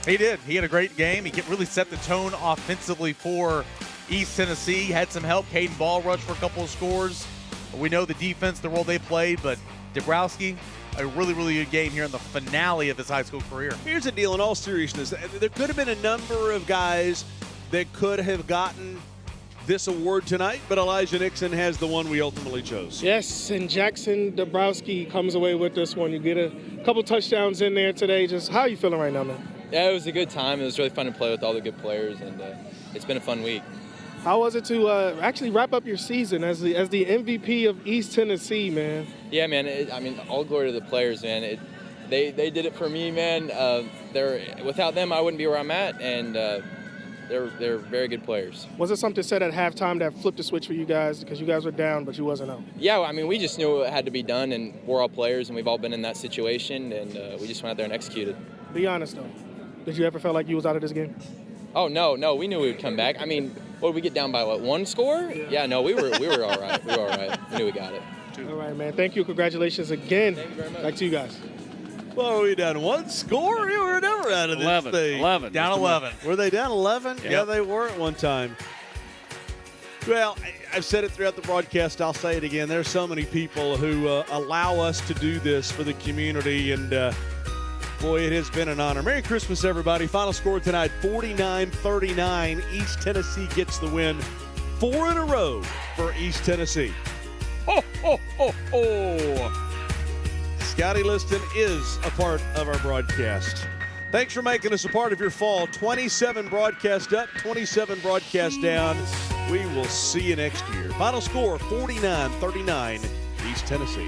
He did. He had a great game. He really set the tone offensively for East Tennessee. Had some help. Caden Ball rushed for a couple of scores. We know the defense, the role they played, but Dabrowski, a really good game here in the finale of his high school career. Here's the deal, in all seriousness. There could have been a number of guys that could have gotten this award tonight, but Elijah Nixon has the one we ultimately chose. Yes, and Jackson Dabrowski comes away with this one. You get a couple touchdowns in there today. Just how are you feeling right now, man? Yeah, it was a good time. It was really fun to play with all the good players, and it's been a fun week. How was it to actually wrap up your season as the MVP of East Tennessee, man? Yeah, man. All glory to the players, man. They did it for me, man. Without them, I wouldn't be where I'm at, and they're very good players. Was it something said at halftime that flipped the switch for you guys because you guys were down, but you wasn't out? Yeah, we just knew it had to be done, and we're all players, and we've all been in that situation, and we just went out there and executed. Be honest, though. Did you ever feel like you was out of this game? Oh, no. We knew we would come back. What did we get down by, one score? Yeah, no, we were all right. We were all right. We knew we got it. All right, man. Thank you. Congratulations again. Thank you very much. Back to you guys. Well, we down one score? We were never out of this thing. 11. Down 11. Were they down 11? Yep. Yeah, they were at one time. Well, I've said it throughout the broadcast. I'll say it again. There's so many people who allow us to do this for the community, and boy, it has been an honor. Merry Christmas, everybody. Final score tonight, 49-39. East Tennessee gets the win. 4 in a row for East Tennessee. Ho, ho, ho, ho. Scotty Liston is a part of our broadcast. Thanks for making us a part of your fall. 27 broadcast up, 27 broadcast down. We will see you next year. Final score, 49-39, East Tennessee.